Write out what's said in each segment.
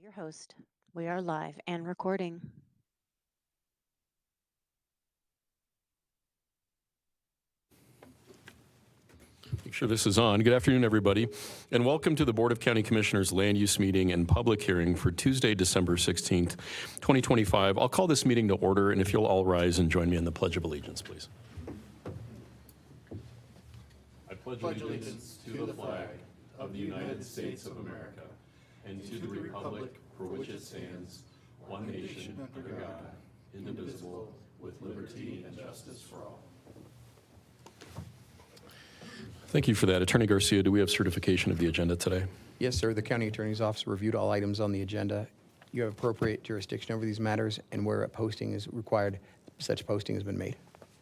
Your host. We are live and recording. Make sure this is on. Good afternoon, everybody, and welcome to the Board of County Commissioners Land Use Meeting and Public Hearing for Tuesday, December 16th, 2025. I'll call this meeting to order, and if you'll all rise and join me in the Pledge of Allegiance, please. I pledge allegiance to the flag of the United States of America and to the republic for which it stands, one nation under God, indivisible, with liberty and justice for all. Thank you for that. Attorney Garcia, do we have certification of the agenda today? Yes, sir. The County Attorney's Office reviewed all items on the agenda. You have appropriate jurisdiction over these matters, and where a posting is required, such posting has been made.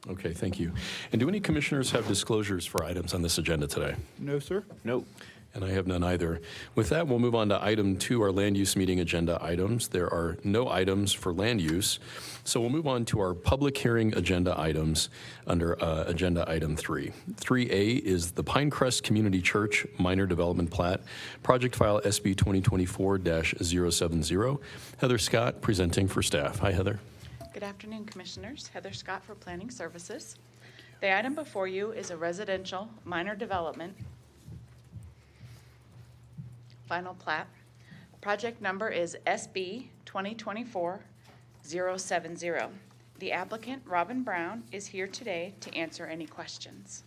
Okay, thank you. And do any commissioners have disclosures for items on this agenda today? No, sir. No. And I have none either. With that, we'll move on to item 2, our land use meeting agenda items. There are no items for land use. So we'll move on to our public hearing agenda items under agenda item 3. 3A is the Pinecrest Community Church Minor Development Plat, project file SB 2024-070. Heather Scott presenting for staff. Hi, Heather. Good afternoon, Commissioners. Heather Scott for Planning Services. The item before you is a residential minor development final plat. Project number is SB 2024-070. The applicant, Robin Brown, is here today to answer any questions.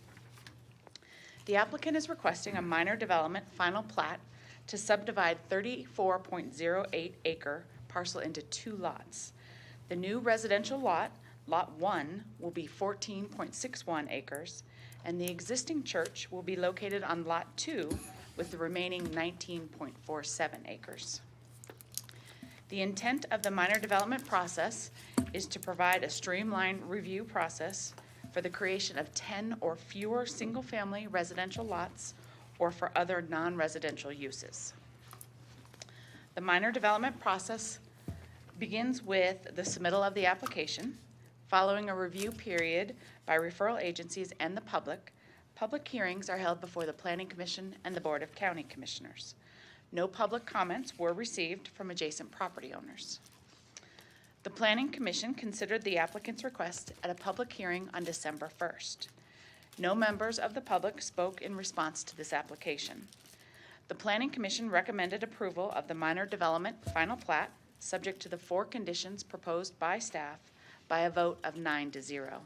The applicant is requesting a minor development final plat to subdivide 34.08 acre parcel into 2 lots. The new residential lot, Lot 1, will be 14.61 acres, and the existing church will be located on Lot 2 with the remaining 19.47 acres. The intent of the minor development process is to provide a streamlined review process for the creation of 10 or fewer single-family residential lots or for other non-residential uses. The minor development process begins with the submittal of the application. Following a review period by referral agencies and the public hearings are held before the Planning Commission and the Board of County Commissioners. No public comments were received from adjacent property owners. The Planning Commission considered the applicant's request at a public hearing on December 1st. No members of the public spoke in response to this application. The Planning Commission recommended approval of the minor development final plat, subject to the 4 conditions proposed by staff, by a vote of 9-0.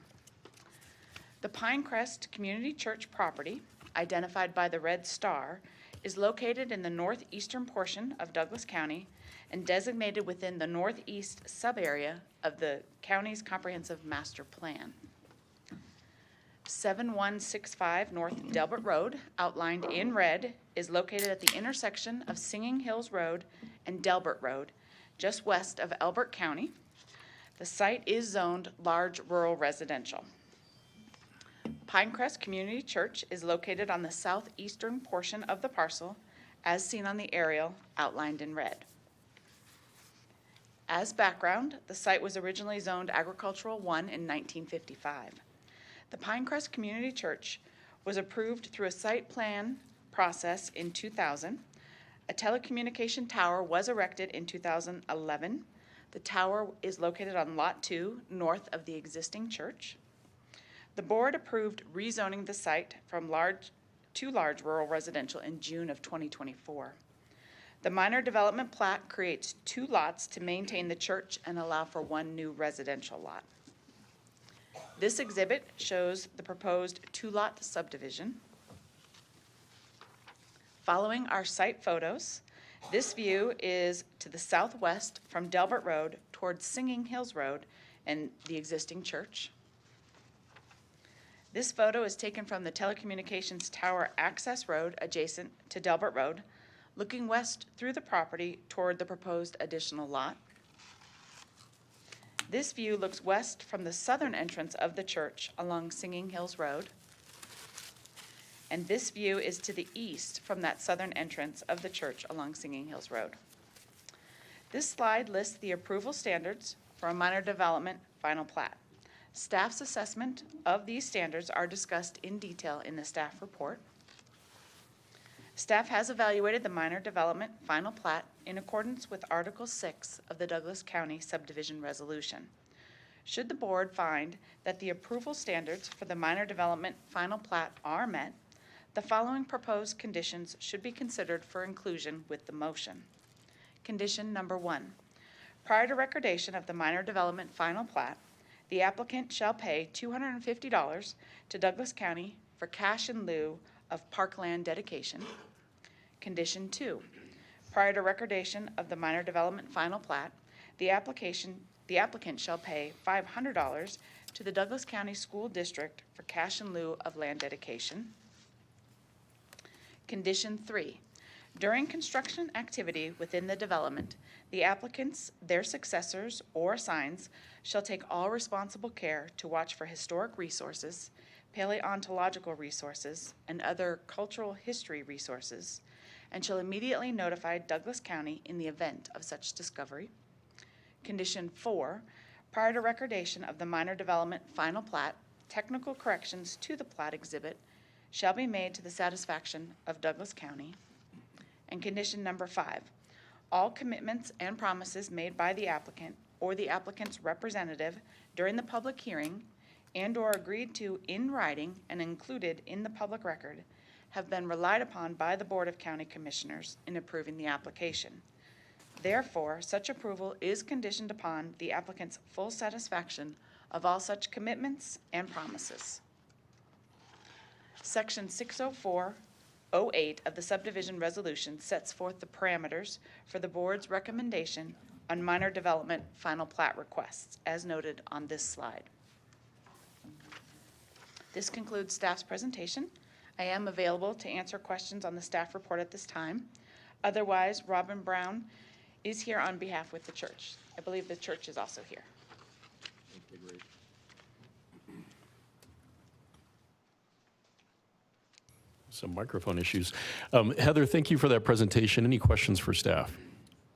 The Pinecrest Community Church property, identified by the red star, is located in the northeastern portion of Douglas County and designated within the northeast sub-area of the county's comprehensive master plan. 7165 North Delbert Road, outlined in red, is located at the intersection of Singing Hills Road and Delbert Road, just west of Elbert County. The site is zoned large rural residential. Pinecrest Community Church is located on the southeastern portion of the parcel, as seen on the aerial outlined in red. As background, the site was originally zoned Agricultural 1 in 1955. The Pinecrest Community Church was approved through a site plan process in 2000. A telecommunication tower was erected in 2011. The tower is located on Lot 2, north of the existing church. The board approved rezoning the site from large to large rural residential in June of 2024. The minor development plat creates 2 lots to maintain the church and allow for 1 new residential lot. This exhibit shows the proposed 2-lot subdivision. Following our site photos, this view is to the southwest from Delbert Road towards Singing Hills Road and the existing church. This photo is taken from the telecommunications tower access road adjacent to Delbert Road, looking west through the property toward the proposed additional lot. This view looks west from the southern entrance of the church along Singing Hills Road. And this view is to the east from that southern entrance of the church along Singing Hills Road. This slide lists the approval standards for a minor development final plat. Staff's assessment of these standards are discussed in detail in the staff report. Staff has evaluated the minor development final plat in accordance with Article 6 of the Douglas County Subdivision Resolution. Should the board find that the approval standards for the minor development final plat are met, the following proposed conditions should be considered for inclusion with the motion. Condition number 1, prior to recordation of the minor development final plat, the applicant shall pay $250 to Douglas County for cash in lieu of parkland dedication. Condition 2, prior to recordation of the minor development final plat, the applicant shall pay $500 to the Douglas County School District for cash in lieu of land dedication. Condition 3, during construction activity within the development, the applicants, their successors, or assigns shall take all responsible care to watch for historic resources, paleontological resources, and other cultural history resources, and shall immediately notify Douglas County in the event of such discovery. Condition 4, prior to recordation of the minor development final plat, technical corrections to the plat exhibit shall be made to the satisfaction of Douglas County. And condition number 5, all commitments and promises made by the applicant or the applicant's representative during the public hearing and/or agreed to in writing and included in the public record have been relied upon by the Board of County Commissioners in approving the application. Therefore, such approval is conditioned upon the applicant's full satisfaction of all such commitments and promises. Section 60408 of the subdivision resolution sets forth the parameters for the board's recommendation on minor development final plat requests, as noted on this slide. This concludes staff's presentation. I am available to answer questions on the staff report at this time. Otherwise, Robin Brown is here on behalf with the church. I believe the church is also here. Some microphone issues. Heather, thank you for that presentation. Any questions for staff?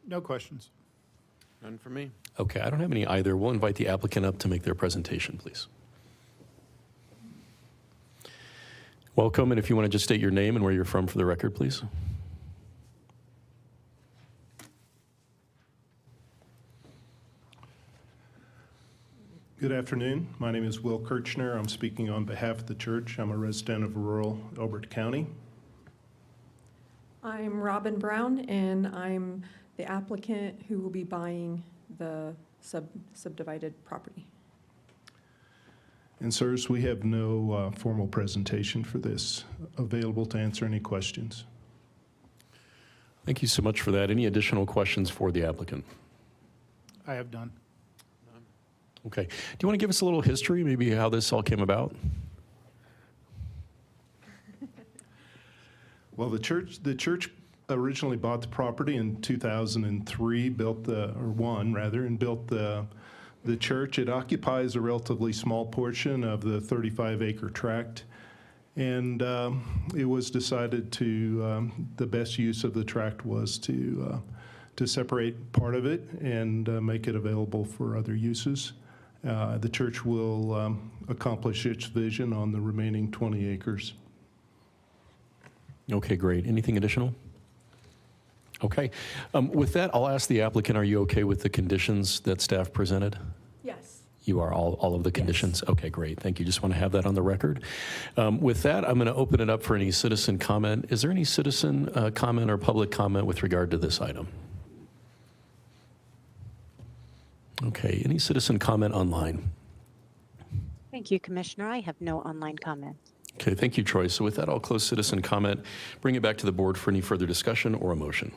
No questions. None for me. Okay, I don't have any either. We'll invite the applicant up to make their presentation, please. Welcome, and if you want to just state your name and where you're from for the record, please. Good afternoon. My name is Will Kirchner. I'm speaking on behalf of the church. I'm a resident of rural Elbert County. I'm Robin Brown, and I'm the applicant who will be buying the subdivided property. And sirs, we have no formal presentation for this available to answer any questions. Thank you so much for that. Any additional questions for the applicant? I have done. Okay. Do you want to give us a little history, maybe how this all came about? Well, the church originally bought the property in 2003, built the church. It occupies a relatively small portion of the 35-acre tract, and it was decided the best use of the tract was to separate part of it and make it available for other uses. The church will accomplish its vision on the remaining 20 acres. Okay, great. Anything additional? Okay. With that, I'll ask the applicant, are you okay with the conditions that staff presented? Yes. You are all of the conditions? Okay, great. Thank you. Just want to have that on the record. With that, I'm going to open it up for any citizen comment. Is there any citizen comment or public comment with regard to this item? Okay, any citizen comment online? Thank you, Commissioner. I have no online comments. Okay, thank you, Troy. So with that, I'll close citizen comment, bring it back to the board for any further discussion or a motion.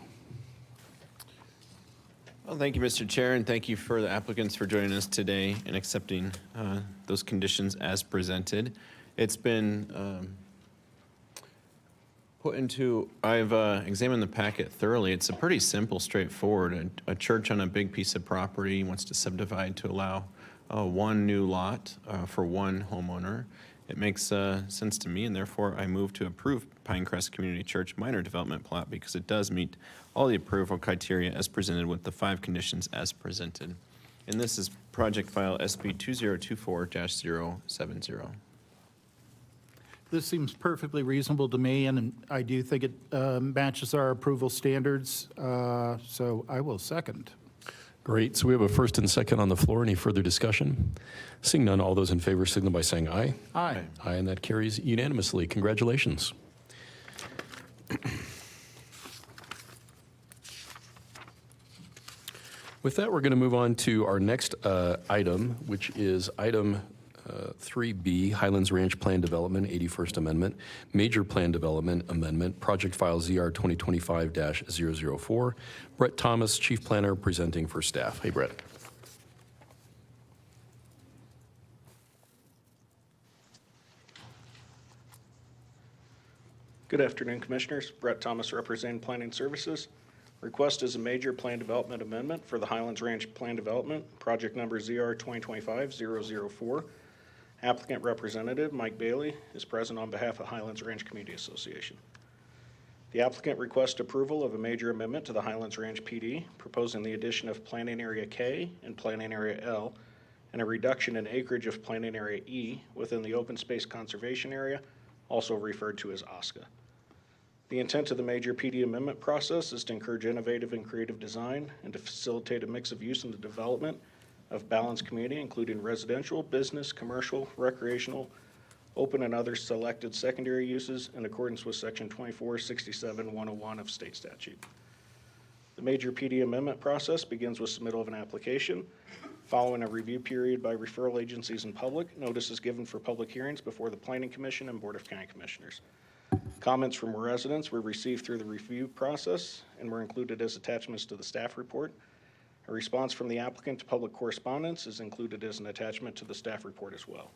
Well, thank you, Mr. Chair, and thank you for the applicants for joining us today and accepting those conditions as presented. It's been I've examined the packet thoroughly. It's a pretty simple, straightforward. A church on a big piece of property wants to subdivide to allow one new lot for one homeowner. It makes sense to me, and therefore I move to approve Pinecrest Community Church minor development plat because it does meet all the approval criteria as presented with the 5 conditions as presented. And this is project file SB 2024-070. This seems perfectly reasonable to me, and I do think it matches our approval standards, so I will second. Great. So we have a first and second on the floor. Any further discussion? Seeing none, all those in favor signal by saying aye. Aye. Aye, and that carries unanimously. Congratulations. With that, we're going to move on to our next item, which is item 3B, Highlands Ranch Plan Development, 81st Amendment, Major Plan Development Amendment, Project File ZR 2025-004. Brett Thomas, Chief Planner, presenting for staff. Hey, Brett. Good afternoon, Commissioners. Brett Thomas representing Planning Services. Request is a major plan development amendment for the Highlands Ranch Plan Development, project number ZR 2025-004. Applicant representative Mike Bailey is present on behalf of Highlands Ranch Community Association. The applicant requests approval of a major amendment to the Highlands Ranch PD, proposing the addition of Planning Area K and Planning Area L, and a reduction in acreage of Planning Area E within the Open Space Conservation Area, also referred to as OSCA. The intent of the major PD amendment process is to encourage innovative and creative design and to facilitate a mix of use in the development of balanced community, including residential, business, commercial, recreational, open and other selected secondary uses in accordance with Section 2467-101 of state statute. The major PD amendment process begins with submittal of an application. Following a review period by referral agencies and public, notice is given for public hearings before the Planning Commission and Board of County Commissioners. Comments from residents were received through the review process and were included as attachments to the staff report. A response from the applicant to public correspondence is included as an attachment to the staff report as well.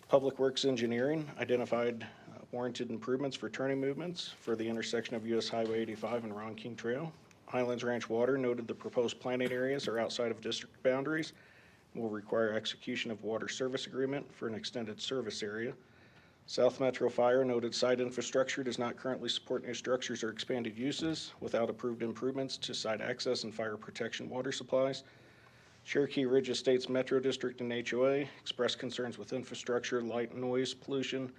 Public Works Engineering identified warranted improvements for turning movements for the intersection of US Highway 85 and Ron King Trail. Highlands Ranch Water noted the proposed planting areas are outside of district boundaries and will require execution of water service agreement for an extended service area. South Metro Fire noted site infrastructure does not currently support new structures or expanded uses without approved improvements to site access and fire protection water supplies. Cherokee Ridge Estates Metro District and HOA expressed concerns with infrastructure, light and noise pollution,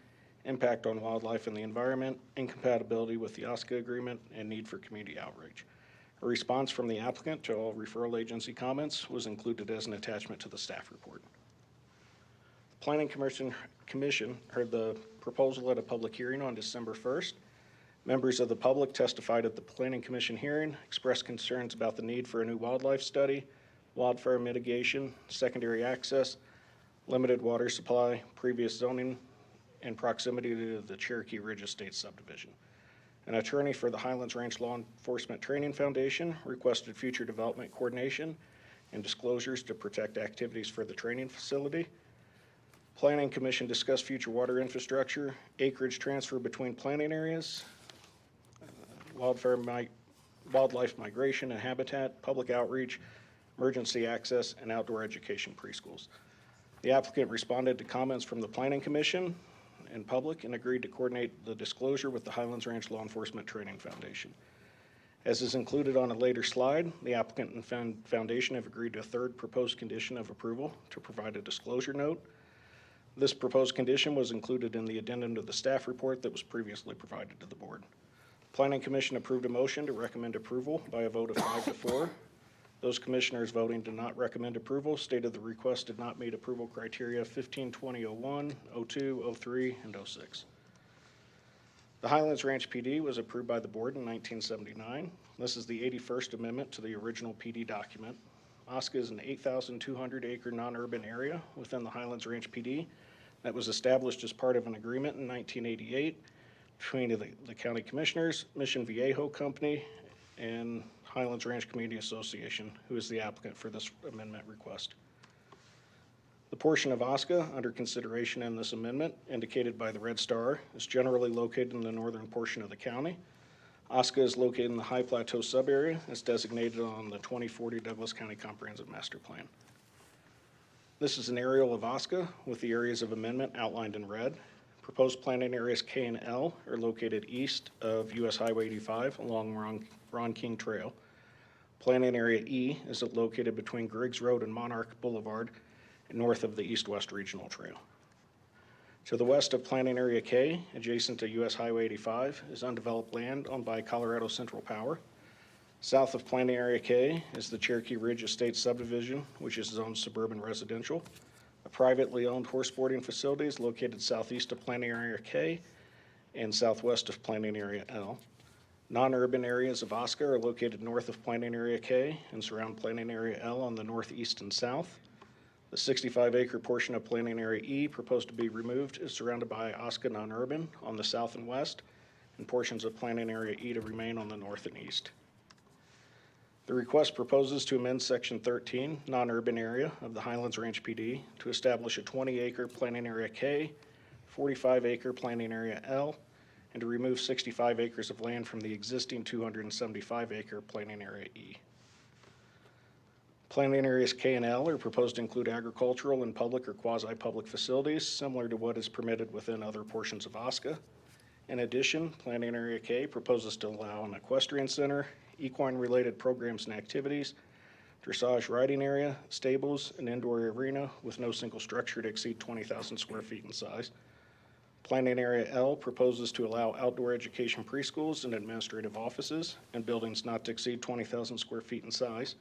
impact on wildlife and the environment, incompatibility with the OSCA agreement, and need for community outreach. A response from the applicant to all referral agency comments was included as an attachment to the staff report. The Planning Commission heard the proposal at a public hearing on December 1st. Members of the public testified at the Planning Commission hearing, expressed concerns about the need for a new wildlife study, wildfire mitigation, secondary access, limited water supply, previous zoning, and proximity to the Cherokee Ridge Estates subdivision. An attorney for the Highlands Ranch Law Enforcement Training Foundation requested future development coordination and disclosures to protect activities for the training facility. Planning Commission discussed future water infrastructure, acreage transfer between planting areas, wildlife migration and habitat, public outreach, emergency access, and outdoor education preschools. The applicant responded to comments from the Planning Commission and public and agreed to coordinate the disclosure with the Highlands Ranch Law Enforcement Training Foundation. As is included on a later slide, the applicant and foundation have agreed to a third proposed condition of approval to provide a disclosure note. This proposed condition was included in the addendum to the staff report that was previously provided to the board. Planning Commission approved a motion to recommend approval by a vote of 5-4. Those commissioners voting to not recommend approval stated the request did not meet approval criteria 15-2001, 02, 03, and 06. The Highlands Ranch PD was approved by the board in 1979. This is the 81st amendment to the original PD document. OSCA is an 8,200 acre non-urban area within the Highlands Ranch PD that was established as part of an agreement in 1988 between the county commissioners, Mission Viejo Company, and Highlands Ranch Community Association, who is the applicant for this amendment request. The portion of OSCA under consideration in this amendment, indicated by the red star, is generally located in the northern portion of the county. OSCA is located in the High Plateau subarea as designated on the 2040 Douglas County Comprehensive Master Plan. This is an aerial of OSCA with the areas of amendment outlined in red. Proposed planting areas K and L are located east of US Highway 85 along Ron King Trail. Planting area E is located between Griggs Road and Monarch Boulevard and north of the east-west regional trail. To the west of Planning Area K, adjacent to US Highway 85, is undeveloped land owned by Colorado Central Power. South of Planning Area K is the Cherokee Ridge Estate subdivision, which is zoned suburban residential. A privately owned horse boarding facility is located southeast of Planning Area K and southwest of Planning Area L. Non-urban areas of Oscar are located north of Planning Area K and surround Planning Area L on the northeast and south. The 65-acre portion of Planning Area E proposed to be removed is surrounded by Oscar non-urban on the south and west, and portions of Planning Area E to remain on the north and east. The request proposes to amend Section 13, non-urban area of the Highlands Ranch PD to establish a 20-acre Planning Area K, 45-acre Planning Area L, and to remove 65 acres of land from the existing 275-acre Planning Area E. Planning areas K and L are proposed to include agricultural and public or quasi-public facilities, similar to what is permitted within other portions of OSCA. In addition, Planning Area K proposes to allow an equestrian center, equine-related programs and activities, dressage riding area, stables, and indoor arena with no single structure to exceed 20,000 square feet in size. Planning Area L proposes to allow outdoor education preschools and administrative offices and buildings not to exceed 20,000 square feet in size.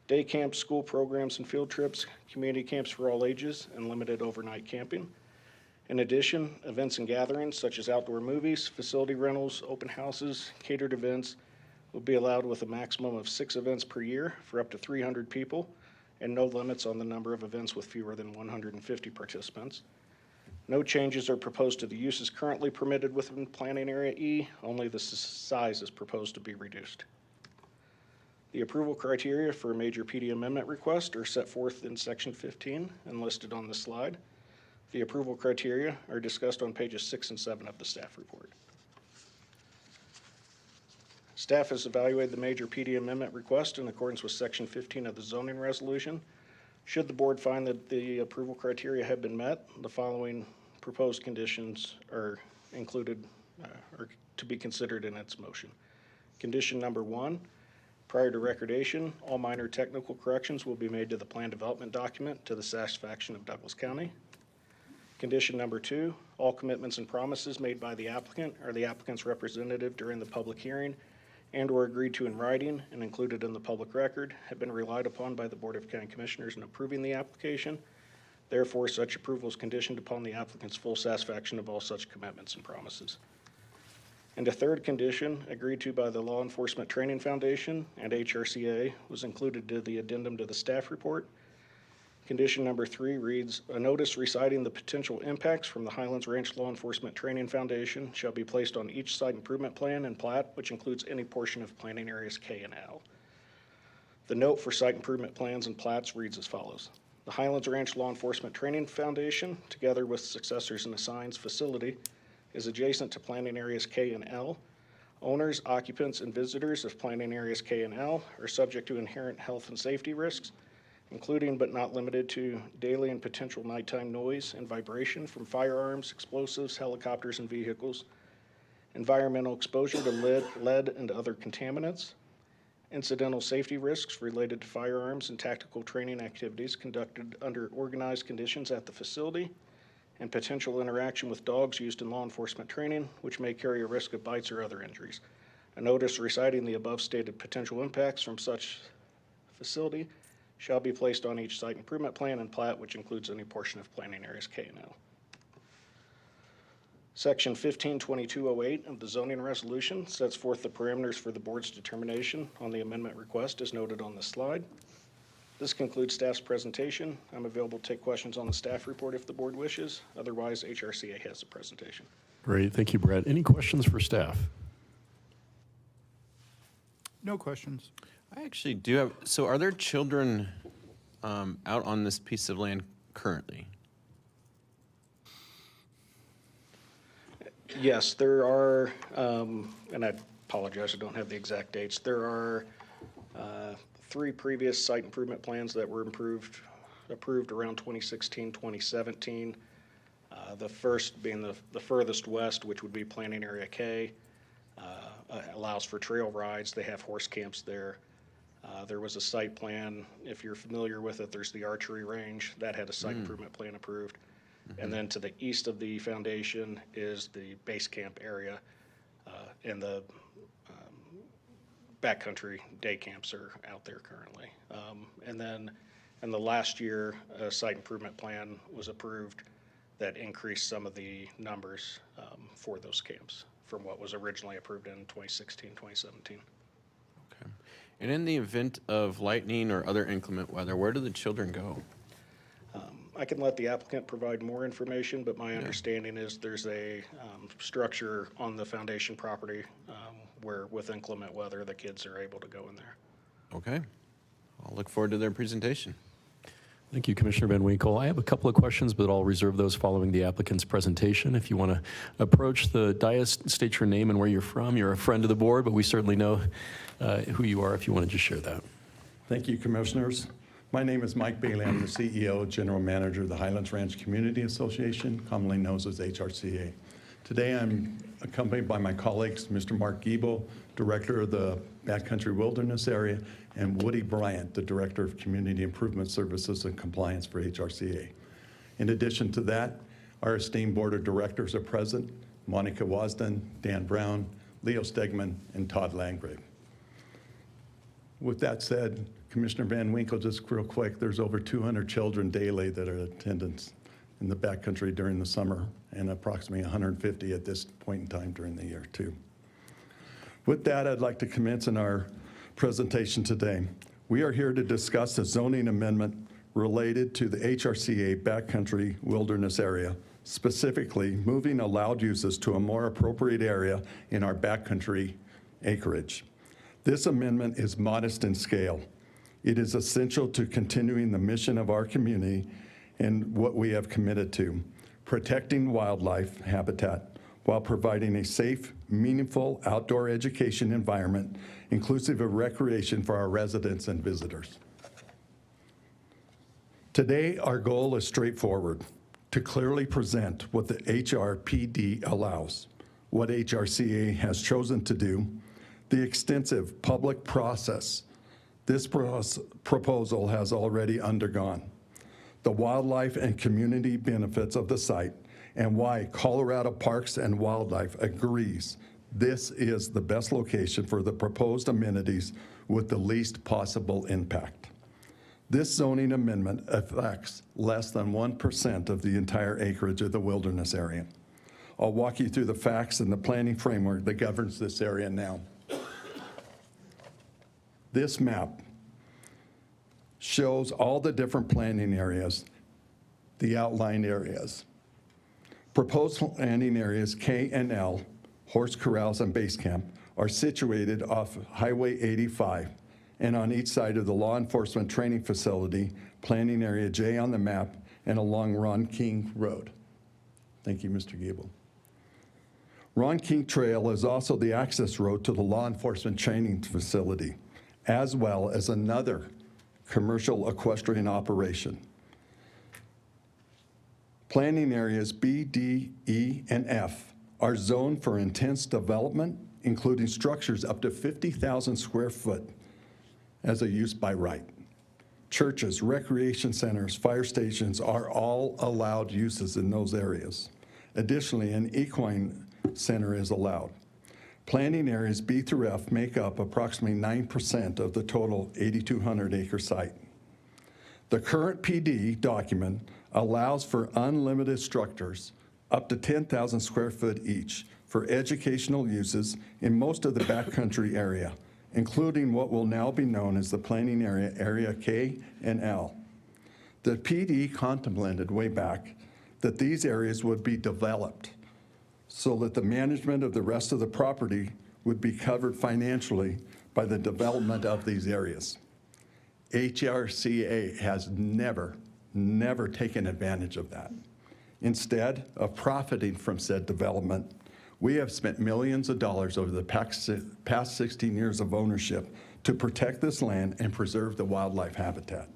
Day camps, school programs and field trips, community camps for all ages, and limited overnight camping. In addition, events and gatherings such as outdoor movies, facility rentals, open houses, catered events will be allowed with a maximum of 6 events per year for up to 300 people and no limits on the number of events with fewer than 150 participants. No changes are proposed to the uses currently permitted within Planning Area E, only the size is proposed to be reduced. The approval criteria for a major PD amendment request are set forth in Section 15 and listed on this slide. The approval criteria are discussed on pages 6 and 7 of the staff report. Staff has evaluated the major PD amendment request in accordance with Section 15 of the zoning resolution. Should the board find that the approval criteria have been met, the following proposed conditions are included or to be considered in its motion. Condition number 1, prior to recordation, all minor technical corrections will be made to the plan development document to the satisfaction of Douglas County. Condition number 2, all commitments and promises made by the applicant or the applicant's representative during the public hearing and or agreed to in writing and included in the public record have been relied upon by the Board of County Commissioners in approving the application. Therefore, such approval is conditioned upon the applicant's full satisfaction of all such commitments and promises. And a third condition, agreed to by the Law Enforcement Training Foundation and HRCA, was included to the addendum to the staff report. Condition number 3 reads, a notice reciting the potential impacts from the Highlands Ranch Law Enforcement Training Foundation shall be placed on each site improvement plan and plat, which includes any portion of planning areas K and L. The note for site improvement plans and plats reads as follows. The Highlands Ranch Law Enforcement Training Foundation, together with successors and assigns facility, is adjacent to planning areas K and L. Owners, occupants, and visitors of planning areas K and L are subject to inherent health and safety risks, including but not limited to daily and potential nighttime noise and vibration from firearms, explosives, helicopters, and vehicles, environmental exposure to lead and other contaminants, incidental safety risks related to firearms and tactical training activities conducted under organized conditions at the facility, and potential interaction with dogs used in law enforcement training, which may carry a risk of bites or other injuries. A notice reciting the above stated potential impacts from such facility shall be placed on each site improvement plan and plat, which includes any portion of planning areas K and L. Section 152208 of the zoning resolution sets forth the parameters for the board's determination on the amendment request as noted on this slide. This concludes staff's presentation. I'm available to take questions on the staff report if the board wishes. Otherwise, HRCA has the presentation. Great, thank you, Brett. Any questions for staff? No questions. I actually do have, so are there children out on this piece of land currently? Yes, there are, and I apologize, I don't have the exact dates. There are 3 previous site improvement plans that were approved around 2016, 2017. The first being the furthest west, which would be planning area K, allows for trail rides. They have horse camps there. There was a site plan, if you're familiar with it, there's the archery range that had a site improvement plan approved. And then to the east of the foundation is the base camp area, and the backcountry day camps are out there currently. And then in the last year, a site improvement plan was approved that increased some of the numbers for those camps from what was originally approved in 2016, 2017. Okay. And in the event of lightning or other inclement weather, where do the children go? I can let the applicant provide more information, but my understanding is there's a structure on the foundation property where with inclement weather, the kids are able to go in there. Okay. I'll look forward to their presentation. Thank you, Commissioner Van Winkle. I have a couple of questions, but I'll reserve those following the applicant's presentation. If you want to approach the dais, state your name and where you're from. You're a friend of the board, but we certainly know who you are if you want to just share that. Thank you, Commissioners. My name is Mike Bailey. I'm the CEO, General Manager of the Highlands Ranch Community Association, commonly known as HRCA. Today, I'm accompanied by my colleagues, Mr. Mark Giebel, Director of the Backcountry Wilderness Area, and Woody Bryant, the Director of Community Improvement Services and Compliance for HRCA. In addition to that, our esteemed Board of Directors are present: Monica Wasden, Dan Brown, Leo Stegman, and Todd Landgrave. With that said, Commissioner Van Winkle, just real quick, there's over 200 children daily that are in attendance in the backcountry during the summer, and approximately 150 at this point in time during the year, too. With that, I'd like to commence in our presentation today. We are here to discuss a zoning amendment related to the HRCA backcountry wilderness area, specifically moving allowed uses to a more appropriate area in our backcountry acreage. This amendment is modest in scale. It is essential to continuing the mission of our community and what we have committed to, protecting wildlife habitat while providing a safe, meaningful outdoor education environment inclusive of recreation for our residents and visitors. Today, our goal is straightforward: to clearly present what the HRPD allows, what HRCA has chosen to do, the extensive public process this proposal has already undergone, the wildlife and community benefits of the site, and why Colorado Parks and Wildlife agrees this is the best location for the proposed amenities with the least possible impact. This zoning amendment affects less than 1% of the entire acreage of the wilderness area. I'll walk you through the facts and the planning framework that governs this area now. This map shows all the different planning areas, the outlined areas. Proposed landing areas K and L, horse corrals and base camp, are situated off Highway 85 and on each side of the law enforcement training facility, planning area J on the map, and along Ron King Road. Thank you, Mr. Gable. Ron King Trail is also the access road to the law enforcement training facility, as well as another commercial equestrian operation. Planning areas B, D, E, and F are zoned for intense development, including structures up to 50,000 square foot as a use by right. Churches, recreation centers, fire stations are all allowed uses in those areas. Additionally, an equine center is allowed. Planning areas B through F make up approximately 9% of the total 8,200 acre site. The current PD document allows for unlimited structures up to 10,000 square foot each for educational uses in most of the backcountry area, including what will now be known as the planning area, Area K and L. The PD contemplated way back that these areas would be developed so that the management of the rest of the property would be covered financially by the development of these areas. HRCA has never taken advantage of that. Instead of profiting from said development, we have spent millions of dollars over the past 16 years of ownership to protect this land and preserve the wildlife habitat.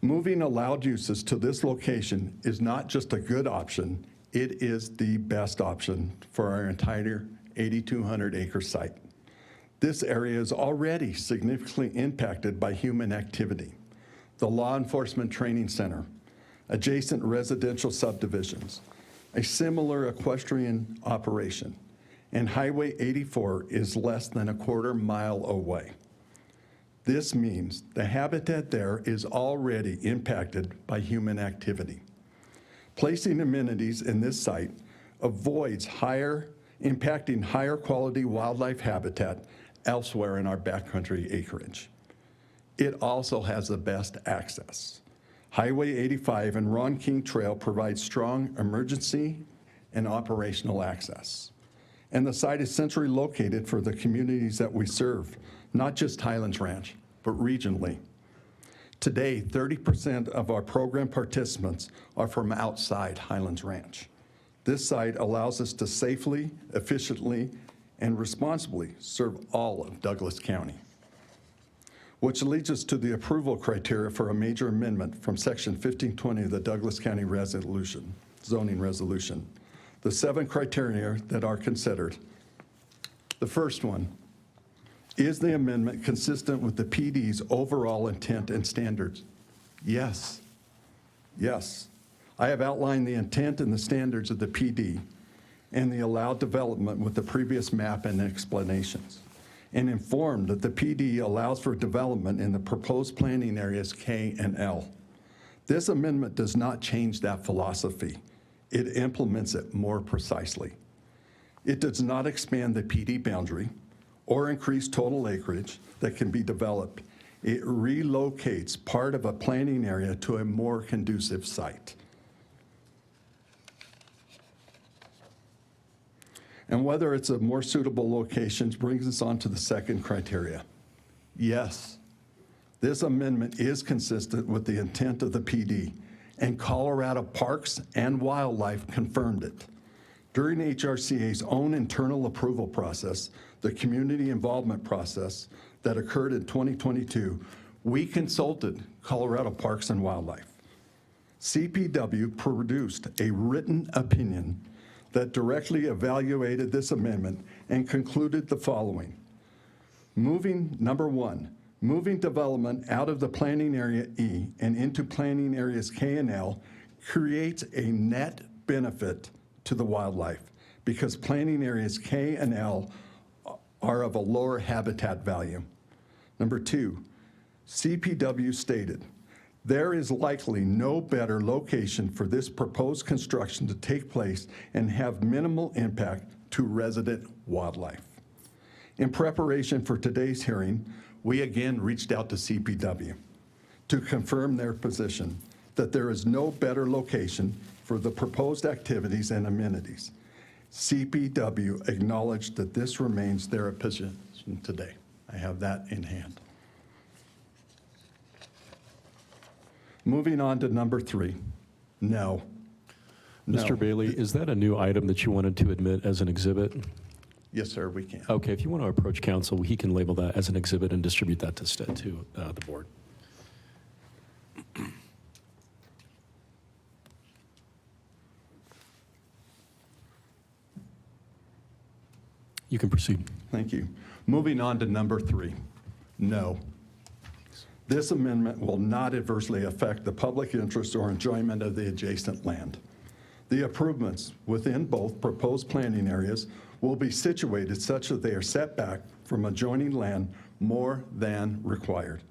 Moving allowed uses to this location is not just a good option, it is the best option for our entire 8,200 acre site. This area is already significantly impacted by human activity. The Law Enforcement Training Center, adjacent residential subdivisions, a similar equestrian operation, and Highway 84 is less than a quarter-mile away. This means the habitat there is already impacted by human activity. Placing amenities in this site avoids impacting higher quality wildlife habitat elsewhere in our backcountry acreage. It also has the best access. Highway 85 and Ron King Trail provide strong emergency and operational access. And the site is centrally located for the communities that we serve, not just Highlands Ranch, but regionally. Today, 30% of our program participants are from outside Highlands Ranch. This site allows us to safely, efficiently, and responsibly serve all of Douglas County. Which leads us to the approval criteria for a major amendment from Section 1520 of the Douglas County zoning resolution. The 7 criteria that are considered. The first one, is the amendment consistent with the PD's overall intent and standards? Yes. Yes. I have outlined the intent and the standards of the PD and the allowed development with the previous map and explanations, and informed that the PD allows for development in the proposed planning areas K and L. This amendment does not change that philosophy. It implements it more precisely. It does not expand the PD boundary or increase total acreage that can be developed. It relocates part of a planning area to a more conducive site. And whether it's a more suitable location brings us on to the second criteria. Yes, this amendment is consistent with the intent of the PD, and Colorado Parks and Wildlife confirmed it. During HRCA's own internal approval process, the community involvement process that occurred in 2022, we consulted Colorado Parks and Wildlife. CPW produced a written opinion that directly evaluated this amendment and concluded the following. Number one, moving development out of the planning area E and into planning areas K and L creates a net benefit to the wildlife because planning areas K and L are of a lower habitat value. Number two, CPW stated, there is likely no better location for this proposed construction to take place and have minimal impact to resident wildlife. In preparation for today's hearing, we again reached out to CPW to confirm their position that there is no better location for the proposed activities and amenities. CPW acknowledged that this remains their position today. I have that in hand. Moving on to number 3, no. Mr. Bailey, is that a new item that you wanted to admit as an exhibit? Yes, sir, we can. Okay, if you want to approach council, he can label that as an exhibit and distribute that to the board. You can proceed. Thank you. Moving on to number 3, no. This amendment will not adversely affect the public interest or enjoyment of the adjacent land. The improvements within both proposed planning areas will be situated such that they are set back from adjoining land more than required.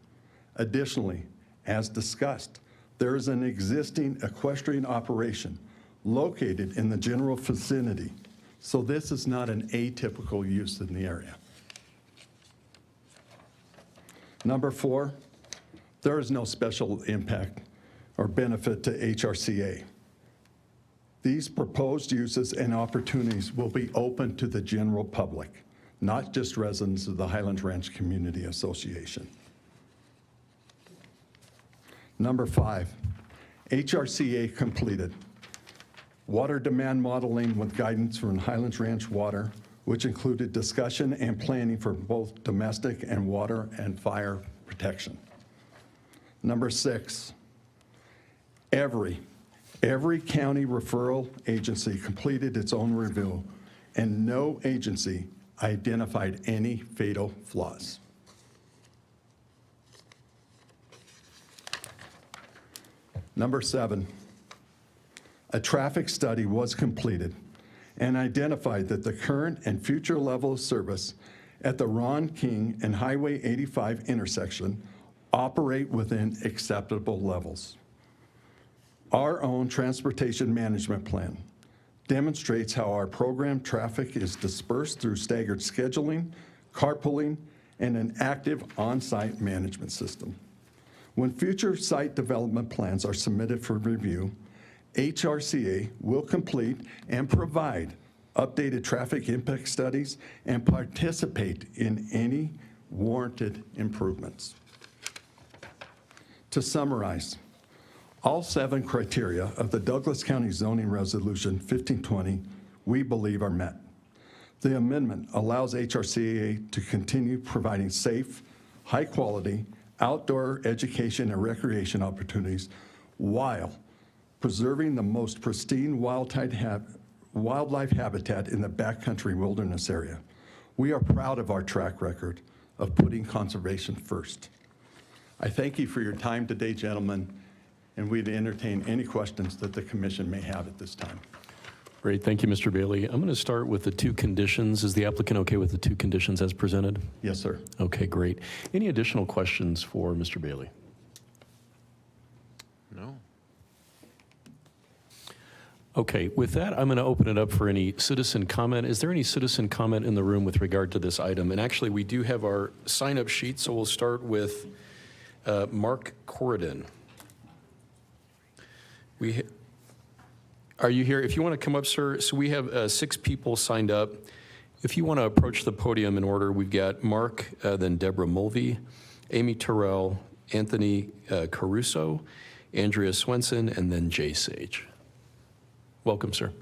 Additionally, as discussed, there is an existing equestrian operation located in the general vicinity, so this is not an atypical use in the area. Number 4, there is no special impact or benefit to HRCA. These proposed uses and opportunities will be open to the general public, not just residents of the Highlands Ranch Community Association. Number 5, HRCA completed water demand modeling with guidance from Highlands Ranch Water, which included discussion and planning for both domestic and water and fire protection. Number 6, every county referral agency completed its own review, and no agency identified any fatal flaws. Number 7, a traffic study was completed and identified that the current and future level of service at the Ron King and Highway 85 intersection operate within acceptable levels. Our own transportation management plan demonstrates how our program traffic is dispersed through staggered scheduling, carpooling, and an active on-site management system. When future site development plans are submitted for review, HRCA will complete and provide updated traffic impact studies and participate in any warranted improvements. To summarize, all 7 criteria of the Douglas County Zoning Resolution 1520 we believe are met. The amendment allows HRCA to continue providing safe, high-quality outdoor education and recreation opportunities while preserving the most pristine wildlife habitat in the backcountry wilderness area. We are proud of our track record of putting conservation first. I thank you for your time today, gentlemen, and we'd entertain any questions that the commission may have at this time. Great, thank you, Mr. Bailey. I'm going to start with the 2 conditions. Is the applicant okay with the 2 conditions as presented? Yes, sir. Okay, great. Any additional questions for Mr. Bailey? No. Okay, with that, I'm going to open it up for any citizen comment. Is there any citizen comment in the room with regard to this item? And actually, we do have our sign-up sheet, so we'll start with Mark Corridon. Are you here? If you want to come up, sir. So we have 6 people signed up. If you want to approach the podium in order, we've got Mark, then Deborah Mulvey, Amy Terrell, Anthony Caruso, Andrea Swenson, and then Jay Sage. Welcome, sir.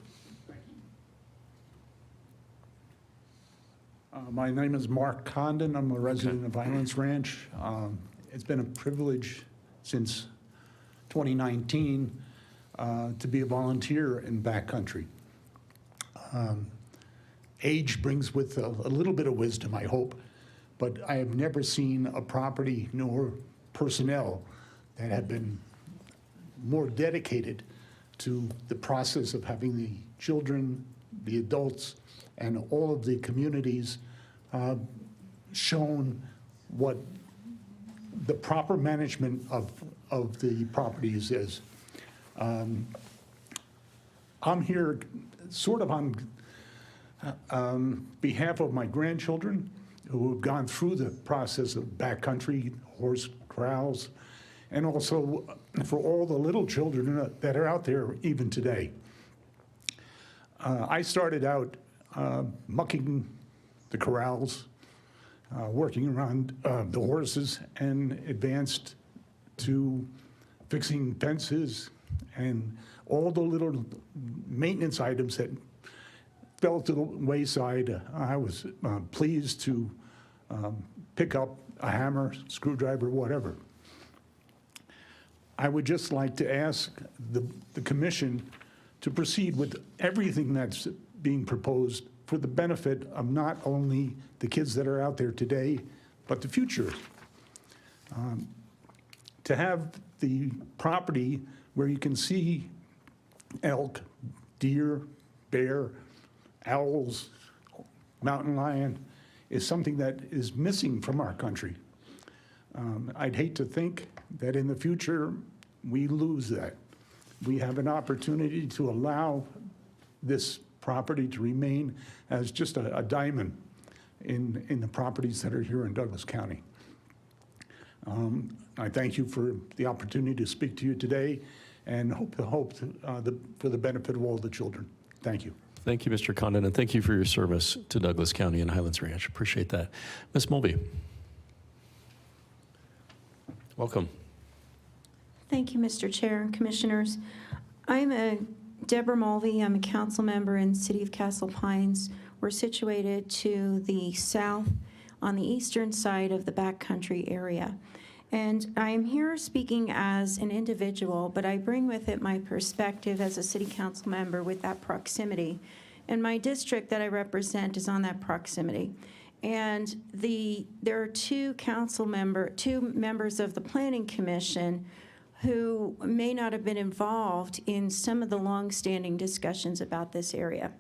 My name is Mark Condon. I'm a resident of Highlands Ranch. It's been a privilege since 2019 to be a volunteer in backcountry. Age brings with a little bit of wisdom, I hope, but I have never seen a property nor personnel that have been more dedicated to the process of having the children, the adults, and all of the communities shown what the proper management of the properties is. I'm here sort of on behalf of my grandchildren who have gone through the process of backcountry, horse corrals, and also for all the little children that are out there even today. I started out mucking the corrals, working around the horses, and advanced to fixing fences and all the little maintenance items that fell to the wayside. I was pleased to pick up a hammer, screwdriver, whatever. I would just like to ask the commission to proceed with everything that's being proposed for the benefit of not only the kids that are out there today, but the future. To have the property where you can see elk, deer, bear, owls, mountain lion is something that is missing from our country. I'd hate to think that in the future we lose that. We have an opportunity to allow this property to remain as just a diamond in the properties that are here in Douglas County. I thank you for the opportunity to speak to you today and hope for the benefit of all the children. Thank you. Thank you, Mr. Condon, and thank you for your service to Douglas County and Highlands Ranch. Appreciate that. Ms. Mulvey. Welcome. Thank you, Mr. Chair and Commissioners. I'm Deborah Mulvey. I'm a council member in the City of Castle Pines. We're situated to the south on the eastern side of the backcountry area. And I am here speaking as an individual, but I bring with it my perspective as a city council member with that proximity. And my district that I represent is on that proximity. And there are two members of the Planning Commission who may not have been involved in some of the long-standing discussions about this area.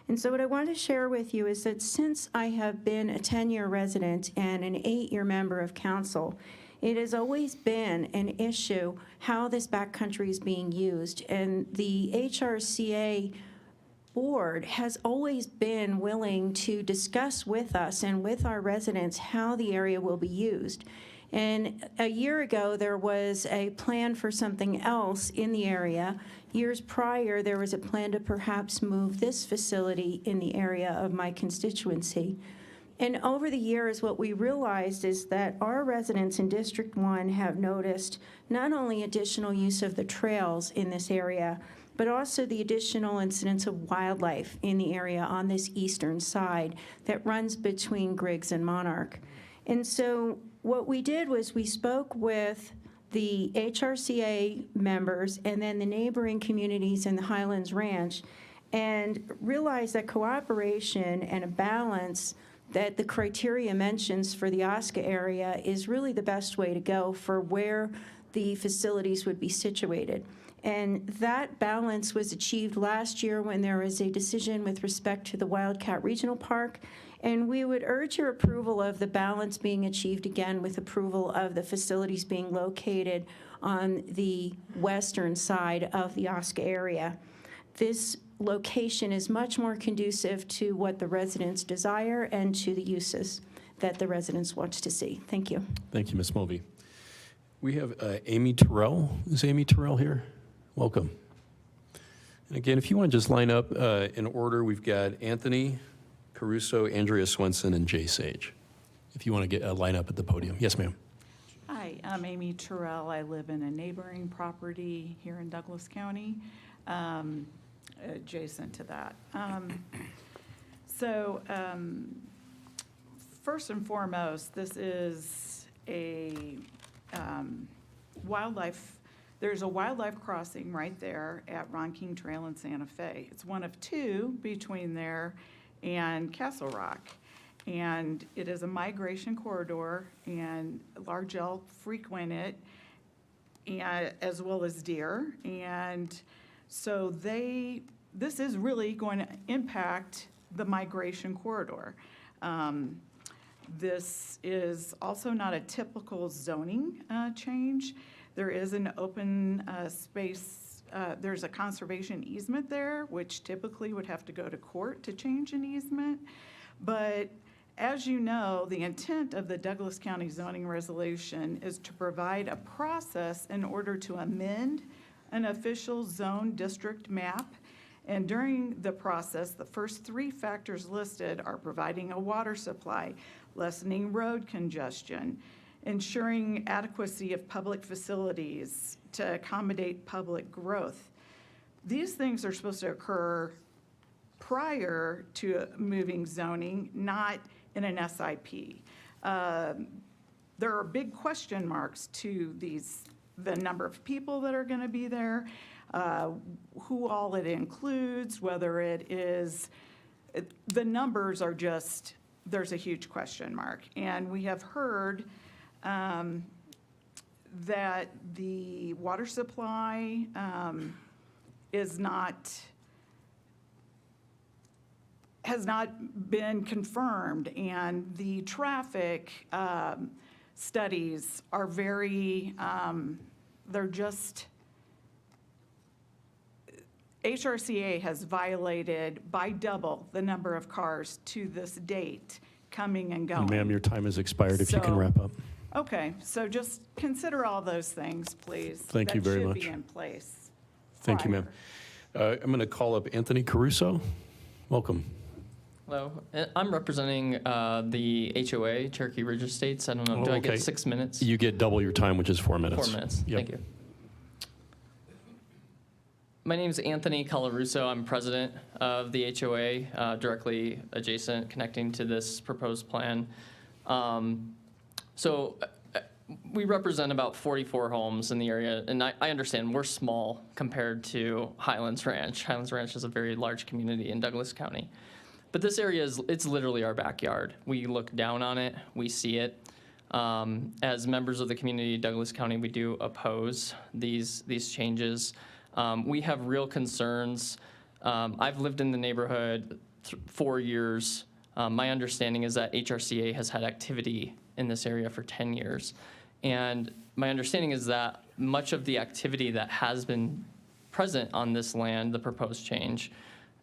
And so what I wanted to share with you is that since I have been a 10-year resident and an 8-year member of council, it has always been an issue how this backcountry is being used. And the HRCA board has always been willing to discuss with us and with our residents how the area will be used. And a year ago, there was a plan for something else in the area. Years prior, there was a plan to perhaps move this facility in the area of my constituency. And over the years, what we realized is that our residents in District 1 have noticed not only additional use of the trails in this area, but also the additional incidence of wildlife in the area on this eastern side that runs between Griggs and Monarch. And so what we did was we spoke with the HRCA members and then the neighboring communities in the Highlands Ranch and realized that cooperation and a balance that the criteria mentions for the Oscar area is really the best way to go for where the facilities would be situated. And that balance was achieved last year when there was a decision with respect to the Wildcat Regional Park. And we would urge your approval of the balance being achieved again with approval of the facilities being located on the western side of the Oscar area. This location is much more conducive to what the residents desire and to the uses that the residents want to see. Thank you. Thank you, Ms. Mulvey. We have Amy Terrell. Is Amy Terrell here? Welcome. And again, if you want to just line up in order, we've got Anthony Caruso, Andrea Swenson, and Jay Sage. If you want to get line up at the podium. Yes, ma'am. Hi, I'm Amy Terrell. I live in a neighboring property here in Douglas County, adjacent to that. First and foremost, this is a there's a wildlife crossing right there at Ron King Trail in Santa Fe. It's one of two between there and Castle Rock. And it is a migration corridor, and large elk frequent it, and, as well as deer. And so this is really going to impact the migration corridor. This is also not a typical zoning change. There is an open space, there's a conservation easement there, which typically would have to go to court to change an easement. But as you know, the intent of the Douglas County zoning resolution is to provide a process in order to amend an official zone district map. And during the process, the first three factors listed are providing a water supply, lessening road congestion, ensuring adequacy of public facilities to accommodate public growth. These things are supposed to occur prior to moving zoning, not in an SIP. There are big question marks to the number of people that are going to be there, who all it includes, whether it is, the numbers are just, there's a huge question mark. And we have heard that the water supply has not been confirmed, and the traffic studies are very, they're just, HRCA has violated by double the number of cars to this date coming and going. Ma'am, your time has expired. If you can So- wrap up. Okay, so just consider all those things, please. Thank you very That much. should be in place. Thank you, ma'am. I'm going to call up Anthony Caruso. Welcome. Hello, I'm representing the HOA, Cherokee Ridge Estates. I don't know, do I okay. get 6 minutes? You get double your time, which is 4 minutes. 4 minutes, Yep. thank you. My name is Anthony Colarusso. I'm president of the HOA, directly adjacent, connecting to this proposed plan. We represent about 44 homes in the area, and I understand we're small compared to Highlands Ranch. Highlands Ranch is a very large community in Douglas County. But this area it's literally our backyard. We look down on it, we see it. As members of the community of Douglas County, we do oppose these changes. We have real concerns. I've lived in the neighborhood 4 years. My understanding is that HRCA has had activity in this area for 10 years. And my understanding is that much of the activity that has been present on this land, the proposed change,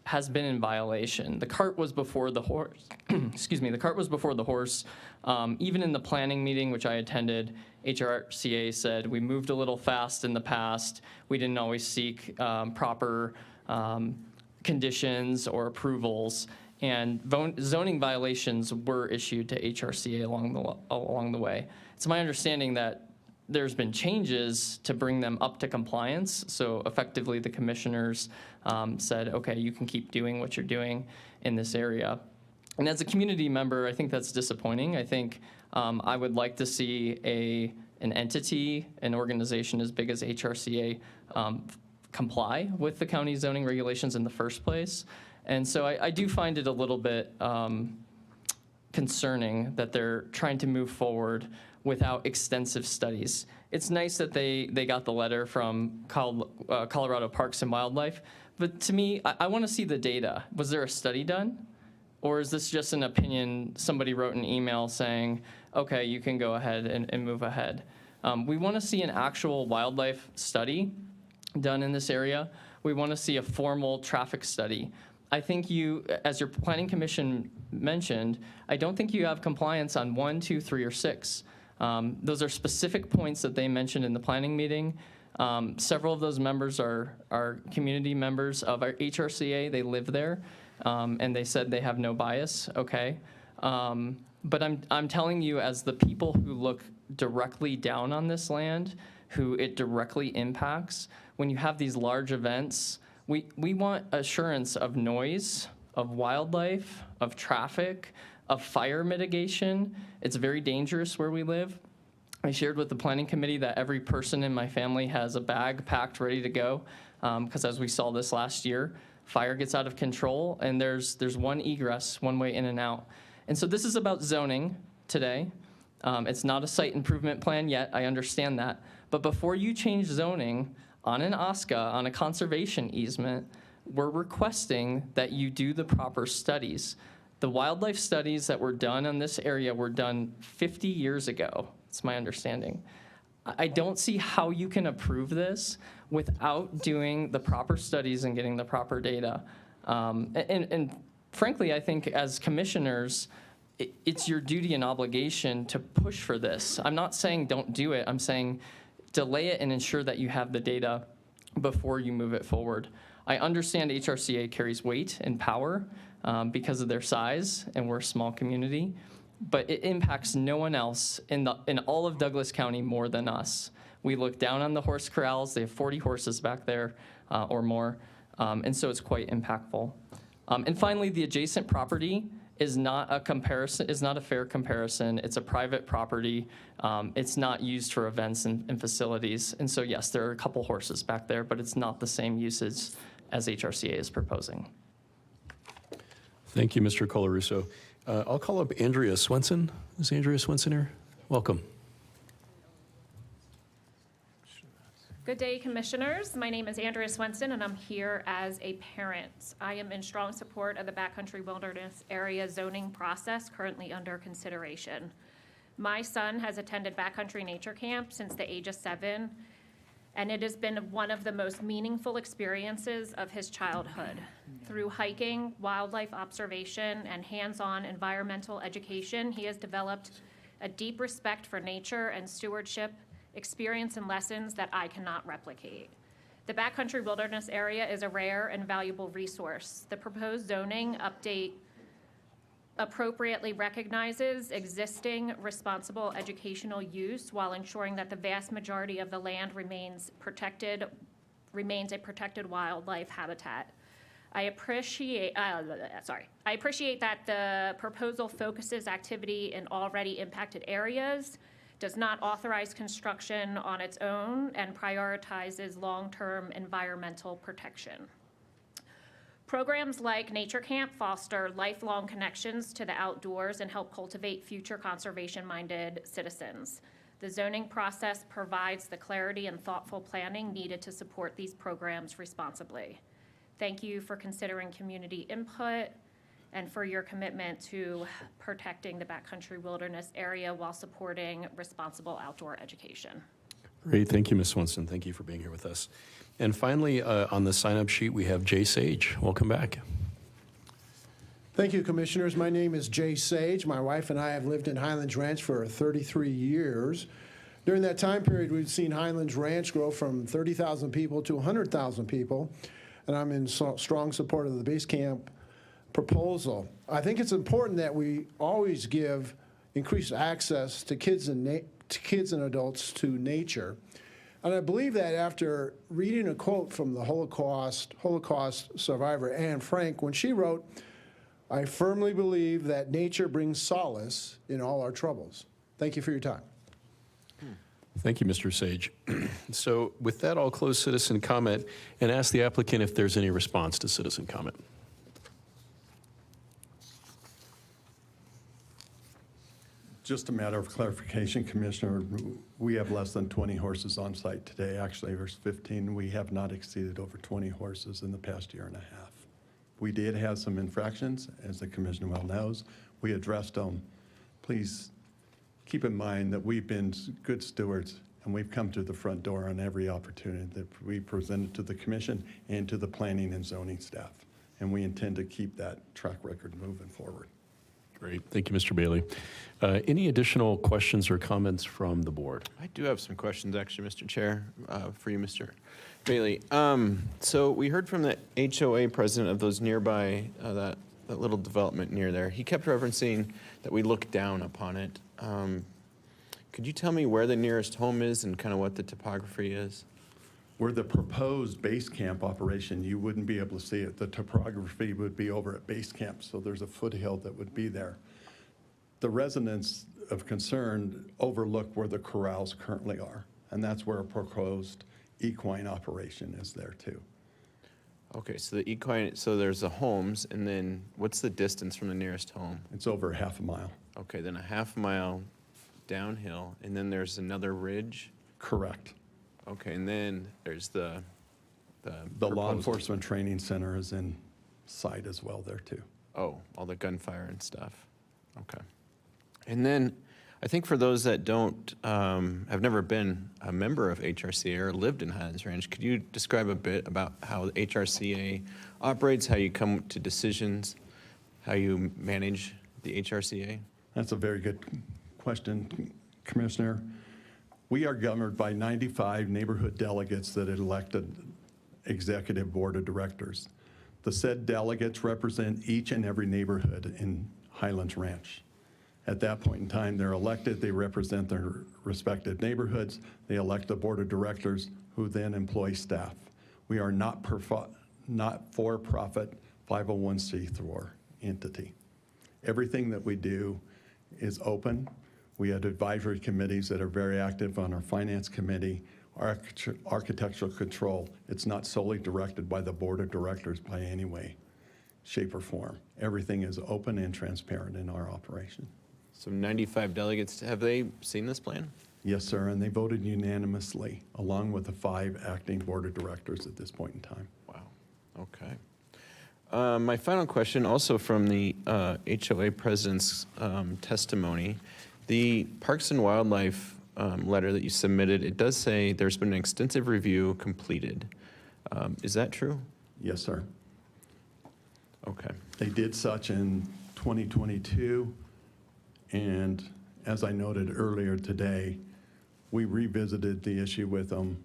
has been in violation. The cart was before the horse. Excuse me, the cart was before the horse. Even in the planning meeting, which I attended, HRCA said we moved a little fast in the past. We didn't always seek proper conditions or approvals, and zoning violations were issued to HRCA along the way. It's my understanding that there's been changes to bring them up to compliance. So effectively, the commissioners said, okay, you can keep doing what you're doing in this area. And as a community member, I think that's disappointing. I think I would like to see an entity, an organization as big as HRCA comply with the county zoning regulations in the first place. And so I do find it a little bit concerning that they're trying to move forward without extensive studies. It's nice that they got the letter from Colorado Parks and Wildlife, but to me, I want to see the data. Was there a study done? Or is this just an opinion, somebody wrote an email saying, okay, you can go ahead and move ahead? We want to see an actual wildlife study done in this area. We want to see a formal traffic study. I think you, as your planning commission mentioned, I don't think you have compliance on 1, 2, 3, or 6. Those are specific points that they mentioned in the planning meeting. Several of those members are community members of our HRCA. They live there, and they said they have no bias. Okay, but I'm telling you, as the people who look directly down on this land, who it directly impacts, when you have these large events, we want assurance of noise, of wildlife, of traffic, of fire mitigation. It's very dangerous where we live. I shared with the planning committee that every person in my family has a bag packed ready to go, because as we saw this last year, fire gets out of control, and there's one egress, one way in and out. And so this is about zoning today. It's not a site improvement plan yet, I understand that. But before you change zoning on an OSCA, on a conservation easement, we're requesting that you do the proper studies. The wildlife studies that were done on this area were done 50 years ago. It's my understanding. I don't see how you can approve this without doing the proper studies and getting the proper data. And frankly, I think as commissioners, it's your duty and obligation to push for this. I'm not saying don't do it. I'm saying delay it and ensure that you have the data before you move it forward. I understand HRCA carries weight and power because of their size, and we're a small community, but it impacts no one else in all of Douglas County more than us. We look down on the horse corrals. They have 40 horses back there or more, and so it's quite impactful. And finally, the adjacent property is not a fair comparison. It's a private property. It's not used for events and facilities. And so yes, there are a couple horses back there, but it's not the same usage as HRCA is proposing. Thank you, Mr. Colarusso. I'll call up Andrea Swenson. Is Andrea Swenson here? Welcome. Good day, Commissioners. My name is Andrea Swenson, and I'm here as a parent. I am in strong support of the Backcountry Wilderness Area zoning process currently under consideration. My son has attended Backcountry Nature Camp since the age of 7, and it has been one of the most meaningful experiences of his childhood. Through hiking, wildlife observation, and hands-on environmental education, he has developed a deep respect for nature and stewardship, experience and lessons that I cannot replicate. The Backcountry Wilderness Area is a rare and valuable resource. The proposed zoning update appropriately recognizes existing responsible educational use while ensuring that the vast majority of the land remains a protected wildlife habitat. I appreciate that the proposal focuses activity in already impacted areas, does not authorize construction on its own, and prioritizes long-term environmental protection. Programs like Nature Camp foster lifelong connections to the outdoors and help cultivate future conservation-minded citizens. The zoning process provides the clarity and thoughtful planning needed to support these programs responsibly. Thank you for considering community input and for your commitment to protecting the backcountry wilderness area while supporting responsible outdoor education. Great. Thank you, Ms. Swenson. Thank you for being here with us. And finally, on the sign-up sheet, we have Jay Sage. Welcome back. Thank you, Commissioners. My name is Jay Sage. My wife and I have lived in Highlands Ranch for 33 years. During that time period, we've seen Highlands Ranch grow from 30,000 people to 100,000 people, and I'm in strong support of the base camp proposal. I think it's important that we always give increased access to kids and adults to nature. And I believe that after reading a quote from the Holocaust survivor Anne Frank, when she wrote, "I firmly believe that nature brings solace in all our troubles." Thank you for your time. Thank you, Mr. Sage. So with that, I'll close citizen comment and ask the applicant if there's any response to citizen comment. Just a matter of clarification, Commissioner, we have less than 20 horses on site today. Actually, there's 15. We have not exceeded over 20 horses in the past year and a half. We did have some infractions, as the Commissioner well knows. We addressed them. Please keep in mind that we've been good stewards, and we've come to the front door on every opportunity that we presented to the Commission and to the planning and zoning staff. And we intend to keep that track record moving forward. Great. Thank you, Mr. Bailey. Any additional questions or comments from the board? I do have some questions, actually, Mr. Chair, for you, Mr. Bailey. So we heard from the HOA president of those nearby, that little development near there. He kept referencing that we look down upon it. Could you tell me where the nearest home is and kind of what the topography is? Where the proposed base camp operation, you wouldn't be able to see it. The topography would be over at base camp, so there's a foothill that would be there. The residents of concern overlook where the corrals currently are, and that's where a proposed equine operation is there too. Okay, so the equine, so there's the homes, and then what's the distance from the nearest home? It's over half a mile. Okay, then a half mile downhill, and then there's another ridge? Correct. Okay, and then there's the law proposed- enforcement training center is in sight as well there too. Oh, all the gunfire and stuff. Okay. And then I think for those that don't, have never been a member of HRCA or lived in Highlands Ranch, could you describe a bit about how the HRCA operates, how you come to decisions, how you manage the HRCA? That's a very good question, Commissioner. We are governed by 95 neighborhood delegates that elected executive board of directors. The said delegates represent each and every neighborhood in Highlands Ranch. At that point in time, they're elected, they represent their respective neighborhoods, they elect the board of directors who then employ staff. We are not for-profit 501c3 entity. Everything that we do is open. We have advisory committees that are very active on our finance committee, architectural control. It's not solely directed by the board of directors by any way, shape, or form. Everything is open and transparent in our operation. So 95 delegates, have they seen this plan? Yes, sir, and they voted unanimously, along with the 5 acting board of directors at this point in time. Wow, okay. My final question, also from the HOA president's testimony, the Parks and Wildlife letter that you submitted, it does say there's been an extensive review completed. Is that true? Yes, sir. Okay. They did such in 2022, and as I noted earlier today, we revisited the issue with them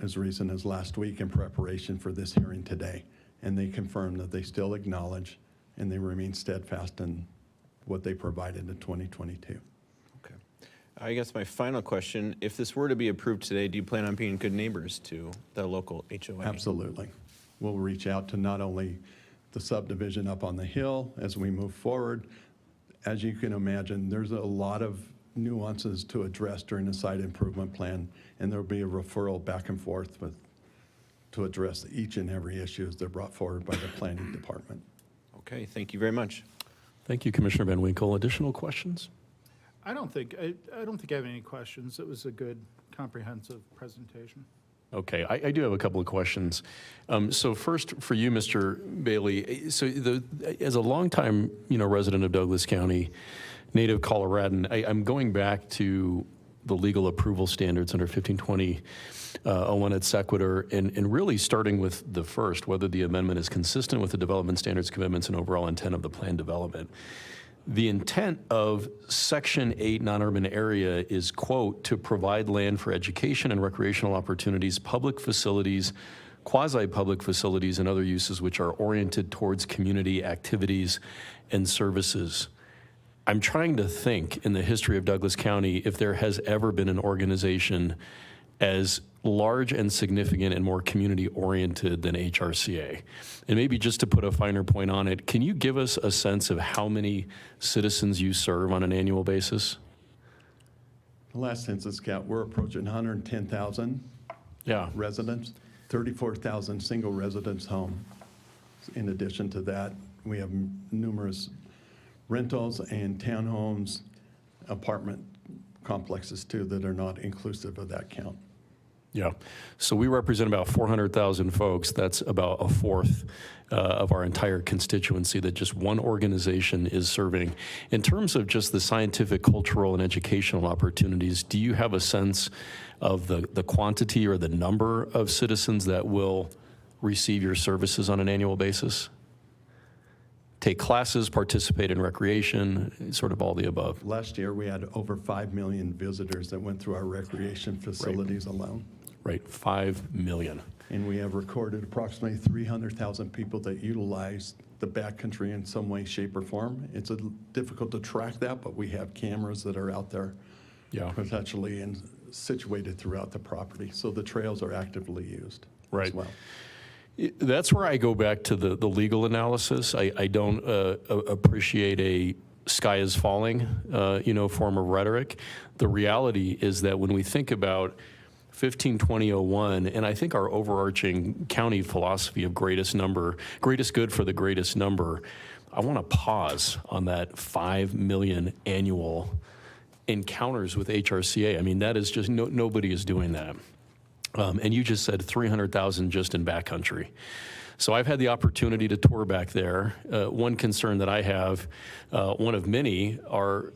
as recent as last week in preparation for this hearing today, and they confirmed that they still acknowledge and they remain steadfast in what they provided in 2022. Okay. I guess my final question, if this were to be approved today, do you plan on being good neighbors to the local HOA? Absolutely. We'll reach out to not only the subdivision up on the hill as we move forward. As you can imagine, there's a lot of nuances to address during the site improvement plan, and there'll be a referral back and forth with to address each and every issue as they're brought forward by the planning department. Okay, thank you very much. Thank you, Commissioner Van Winkle. Additional questions? I don't think I have any questions. It was a good, comprehensive presentation. Okay, I do have a couple of questions. So first, for you, Mr. Bailey, so as a longtime, resident of Douglas County, native Coloradan, I'm going back to the legal approval standards under 1520-01 et sequitur, and really starting with the first, whether the amendment is consistent with the development standards, commitments, and overall intent of the plan development. The intent of Section 8 non-urban area is, quote, to provide land for education and recreational opportunities, public facilities, quasi-public facilities, and other uses which are oriented towards community activities and services. I'm trying to think in the history of Douglas County if there has ever been an organization as large and significant and more community-oriented than HRCA. And maybe just to put a finer point on it, can you give us a sense of how many citizens you serve on an annual basis? The last census count, we're approaching 110,000 residents, 34,000 single residence homes. In addition to that, we have numerous rentals and townhomes, apartment complexes too that are not inclusive of that count. Yeah, so we represent about 400,000 folks. That's about a fourth of our entire constituency that just one organization is serving. In terms of just the scientific, cultural, and educational opportunities, do you have a sense of the quantity or the number of citizens that will receive your services on an annual basis? Take classes, participate in recreation, sort of all the above. Last year, we had over 5 million visitors that went through our recreation facilities alone. Right, 5 million. And we have recorded approximately 300,000 people that utilize the backcountry in some way, shape, or form. It's difficult to track that, but we have cameras that are out there potentially and situated throughout the property. So the trails are actively used as well. That's where I go back to the legal analysis. I don't appreciate a sky is falling, form of rhetoric. The reality is that when we think about 1520-01, and I think our overarching county philosophy of greatest good for the greatest number, I want to pause on that 5 million annual encounters with HRCA. I mean, that is just, nobody is doing that. And you just said 300,000 just in backcountry. So I've had the opportunity to tour back there. One concern that I have, one of many, are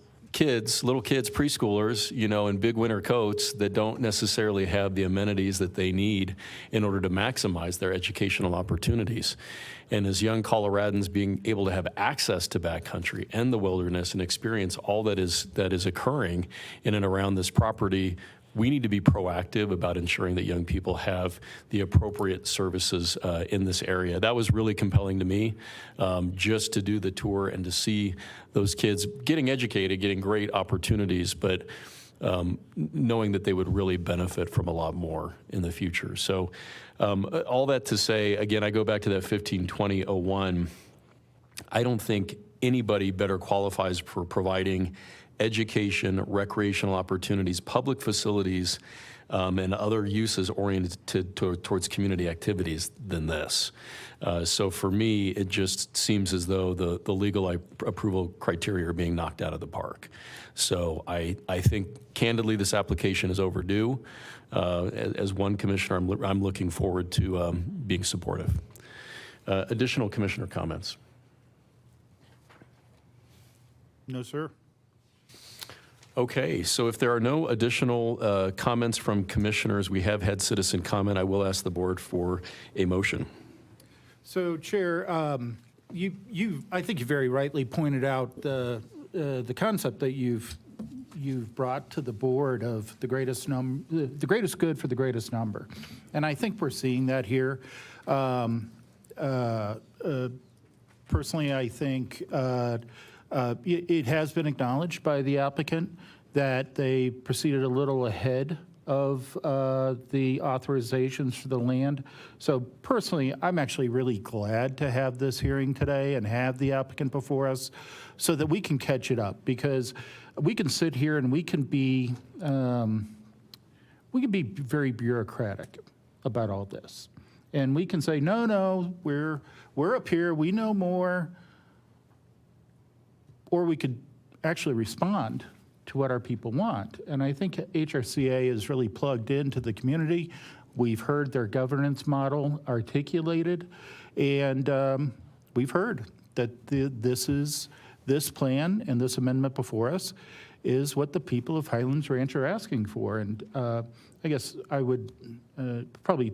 little kids, preschoolers, in big winter coats that don't necessarily have the amenities that they need in order to maximize their educational opportunities. And as young Coloradans, being able to have access to backcountry and the wilderness and experience all that is occurring in and around this property, we need to be proactive about ensuring that young people have the appropriate services in this area. That was really compelling to me, just to do the tour and to see those kids getting educated, getting great opportunities, but knowing that they would really benefit from a lot more in the future. So all that to say, again, I go back to that 1520-01. I don't think anybody better qualifies for providing education, recreational opportunities, public facilities, and other uses oriented towards community activities than this. So for me, it just seems as though the legal approval criteria are being knocked out of the park. So I think candidly this application is overdue. As one commissioner, I'm looking forward to being supportive. Additional commissioner comments? No, sir. Okay, so if there are no additional comments from commissioners, we have had citizen comment. I will ask the board for a motion. So, Chair, I think you very rightly pointed out the concept that you've brought to the board of the greatest good for the greatest number, and I think we're seeing that here. Personally, I think it has been acknowledged by the applicant that they proceeded a little ahead of the authorizations for the land. So personally, I'm actually really glad to have this hearing today and have the applicant before us so that we can catch it up, because we can sit here and we can be very bureaucratic about all this. And we can say, no, we're up here, we know more. Or we could actually respond to what our people want. And I think HRCA is really plugged into the community. We've heard their governance model articulated, and we've heard that this plan and this amendment before us is what the people of Highlands Ranch are asking for. And I guess I would probably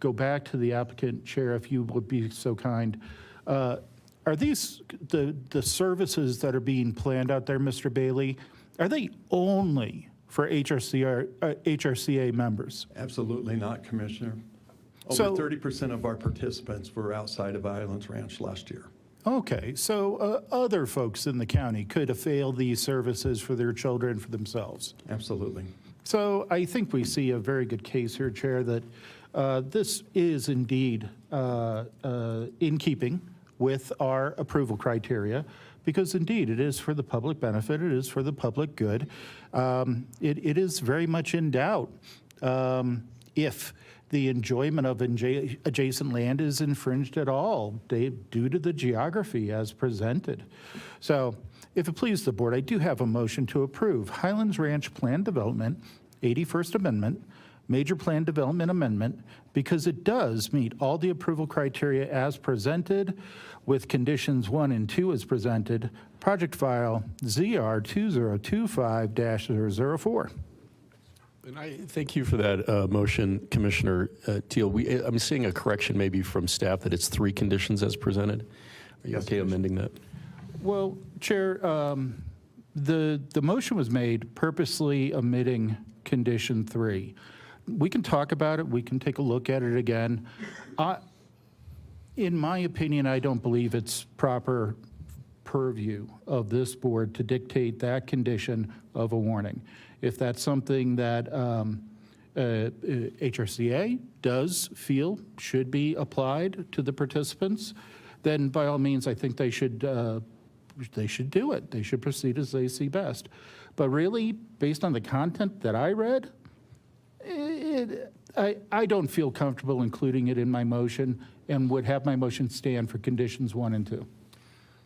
go back to the applicant, Chair, if you would be so kind. Are these the services that are being planned out there, Mr. Bailey? Are they only for HRCA members? Absolutely not, Commissioner. Over So- 30% of our participants were outside of Highlands Ranch last year. Okay, so other folks in the county could avail these services for their children, for themselves. Absolutely. So I think we see a very good case here, Chair, that this is indeed in keeping with our approval criteria, because indeed it is for the public benefit, it is for the public good. It is very much in doubt if the enjoyment of adjacent land is infringed at all due to the geography as presented. So if it pleases the board, I do have a motion to approve Highlands Ranch Plan Development, 81st Amendment, Major Plan Development Amendment, because it does meet all the approval criteria as presented, with conditions 1 and 2 as presented, project file ZR 2025-004. And I thank you for that motion, Commissioner Teal. I'm seeing a correction maybe from staff that it's 3 conditions as presented. Are you Yes, okay amending that? Well, Chair, the motion was made purposely omitting condition 3. We can talk about it, we can take a look at it again. In my opinion, I don't believe it's proper purview of this board to dictate that condition of a warning. If that's something that HRCA does feel should be applied to the participants, then by all means, I think they should do it. They should proceed as they see best. But really, based on the content that I read, I don't feel comfortable including it in my motion and would have my motion stand for conditions 1 and 2.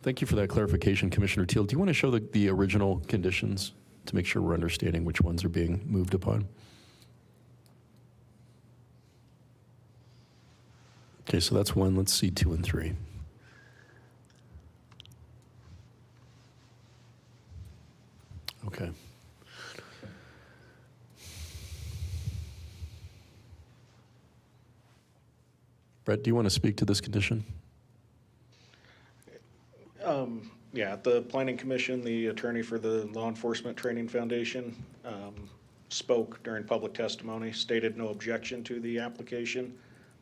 Thank you for that clarification, Commissioner Teal. Do you want to show the original conditions to make sure we're understanding which ones are being moved upon? Okay, so that's 1. Let's see 2 and 3. Okay. Brett, do you want to speak to this condition? Yeah, at the Planning Commission, the attorney for the Law Enforcement Training Foundation spoke during public testimony, stated no objection to the application,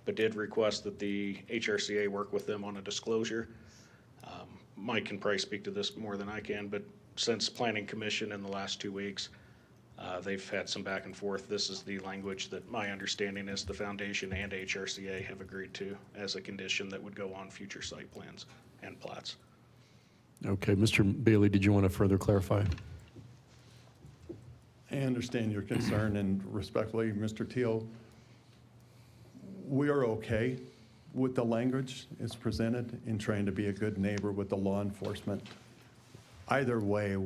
but did request that the HRCA work with them on a disclosure. Mike can probably speak to this more than I can, but since Planning Commission in the last 2 weeks, they've had some back and forth. This is the language that my understanding is the foundation and HRCA have agreed to as a condition that would go on future site plans and plats. Okay, Mr. Bailey, did you want to further clarify? I understand your concern, and respectfully, Mr. Teal, we are okay with the language as presented in trying to be a good neighbor with the law enforcement. Either way,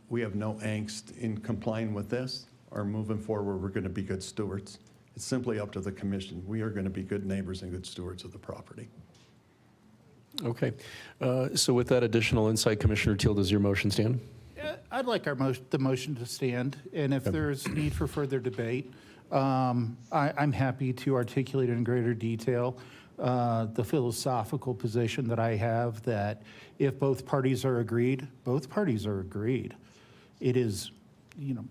we have no angst in complying with this or moving forward. We're going to be good stewards. It's simply up to the commission. We are going to be good neighbors and good stewards of the property. Okay. So with that additional insight, Commissioner Teal, does your motion stand? I'd like the motion to stand, and if there's need for further debate, I'm happy to articulate in greater detail the philosophical position that I have, that if both parties are agreed, both parties are agreed. It is,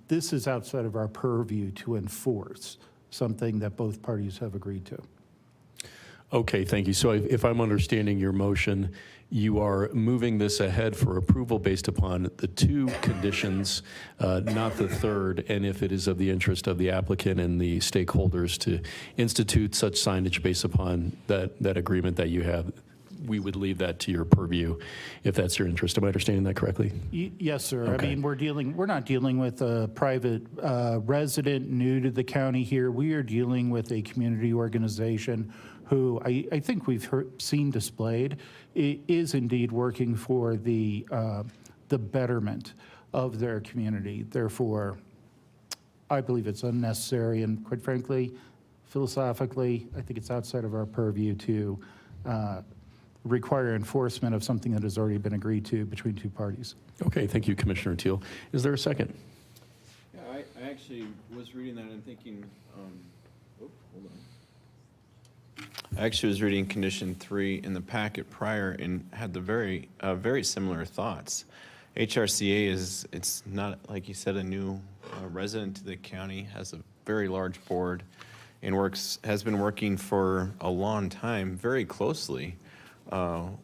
this is outside of our purview to enforce something that both parties have agreed to. Okay, thank you. So if I'm understanding your motion, you are moving this ahead for approval based upon the 2 conditions, not the 3rd, and if it is of the interest of the applicant and the stakeholders to institute such signage based upon that agreement that you have, we would leave that to your purview if that's your interest. Am I understanding that correctly? Yes, sir. Okay. I mean, we're not dealing with a private resident new to the county here. We are dealing with a community organization who I think we've seen displayed is indeed working for the betterment of their community. Therefore, I believe it's unnecessary, and quite frankly, philosophically, I think it's outside of our purview to require enforcement of something that has already been agreed to between two parties. Okay, thank you, Commissioner Teal. Is there a second? Yeah, I actually was reading that and thinking, hold on. I actually was reading condition 3 in the packet prior and had the very similar thoughts. HRCA it's not, like you said, a new resident to the county, has a very large board, and has been working for a long time very closely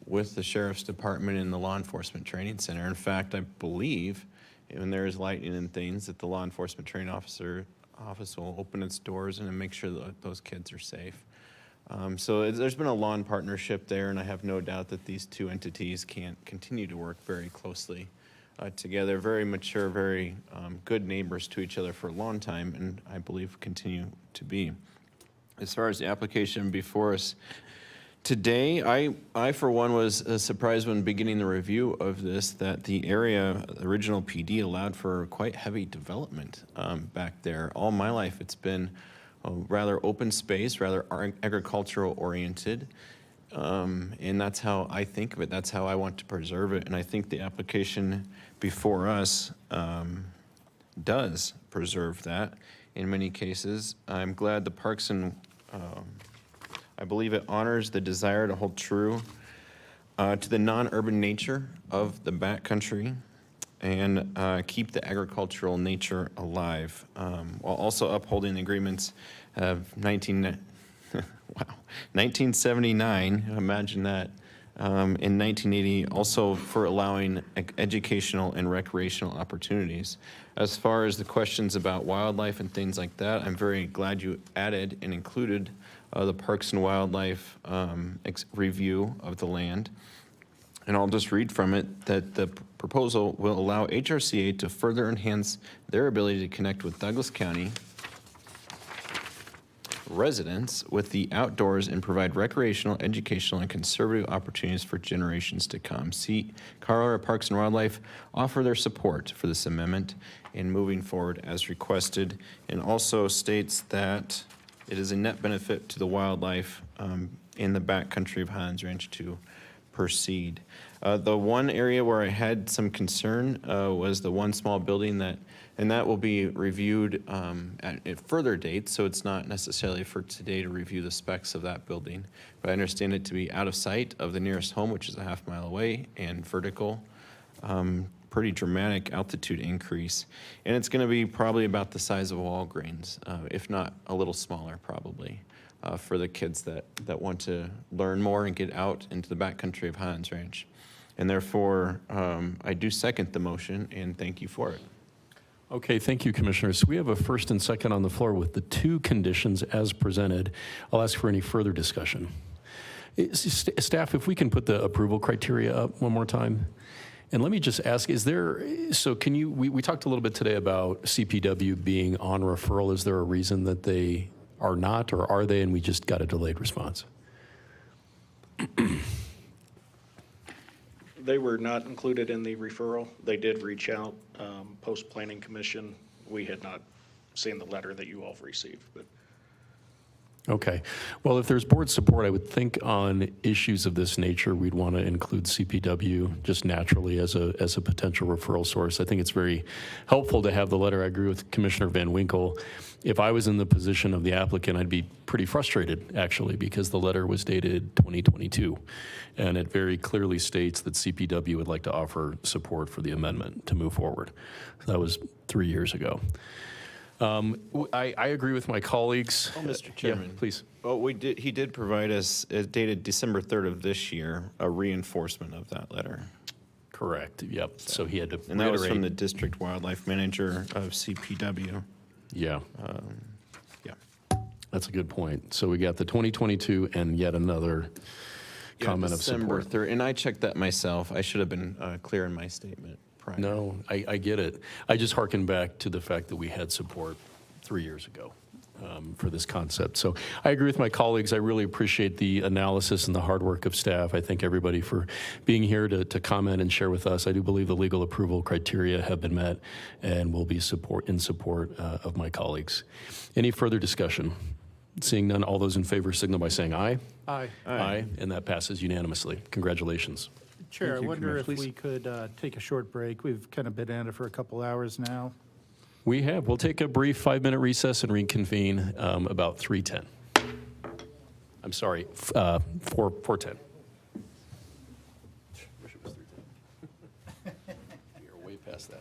with the Sheriff's Department and the Law Enforcement Training Center. In fact, I believe when there is lightning and things that the Law Enforcement Training Office will open its doors and make sure that those kids are safe. So there's been a long partnership there, and I have no doubt that these two entities can continue to work very closely together. Very mature, very good neighbors to each other for a long time, and I believe continue to be. As far as the application before us today, I for one was surprised when beginning the review of this that the area, the original PD, allowed for quite heavy development back there. All my life it's been a rather open space, rather agricultural oriented. And that's how I think of it. That's how I want to preserve it. And I think the application before us does preserve that in many cases. I'm glad the Parks and I believe it honors the desire to hold true to the non-urban nature of the backcountry and keep the agricultural nature alive, while also upholding the agreements of 1979, imagine that, in 1980, also for allowing educational and recreational opportunities. As far as the questions about wildlife and things like that, I'm very glad you added and included the Parks and Wildlife review of the land. And I'll just read from it that the proposal will allow HRCA to further enhance their ability to connect with Douglas County residents with the outdoors and provide recreational, educational, and conservative opportunities for generations to come. Colorado Parks and Wildlife offer their support for this amendment in moving forward as requested, and also states that it is a net benefit to the wildlife in the backcountry of Highlands Ranch to proceed. The one area where I had some concern was the one small building and that will be reviewed at further dates, so it's not necessarily for today to review the specs of that building. But I understand it to be out of sight of the nearest home, which is a half mile away, and vertical, pretty dramatic altitude increase. And it's gonna be probably about the size of Walgreens, if not a little smaller probably. For the kids that want to learn more and get out into the backcountry of Highlands Ranch. And therefore, I do second the motion and thank you for it. Okay, thank you, Commissioners. We have a first and second on the floor with the two conditions as presented. I'll ask for any further discussion. Staff, if we can put the approval criteria up one more time. And let me just ask, we talked a little bit today about CPW being on referral. Is there a reason that they are not, or are they, and we just got a delayed response? They were not included in the referral. They did reach out, post-planning commission. We had not seen the letter that you all have received, but. Okay. Well, if there's board support, I would think on issues of this nature, we'd want to include CPW just naturally as a potential referral source. I think it's very helpful to have the letter. I agree with Commissioner Van Winkle. If I was in the position of the applicant, I'd be pretty frustrated, actually, because the letter was dated 2022, and it very clearly states that CPW would like to offer support for the amendment to move forward. That was 3 years ago. I agree with my colleagues. Oh, Mr. Chairman. Yeah, please. Well, he did provide us, dated December 3rd of this year, a reinforcement of that letter. Correct, yep. So he had to And that was from reiterate. the district wildlife manager of CPW. Yeah. Yeah. That's a good point. So we got the 2022 and yet another comment of December support. 3rd, and I checked that myself. I should have been clear in my statement prior. No, I get it. I just hearken back to the fact that we had support 3 years ago for this concept. So I agree with my colleagues. I really appreciate the analysis and the hard work of staff. I thank everybody for being here to comment and share with us. I do believe the legal approval criteria have been met and will be in support of my colleagues. Any further discussion? Seeing none, all those in favor signal by saying aye. Aye. Aye, and that passes unanimously. Congratulations. Chair, I you, wonder if Commissioner. we could take a short break. We've kind of been at it for a couple hours now. We have. We'll take a brief 5-minute recess and reconvene about 3:10. I'm sorry, 4:10. Wish it was 3:10. We are way past that.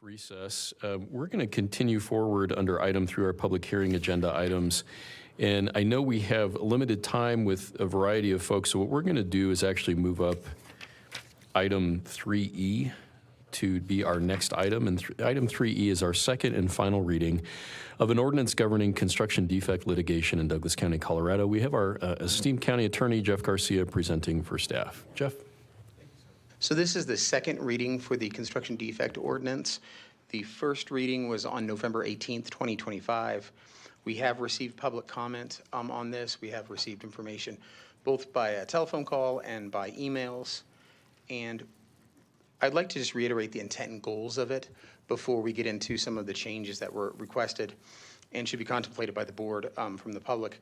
Recess. We're going to continue forward under item 3, our public hearing agenda items. And I know we have limited time with a variety of folks, so what we're going to do is actually move up item 3E to be our next item. And item 3E is our second and final reading of an ordinance governing construction defect litigation in Douglas County, Colorado. We have our esteemed county attorney, Jeff Garcia, presenting for staff. Jeff? So this is the second reading for the construction defect ordinance. The first reading was on November 18th, 2025. We have received public comment on this. We have received information both by a telephone call and by emails. And I'd like to just reiterate the intent and goals of it before we get into some of the changes that were requested and should be contemplated by the board from the public.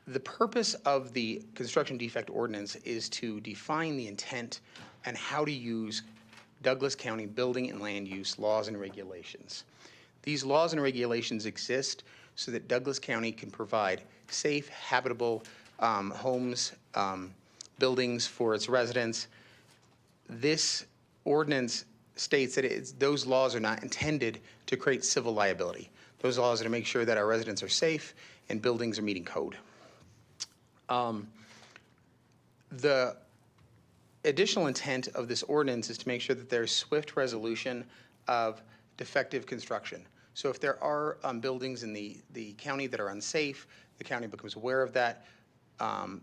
The purpose of the construction defect ordinance is to define the intent and how to use Douglas County building and land use laws and regulations. These laws and regulations exist so that Douglas County can provide safe, habitable homes, buildings for its residents. This ordinance states that those laws are not intended to create civil liability. Those laws are to make sure that our residents are safe and buildings are meeting code. The additional intent of this ordinance is to make sure that there's swift resolution of defective construction. So if there are buildings in the county that are unsafe, the county becomes aware of that,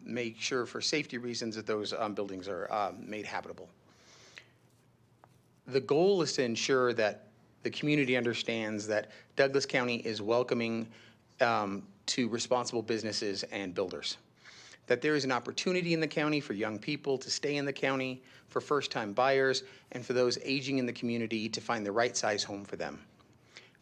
make sure for safety reasons that those buildings are made habitable. The goal is to ensure that the community understands that Douglas County is welcoming to responsible businesses and builders. That there is an opportunity in the county for young people to stay in the county, for first-time buyers, and for those aging in the community to find the right size home for them.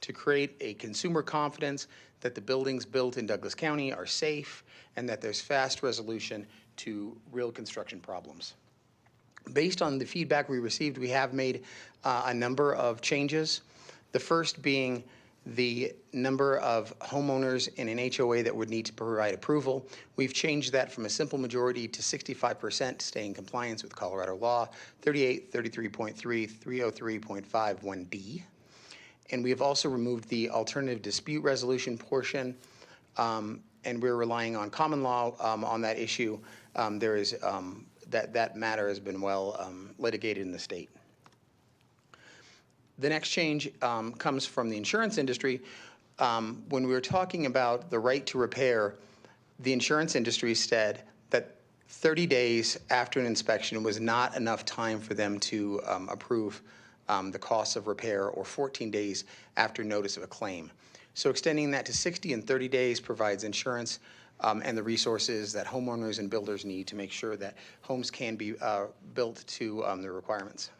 To create a consumer confidence that the buildings built in Douglas County are safe and that there's fast resolution to real construction problems. Based on the feedback we received, we have made a number of changes. The first being the number of homeowners in an HOA that would need to provide approval. We've changed that from a simple majority to 65% to stay in compliance with Colorado law 38, 33.3, 303.51D. And we have also removed the alternative dispute resolution portion, and we're relying on common law on that issue. There is that matter has been well litigated in the state. The next change comes from the insurance industry. When we were talking about the right to repair, the insurance industry said that 30 days after an inspection was not enough time for them to approve the costs of repair, or 14 days after notice of a claim. So extending that to 60 and 30 days provides insurance and the resources that homeowners and builders need to make sure that homes can be built to the requirements.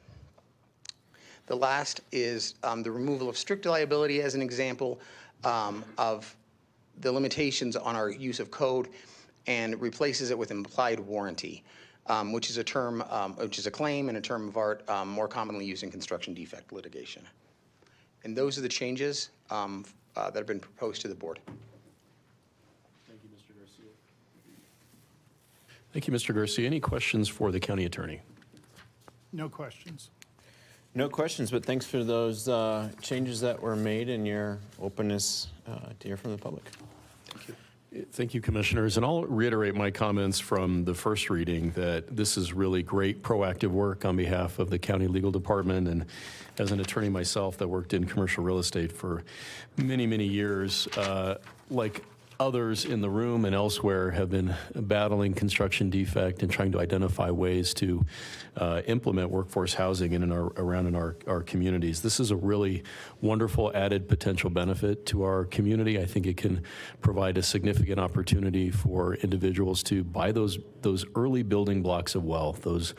The last is the removal of strict liability as an example of the limitations on our use of code, and replaces it with implied warranty, which is a term, which is a claim and a term of art more commonly used in construction defect litigation. And those are the changes that have been proposed to the board. Thank you, Mr. Garcia. Thank you, Mr. Garcia. Any questions for the county attorney? No questions. No questions, but thanks for those changes that were made and your openness to hear from the public. Thank you. Thank you, commissioners. And I'll reiterate my comments from the first reading that this is really great proactive work on behalf of the county legal department. And as an attorney myself that worked in commercial real estate for many, many years, like others in the room and elsewhere have been battling construction defect and trying to identify ways to implement workforce housing in and around in our communities. This is a really wonderful added potential benefit to our community. I think it can provide a significant opportunity for individuals to buy those early building blocks of wealth, those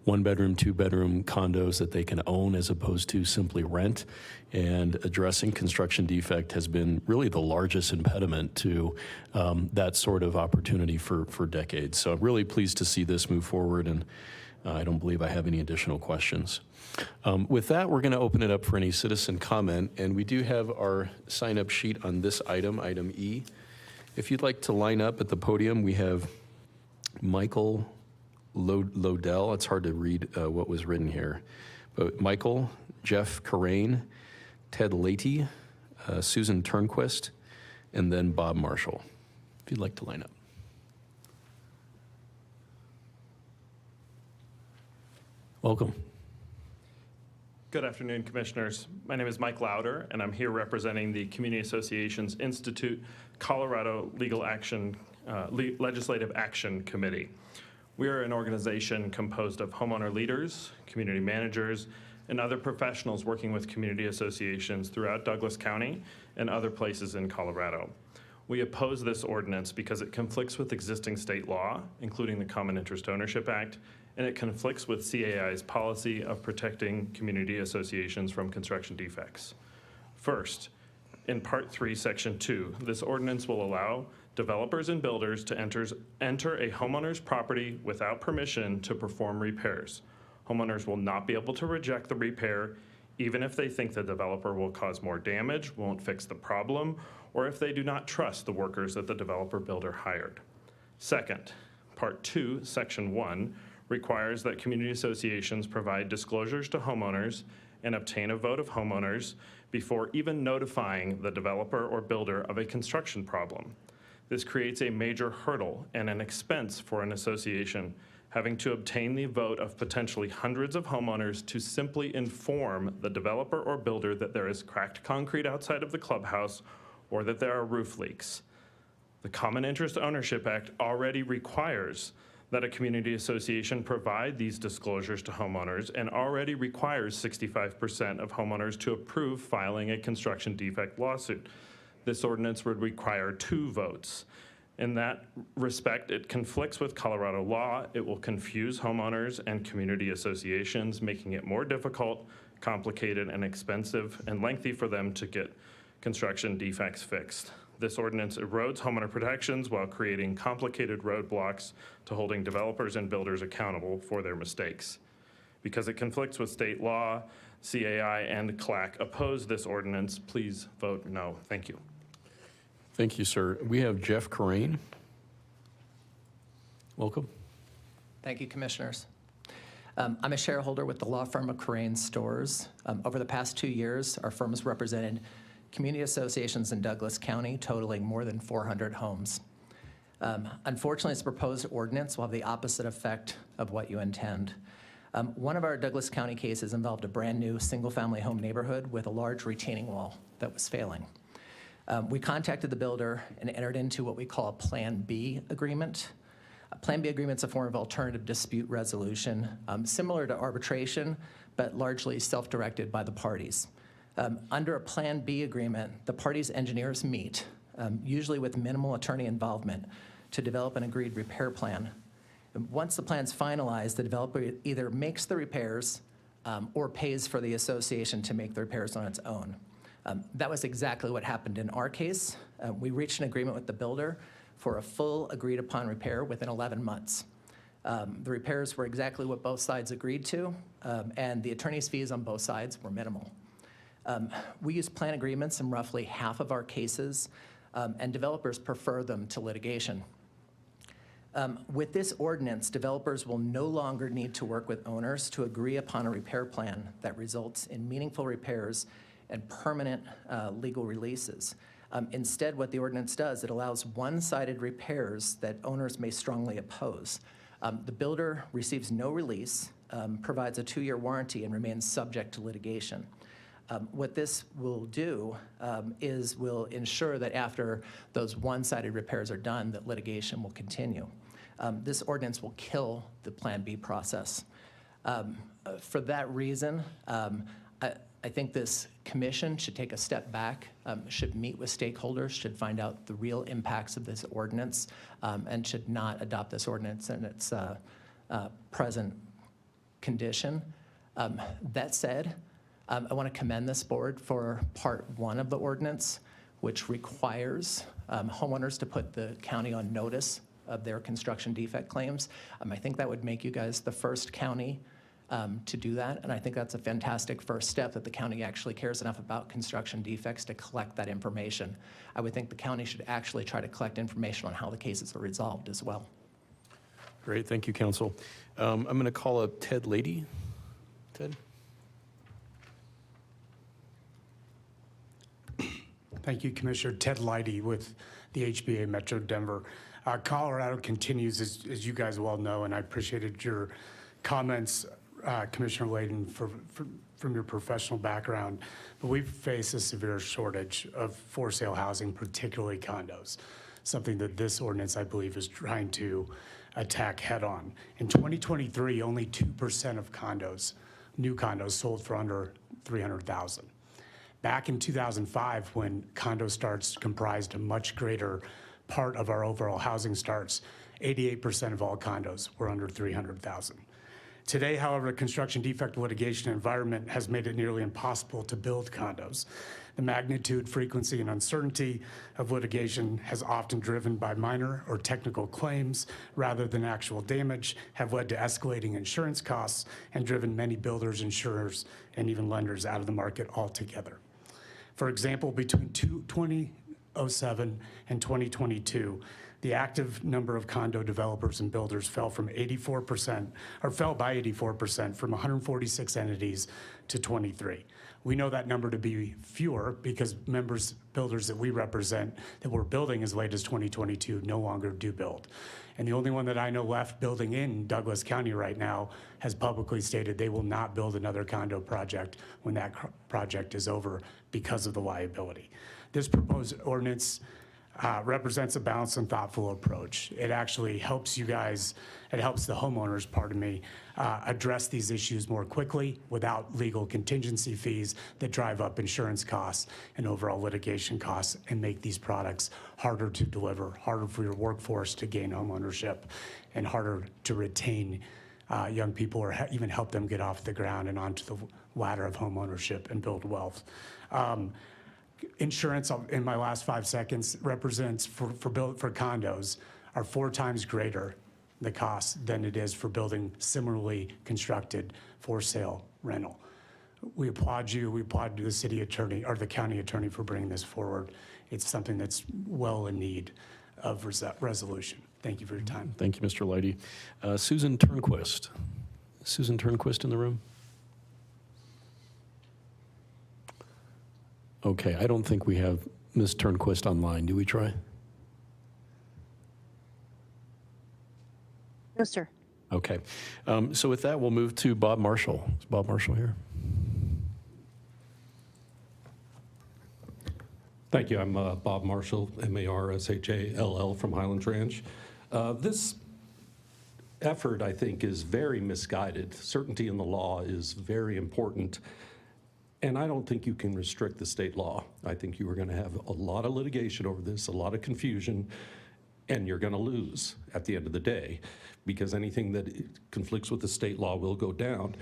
one-bedroom, two-bedroom condos that they can own as opposed to simply rent. And addressing construction defect has been really the largest impediment to that sort of opportunity for decades. So I'm really pleased to see this move forward, and I don't believe I have any additional questions. With that, we're going to open it up for any citizen comment, and we do have our sign-up sheet on this item, item E. If you'd like to line up at the podium, we have Michael Lodell. It's hard to read what was written here. But Michael, Jeff Corain, Ted Leahy, Susan Turnquist, and then Bob Marshall. If you'd like to line up. Welcome. Good afternoon, Commissioners. My name is Mike Lauder, and I'm here representing the Community Associations Institute Colorado Legislative Action Committee. We are an organization composed of homeowner leaders, community managers, and other professionals working with community associations throughout Douglas County and other places in Colorado. We oppose this ordinance because it conflicts with existing state law, including the Common Interest Ownership Act, and it conflicts with CAI's policy of protecting community associations from construction defects. First, in Part 3, Section 2, this ordinance will allow developers and builders to enter a homeowner's property without permission to perform repairs. Homeowners will not be able to reject the repair, even if they think the developer will cause more damage, won't fix the problem, or if they do not trust the workers that the developer builder hired. Second, Part 2, Section 1, requires that community associations provide disclosures to homeowners and obtain a vote of homeowners before even notifying the developer or builder of a construction problem. This creates a major hurdle and an expense for an association having to obtain the vote of potentially hundreds of homeowners to simply inform the developer or builder that there is cracked concrete outside of the clubhouse or that there are roof leaks. The Common Interest Ownership Act already requires that a community association provide these disclosures to homeowners and already requires 65% of homeowners to approve filing a construction defect lawsuit. This ordinance would require 2 votes. In that respect, it conflicts with Colorado law. It will confuse homeowners and community associations, making it more difficult, complicated, and expensive and lengthy for them to get construction defects fixed. This ordinance erodes homeowner protections while creating complicated roadblocks to holding developers and builders accountable for their mistakes. Because it conflicts with state law, CAI and CLAC oppose this ordinance. Please vote no. Thank you. Thank you, sir. We have Jeff Corain. Welcome. Thank you, Commissioners. I'm a shareholder with the law firm of Corain Stores. Over the past 2 years, our firm has represented community associations in Douglas County totaling more than 400 homes. Unfortunately, this proposed ordinance will have the opposite effect of what you intend. One of our Douglas County cases involved a brand new single-family home neighborhood with a large retaining wall that was failing. We contacted the builder and entered into what we call a Plan B agreement. A Plan B agreement is a form of alternative dispute resolution, similar to arbitration, but largely self-directed by the parties. Under a Plan B agreement, the parties' engineers meet, usually with minimal attorney involvement, to develop an agreed repair plan. And once the plan's finalized, the developer either makes the repairs or pays for the association to make the repairs on its own. That was exactly what happened in our case. We reached an agreement with the builder for a full agreed-upon repair within 11 months. The repairs were exactly what both sides agreed to, and the attorney's fees on both sides were minimal. We use plan agreements in roughly half of our cases, and developers prefer them to litigation. With this ordinance, developers will no longer need to work with owners to agree upon a repair plan that results in meaningful repairs and permanent legal releases. Instead, what the ordinance does, it allows one-sided repairs that owners may strongly oppose. The builder receives no release, provides a 2-year warranty, and remains subject to litigation. What this will do is will ensure that after those one-sided repairs are done, that litigation will continue. This ordinance will kill the Plan B process. For that reason, I think this commission should take a step back, should meet with stakeholders, should find out the real impacts of this ordinance, and should not adopt this ordinance in its present condition. That said, I want to commend this board for Part 1 of the ordinance, which requires homeowners to put the county on notice of their construction defect claims. I think that would make you guys the first county to do that, and I think that's a fantastic first step, that the county actually cares enough about construction defects to collect that information. I would think the county should actually try to collect information on how the cases are resolved as well. Great, thank you, Council. I'm going to call up Ted Leahy. Ted? Thank you, Commissioner. Ted Leidy with the HBA Metro Denver. Colorado continues, as you guys well know, and I appreciated your comments, Commissioner Layden, from your professional background. But we've faced a severe shortage of for sale housing, particularly condos, something that this ordinance, I believe, is trying to attack head on. In 2023, only 2% of condos, new condos, sold for under $300,000. Back in 2005, when condo starts comprised a much greater part of our overall housing starts, 88% of all condos were under $300,000. Today, however, the construction defect litigation environment has made it nearly impossible to build condos. The magnitude, frequency, and uncertainty of litigation has often driven by minor or technical claims rather than actual damage, have led to escalating insurance costs, and driven many builders, insurers, and even lenders out of the market altogether. For example, between 2007 and 2022, the active number of condo developers and builders fell by 84% from 146 entities to 23. We know that number to be fewer because builders that we represent that were building as late as 2022 no longer do build. And the only one that I know left building in Douglas County right now has publicly stated they will not build another condo project when that project is over because of the liability. This proposed ordinance represents a balanced and thoughtful approach. It actually helps you guys, it helps the homeowners, address these issues more quickly without legal contingency fees that drive up insurance costs and overall litigation costs and make these products harder to deliver, harder for your workforce to gain homeownership, and harder to retain young people or even help them get off the ground and onto the ladder of homeownership and build wealth. Insurance, in my last 5 seconds, represents for condos are 4 times greater the cost than it is for building similarly constructed for sale rental. We applaud you. We applaud the city attorney or the county attorney for bringing this forward. It's something that's well in need of resolution. Thank you for your time. Thank you, Mr. Leidy. Susan Turnquist. Susan Turnquist in the room? Okay, I don't think we have Ms. Turnquist online. Do we try? No, sir. Okay. So with that, we'll move to Bob Marshall. Is Bob Marshall here? Thank you. I'm Bob Marshall, M-A-R-S-H-A-L-L from Highlands Ranch. This effort, I think, is very misguided. Certainty in the law is very important. And I don't think you can restrict the state law. I think you are going to have a lot of litigation over this, a lot of confusion, and you're going to lose at the end of the day because anything that conflicts with the state law will go down.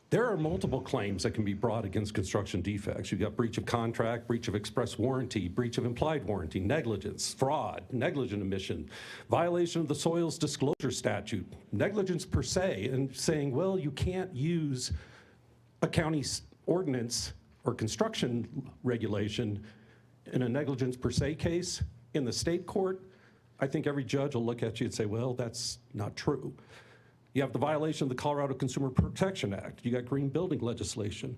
There are multiple claims that can be brought against construction defects. You've got breach of contract, breach of express warranty, breach of implied warranty, negligence, fraud, negligent omission, violation of the soils disclosure statute, negligence per se, and saying, well, you can't use a county's ordinance or construction regulation in a negligence per se case in the state court. I think every judge will look at you and say, well, that's not true. You have the violation of the Colorado Consumer Protection Act. You got green building legislation.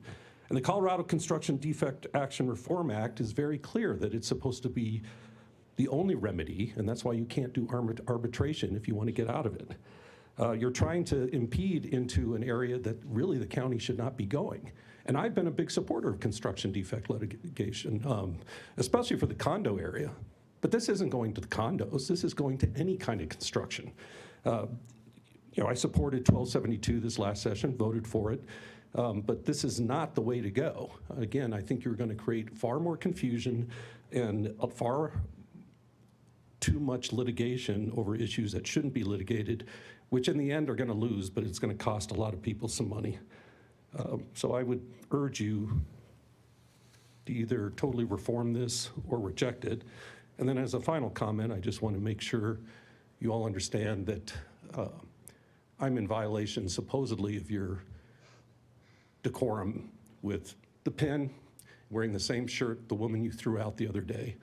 And the Colorado Construction Defect Action Reform Act is very clear that it's supposed to be the only remedy, and that's why you can't do arbitration if you want to get out of it. You're trying to impede into an area that really the county should not be going. And I've been a big supporter of construction defect litigation, especially for the condo area. But this isn't going to the condos. This is going to any kind of construction. I supported 1272 this last session, voted for it. But this is not the way to go. Again, I think you're going to create far more confusion and far too much litigation over issues that shouldn't be litigated, which in the end are going to lose, but it's going to cost a lot of people some money. So I would urge you to either totally reform this or reject it. And then as a final comment, I just want to make sure you all understand that I'm in violation supposedly of your decorum with the pen, wearing the same shirt the woman you threw out the other day.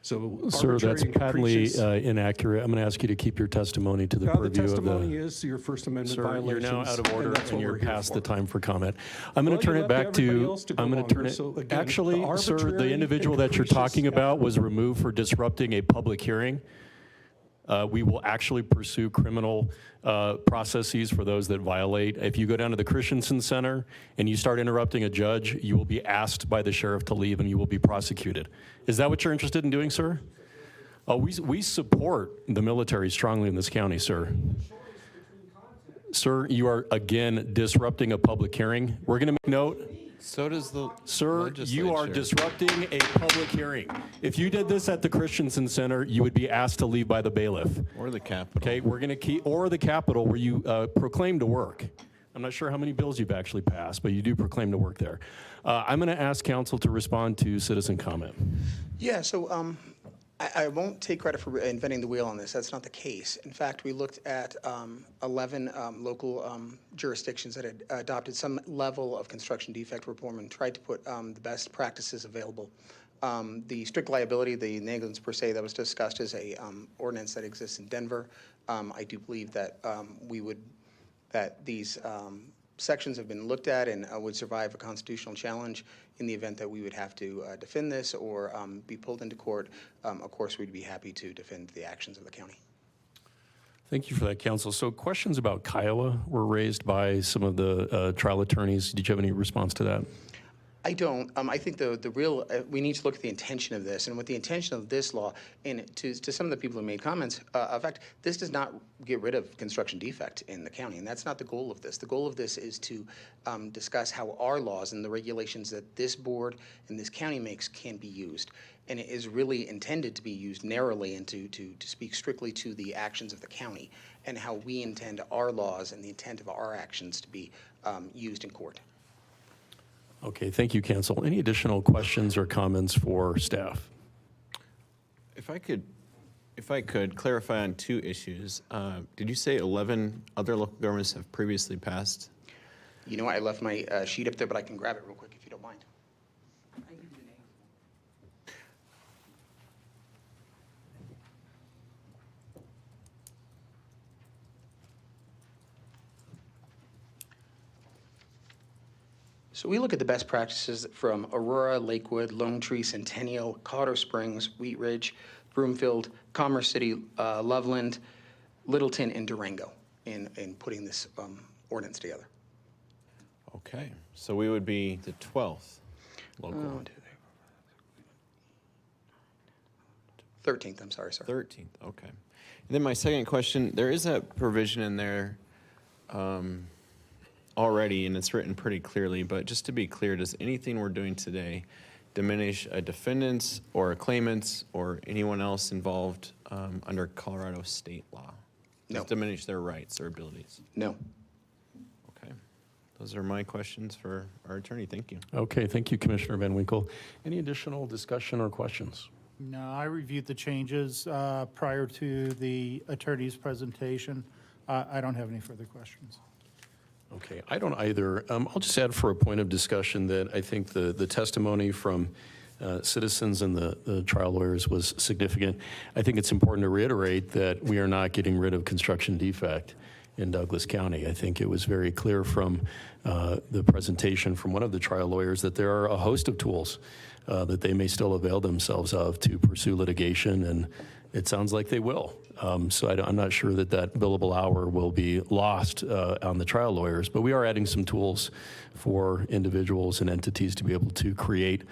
So Sir, that's arbitrary and patently capricious- inaccurate. I'm going to ask you to keep your testimony to the The purview of testimony the... is your First Amendment Sir, violations. you're now out of order that's and what you're we're here past for. the time for comment. I'm going Well, to turn you it left back everybody to... else to go I'm going to turn longer. it... So again, Actually, the sir, the arbitrary individual and that you're capricious talking about was removed for disrupting a public hearing. We will actually pursue criminal processes for those that violate. If you go down to the Christensen Center and you start interrupting a judge, you will be asked by the sheriff to leave and you will be prosecuted. Is that what you're interested in doing, sir? We support the military strongly in this county, sir. Sir, you are again disrupting a public hearing. We're going to make note. So does the Sir, you are legislature. disrupting a public hearing. If you did this at the Christensen Center, you would be asked to leave by the bailiff. Or the Capitol. Okay, we're going to keep, or the Capitol where you proclaim to work. I'm not sure how many bills you've actually passed, but you do proclaim to work there. I'm going to ask council to respond to citizen comment. Yeah, so I won't take credit for inventing the wheel on this. That's not the case. In fact, we looked at 11 local jurisdictions that had adopted some level of construction defect reform and tried to put the best practices available. The strict liability, the negligence per se that was discussed is a ordinance that exists in Denver. I do believe that that these sections have been looked at and would survive a constitutional challenge. In the event that we would have to defend this or be pulled into court, of course, we'd be happy to defend the actions of the county. Thank you for that, counsel. So questions about Kiowa were raised by some of the trial attorneys. Did you have any response to that? I don't. I think the real, we need to look at the intention of this. And with the intention of this law, and to some of the people who made comments, in fact, this does not get rid of construction defect in the county. And that's not the goal of this. The goal of this is to discuss how our laws and the regulations that this board and this county makes can be used. And it is really intended to be used narrowly and to speak strictly to the actions of the county and how we intend our laws and the intent of our actions to be used in court. Okay, thank you, counsel. Any additional questions or comments for staff? If I could clarify on two issues. Did you say 11 other local governments have previously passed? You know what? I left my sheet up there, but I can grab it real quick if you don't mind. So we look at the best practices from Aurora, Lakewood, Lone Tree, Centennial, Colorado Springs, Wheat Ridge, Broomfield, Commerce City, Loveland, Littleton, and Durango in putting this ordinance together. Okay, so we would be the 12th local. 13th, I'm sorry, sir. 13th, okay. And then my second question, there is a provision in there already, and it's written pretty clearly, but just to be clear, does anything we're doing today diminish a defendant's or a claimant's or anyone else involved under Colorado state law? No. Does it diminish their rights or abilities? No. Okay. Those are my questions for our attorney. Thank you. Okay, thank you, Commissioner Van Winkle. Any additional discussion or questions? No, I reviewed the changes prior to the attorney's presentation. I don't have any further questions. Okay, I don't either. I'll just add for a point of discussion that I think the testimony from citizens and the trial lawyers was significant. I think it's important to reiterate that we are not getting rid of construction defect in Douglas County. I think it was very clear from the presentation from one of the trial lawyers that there are a host of tools that they may still avail themselves of to pursue litigation, and it sounds like they will. So I'm not sure that billable hour will be lost on the trial lawyers, but we are adding some tools for individuals and entities to be able to create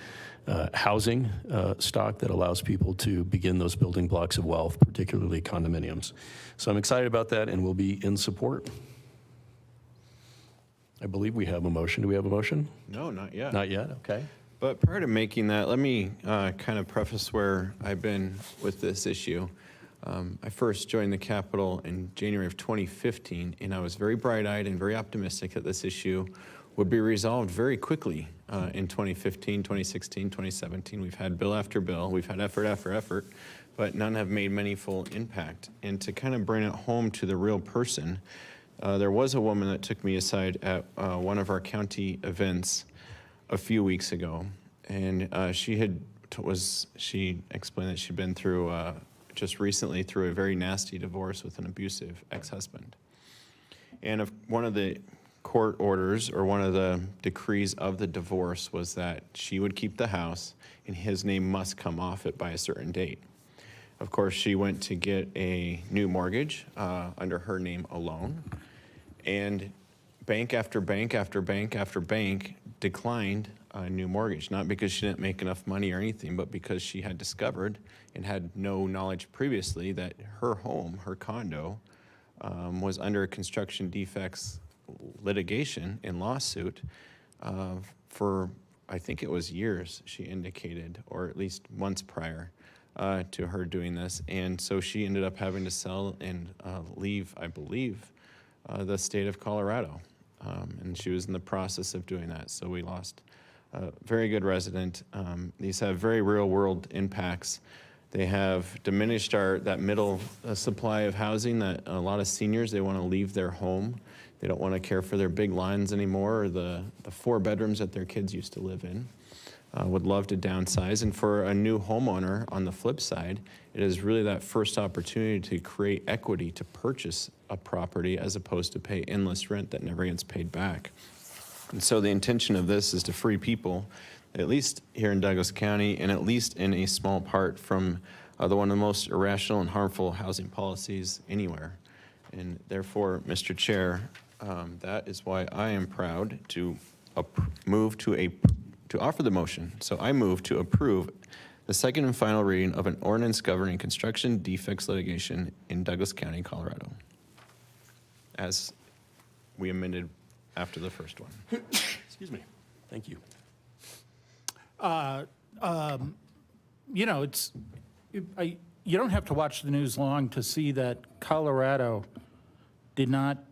housing stock that allows people to begin those building blocks of wealth, particularly condominiums. So I'm excited about that and will be in support. I believe we have a motion. Do we have a motion? No, not yet. Not yet, okay. But prior to making that, let me kind of preface where I've been with this issue. I first joined the Capitol in January of 2015, and I was very bright-eyed and very optimistic that this issue would be resolved very quickly in 2015, 2016, 2017. We've had bill after bill. We've had effort after effort, but none have made meaningful impact. And to kind of bring it home to the real person, there was a woman that took me aside at one of our county events a few weeks ago, and she had she explained that she'd been through, just recently through a very nasty divorce with an abusive ex-husband. And one of the court orders or one of the decrees of the divorce was that she would keep the house and his name must come off it by a certain date. Of course, she went to get a new mortgage under her name alone, and bank after bank after bank after bank declined a new mortgage, not because she didn't make enough money or anything, but because she had discovered and had no knowledge previously that her home, her condo, was under construction defects litigation and lawsuit for, I think it was years, she indicated, or at least months prior to her doing this. And so she ended up having to sell and leave, I believe, the state of Colorado. And she was in the process of doing that. So we lost a very good resident. These have very real world impacts. They have diminished that middle supply of housing that a lot of seniors, they want to leave their home. They don't want to care for their big lawns anymore or the 4 bedrooms that their kids used to live in. Would love to downsize. And for a new homeowner, on the flip side, it is really that first opportunity to create equity to purchase a property as opposed to pay endless rent that never gets paid back. And so the intention of this is to free people, at least here in Douglas County, and at least in a small part from one of the most irrational and harmful housing policies anywhere. And therefore, Mr. Chair, that is why I am proud to offer the motion. So I move to approve the second and final reading of an ordinance governing construction defects litigation in Douglas County, Colorado, as we amended after the first one. Excuse me. Thank you. You know, you don't have to watch the news long to see that Colorado did not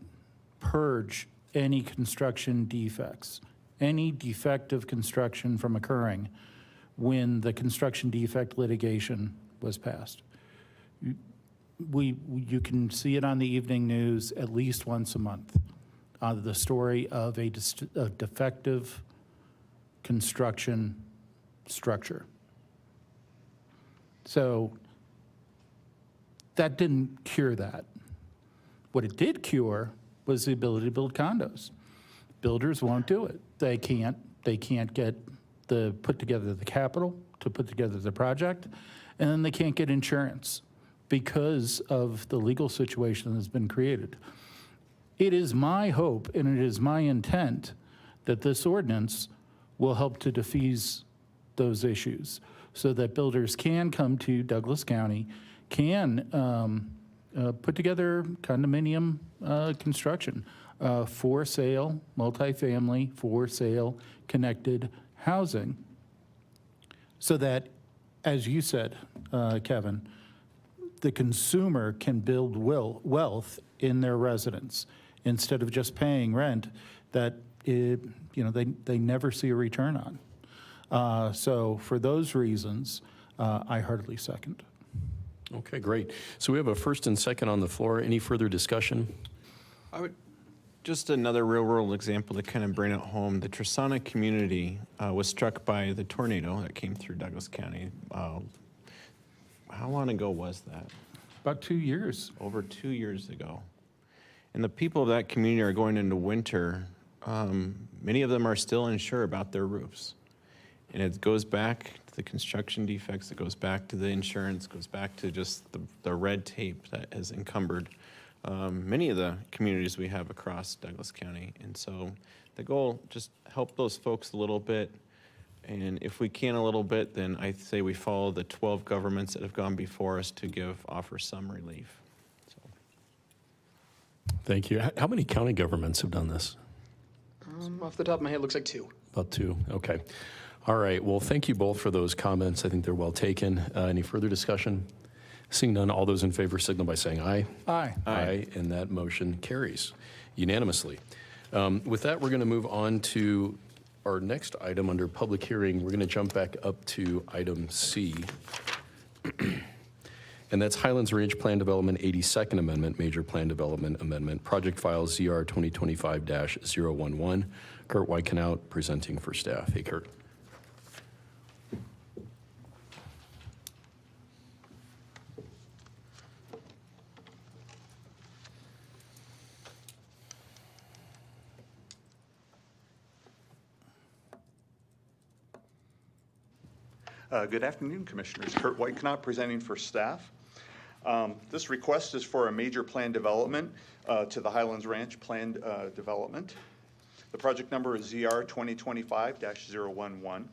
purge any construction defects, any defective construction from occurring when the construction defect litigation was passed. You can see it on the evening news at least once a month, the story of a defective construction structure. So that didn't cure that. What it did cure was the ability to build condos. Builders won't do it. They can't put together the capital to put together the project, and then they can't get insurance because of the legal situation that's been created. It is my hope and it is my intent that this ordinance will help to defease those issues so that builders can come to Douglas County, can put together condominium construction, for sale, multifamily, for sale, connected housing, so that, as you said, Kevin, the consumer can build wealth in their residence instead of just paying rent that they never see a return on. So for those reasons, I heartily second. Okay, great. So we have a first and second on the floor. Any further discussion? Just another real world example to kind of bring it home. The Trasana community was struck by the tornado that came through Douglas County. How long ago was that? About 2 years. Over 2 years ago. And the people of that community are going into winter. Many of them are still unsure about their roofs. And it goes back to the construction defects, it goes back to the insurance, goes back to just the red tape that has encumbered many of the communities we have across Douglas County. And so the goal, just help those folks a little bit. And if we can a little bit, then I say we follow the 12 governments that have gone before us to offer some relief. So. Thank you. How many county governments have done this? Off the top of my head, it looks like 2. About 2. Okay. All right. Well, thank you both for those comments. I think they're well taken. Any further discussion? Seeing none, all those in favor signal by saying aye. Aye. Aye, and that motion carries unanimously. With that, we're going to move on to our next item under public hearing. We're going to jump back up to item C. And that's Highlands Ranch Plan Development 82nd Amendment, Major Plan Development Amendment, Project File ZR 2025-011. Kurt Weikenhout presenting for staff. Hey, Kurt. Good afternoon, Commissioners. Kurt Whiteknott presenting for staff. This request is for a major planned development to the Highlands Ranch planned development. The project number is ZR 2025-011.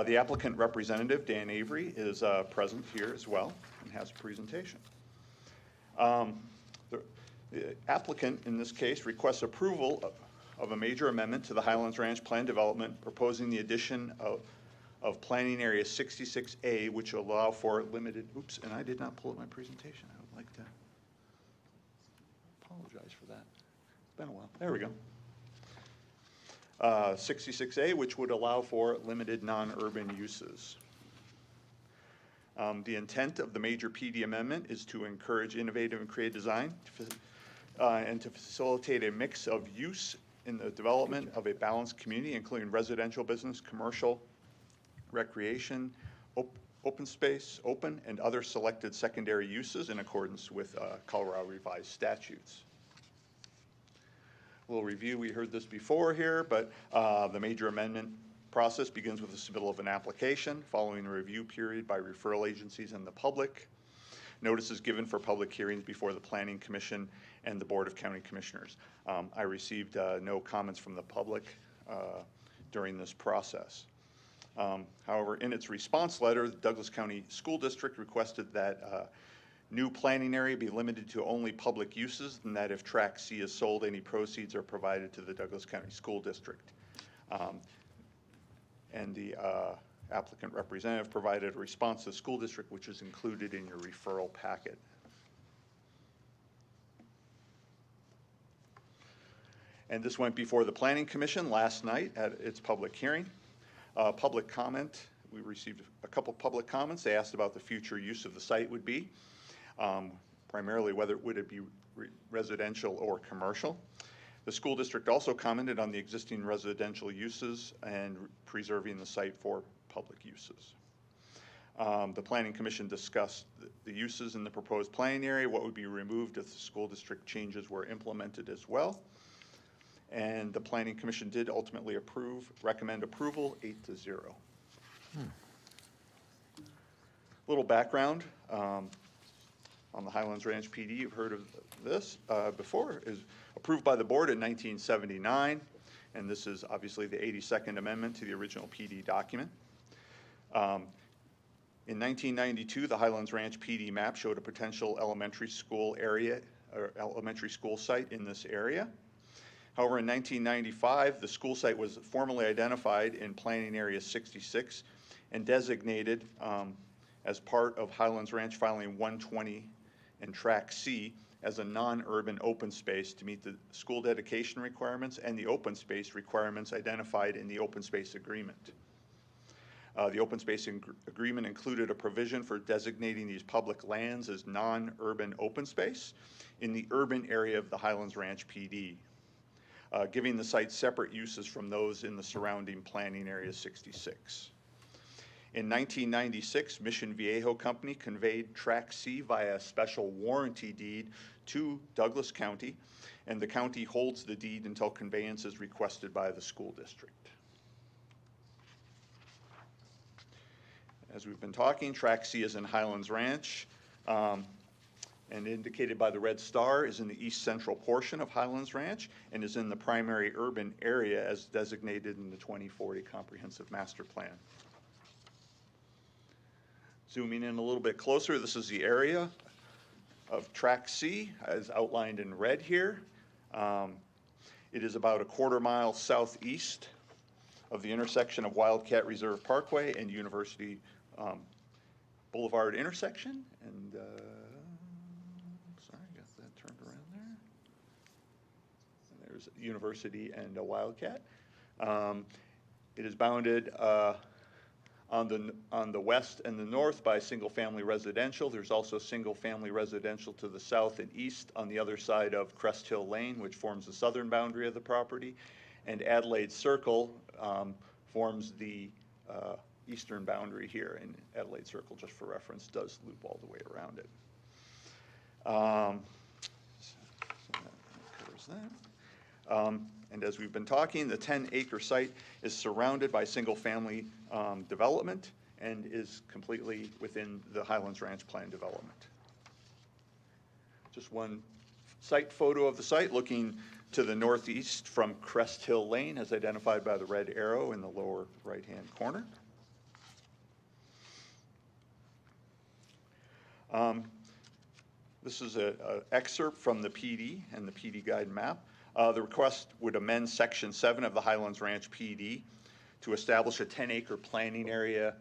The applicant representative, Dan Avery, is present here as well and has a presentation. The applicant, in this case, requests approval of a major amendment to the Highlands Ranch plan development, proposing the addition of planning area 66A, which will allow for limited, oops, and I did not pull up my presentation. I would like to apologize for that. It's been a while. There we go. 66A, which would allow for limited non-urban uses. The intent of the major PD amendment is to encourage innovative and creative design and to facilitate a mix of use in the development of a balanced community, including residential, business, commercial, recreation, open space, and other selected secondary uses in accordance with Colorado revised statutes. A little review, we heard this before here, but the major amendment process begins with the submittal of an application following a review period by referral agencies and the public. Notice is given for public hearings before the Planning Commission and the Board of County Commissioners. I received no comments from the public during this process. However, in its response letter, the Douglas County School District requested that new planning area be limited to only public uses, and that if Track C is sold, any proceeds are provided to the Douglas County School District. And the applicant representative provided a response to the school district, which is included in your referral packet. And this went before the Planning Commission last night at its public hearing. Public comment, we received a couple public comments. They asked about the future use of the site would be, primarily whether would it be residential or commercial. The school district also commented on the existing residential uses and preserving the site for public uses. The Planning Commission discussed the uses in the proposed planning area, what would be removed if the school district changes were implemented as well. And the Planning Commission did ultimately recommend approval 8-0. Little background on the Highlands Ranch PD. You've heard of this before. Is approved by the board in 1979, and this is obviously the 82nd amendment to the original PD document. In 1992, the Highlands Ranch PD map showed a potential elementary school area or elementary school site in this area. However, in 1995, the school site was formally identified in Planning Area 66 and designated as part of Highlands Ranch Filing 120 and Track C as a non-urban open space to meet the school dedication requirements and the open space requirements identified in the open space agreement. The open space agreement included a provision for designating these public lands as non-urban open space in the urban area of the Highlands Ranch PD, giving the site separate uses from those in the surrounding Planning Area 66. In 1996, Mission Viejo Company conveyed Track C via a special warranty deed to Douglas County, and the county holds the deed until conveyance is requested by the school district. As we've been talking, Track C is in Highlands Ranch, and indicated by the red star is in the east central portion of Highlands Ranch and is in the primary urban area as designated in the 2040 Comprehensive Master Plan. Zooming in a little bit closer, this is the area of Track C as outlined in red here. It is about a quarter mile southeast of the intersection of Wildcat Reserve Parkway and University Boulevard intersection. And sorry, I got that turned around there. And there's University and Wildcat. It is bounded on the west and the north by single-family residential. There's also single-family residential to the south and east on the other side of Crest Hill Lane, which forms the southern boundary of the property. And Adelaide Circle forms the eastern boundary here. And Adelaide Circle, just for reference, does loop all the way around it. So that covers that. And as we've been talking, the 10-acre site is surrounded by single-family development and is completely within the Highlands Ranch plan development. Just one site photo of the site looking to the northeast from Crest Hill Lane, as identified by the red arrow in the lower right-hand corner. This is an excerpt from the PD and the PD guide map. The request would amend Section 7 of the Highlands Ranch PD to establish a 10-acre planning area,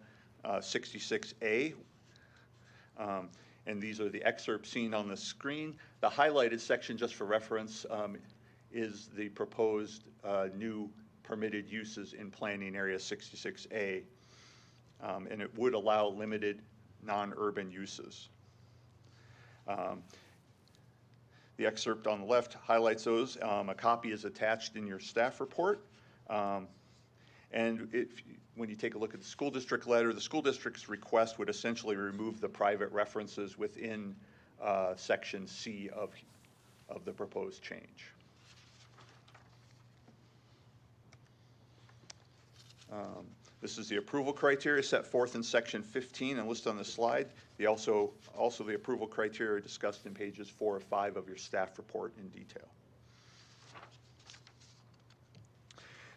66A. And these are the excerpts seen on the screen. The highlighted section, just for reference, is the proposed new permitted uses in planning area 66A. And it would allow limited non-urban uses. The excerpt on the left highlights those. A copy is attached in your staff report. And when you take a look at the school district letter, the school district's request would essentially remove the private references within Section C of the proposed change. This is the approval criteria set forth in Section 15 and listed on the slide. Also the approval criteria are discussed in pages 4 or 5 of your staff report in detail.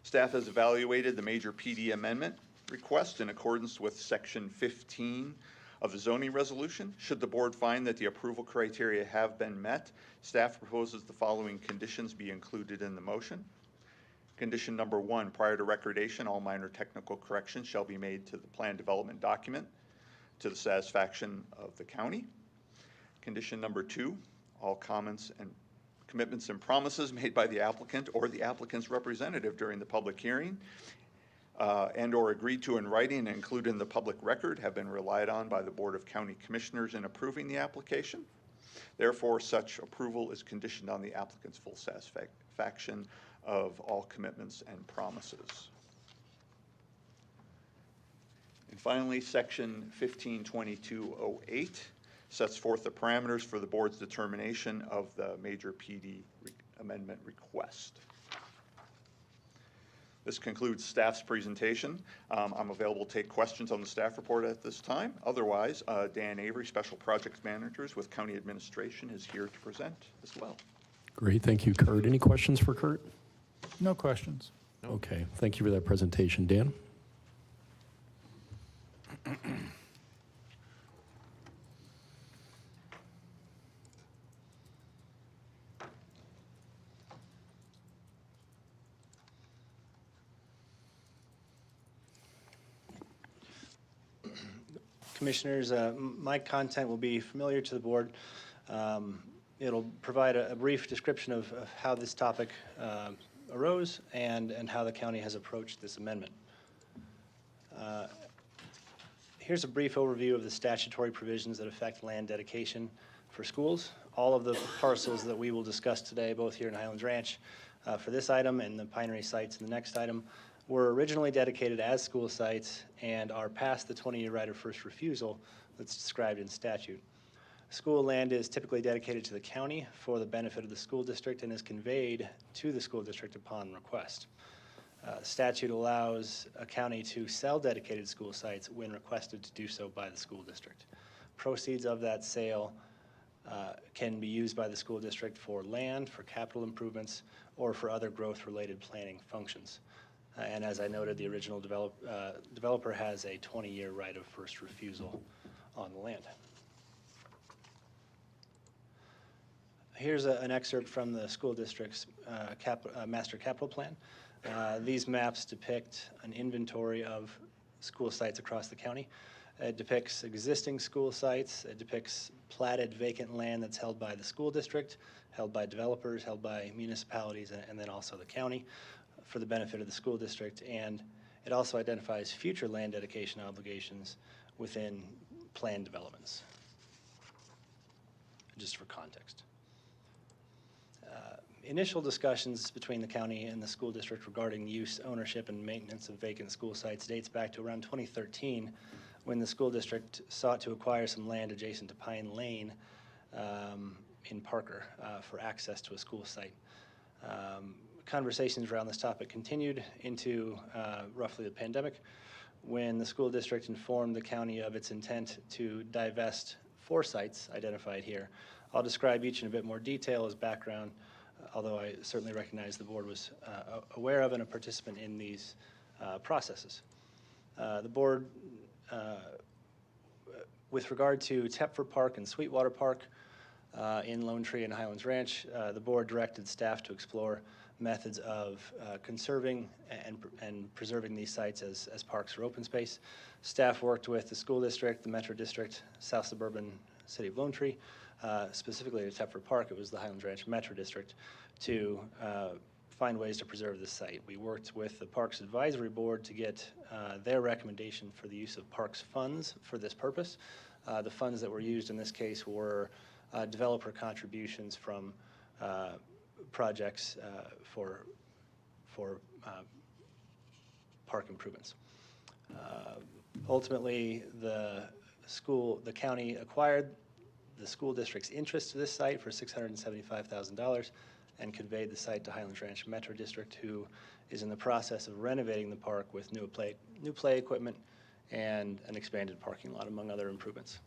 Staff has evaluated the major PD amendment request in accordance with Section 15 of the zoning resolution. Should the board find that the approval criteria have been met, staff proposes the following conditions be included in the motion. Condition number 1, prior to recordation, all minor technical corrections shall be made to the plan development document to the satisfaction of the county. Condition number 2, all comments and commitments and promises made by the applicant or the applicant's representative during the public hearing and or agreed to in writing and included in the public record have been relied on by the Board of County Commissioners in approving the application. Therefore, such approval is conditioned on the applicant's full satisfaction of all commitments and promises. And finally, Section 152208 sets forth the parameters for the board's determination of the major PD amendment request. This concludes staff's presentation. I'm available to take questions on the staff report at this time. Otherwise, Dan Avery, Special Projects Managers with County Administration, is here to present as well. Great, thank you, Kurt. Any questions for Kurt? No questions. Okay, thank you for that presentation. Dan? Commissioners, my content will be familiar to the board. It'll provide a brief description of how this topic arose and how the county has approached this amendment. Here's a brief overview of the statutory provisions that affect land dedication for schools. All of the parcels that we will discuss today, both here in Highlands Ranch for this item and the Pinery sites in the next item, were originally dedicated as school sites and are past the 20-year right of first refusal that's described in statute. School land is typically dedicated to the county for the benefit of the school district and is conveyed to the school district upon request. Statute allows a county to sell dedicated school sites when requested to do so by the school district. Proceeds of that sale can be used by the school district for land, for capital improvements, or for other growth-related planning functions. And as I noted, the original developer has a 20-year right of first refusal on the land. Here's an excerpt from the school district's master capital plan. These maps depict an inventory of school sites across the county. It depicts existing school sites. It depicts platted vacant land that's held by the school district, held by developers, held by municipalities, and then also the county for the benefit of the school district. And it also identifies future land dedication obligations within planned developments, just for context. Initial discussions between the county and the school district regarding use, ownership, and maintenance of vacant school sites dates back to around 2013, when the school district sought to acquire some land adjacent to Pine Lane in Parker for access to a school site. Conversations around this topic continued into roughly the pandemic, when the school district informed the county of its intent to divest 4 sites identified here. I'll describe each in a bit more detail as background, although I certainly recognize the board was aware of and a participant in these processes. The board, with regard to Thetford Park and Sweetwater Park in Lone Tree and Highlands Ranch, the board directed staff to explore methods of conserving and preserving these sites as parks or open space. Staff worked with the school district, the Metro District, South Suburban City of Lone Tree, specifically at Thetford Park, it was the Highlands Ranch Metro District, to find ways to preserve this site. We worked with the Parks Advisory Board to get their recommendation for the use of parks funds for this purpose. The funds that were used in this case were developer contributions from projects for park improvements. Ultimately, the county acquired the school district's interest to this site for $675,000 and conveyed the site to Highlands Ranch Metro District, who is in the process of renovating the park with new play equipment and an expanded parking lot, among other improvements.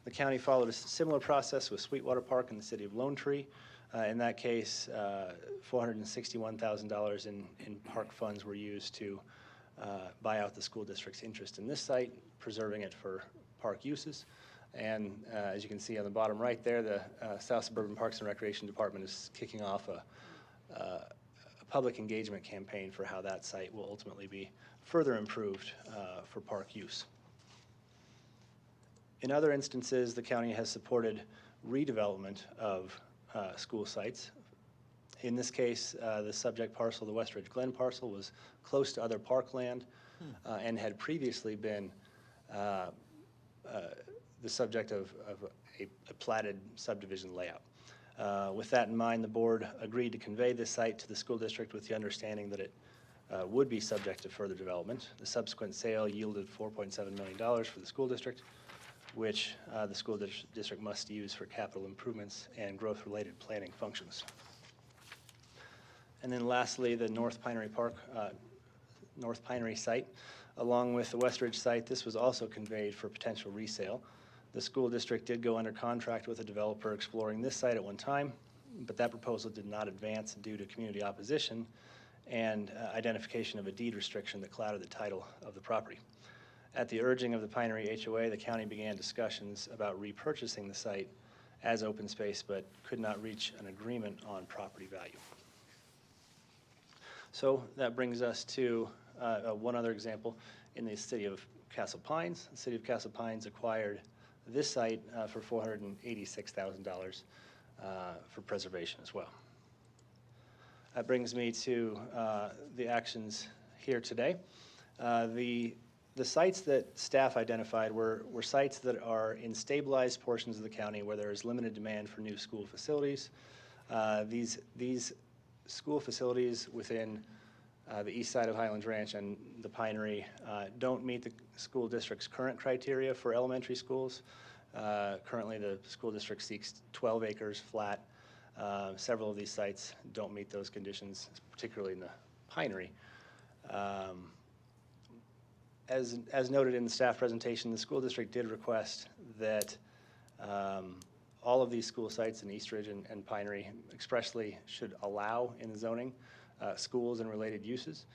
The county followed a similar process with Sweetwater Park in the city of Lone Tree. In that case, $461,000 in park funds were used to buy out the school district's interest in this site, preserving it for park uses. And as you can see on the bottom right there, the South Suburban Parks and Recreation Department is kicking off a public engagement campaign for how that site will ultimately be further improved for park use. In other instances, the county has supported redevelopment of school sites. In this case, the subject parcel, the Westridge Glen parcel, was close to other parkland and had previously been the subject of a platted subdivision layout. With that in mind, the board agreed to convey this site to the school district with the understanding that it would be subject to further development. The subsequent sale yielded $4.7 million for the school district, which the school district must use for capital improvements and growth-related planning functions. And then lastly, the North Pinery Park, North Pinery site, along with the Westridge site, this was also conveyed for potential resale. The school district did go under contract with a developer exploring this site at one time, but that proposal did not advance due to community opposition and identification of a deed restriction that clouded the title of the property. At the urging of the Pinery HOA, the county began discussions about repurchasing the site as open space, but could not reach an agreement on property value. So that brings us to one other example in the city of Castle Pines. The city of Castle Pines acquired this site for $486,000 for preservation as well. That brings me to the actions here today. The sites that staff identified were sites that are in stabilized portions of the county where there is limited demand for new school facilities. These school facilities within the east side of Highlands Ranch and the Pinery don't meet the school district's current criteria for elementary schools. Currently, the school district seeks 12 acres flat. Several of these sites don't meet those conditions, particularly in the Pinery. As noted in the staff presentation, the school district did request that all of these school sites in Eastridge and Pinery expressly should allow in the zoning schools and related uses.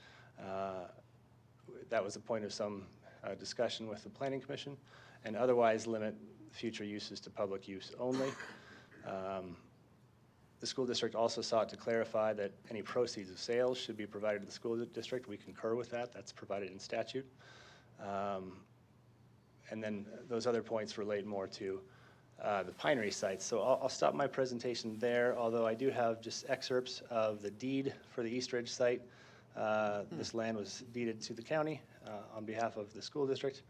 That was a point of some discussion with the Planning Commission, and otherwise limit future uses to public use only. The school district also sought to clarify that any proceeds of sales should be provided to the school district. We concur with that. That's provided in statute. And then those other points relate more to the Pinery sites. So I'll stop my presentation there, although I do have just excerpts of the deed for the Eastridge site. This land was deeded to the county on behalf of the school district.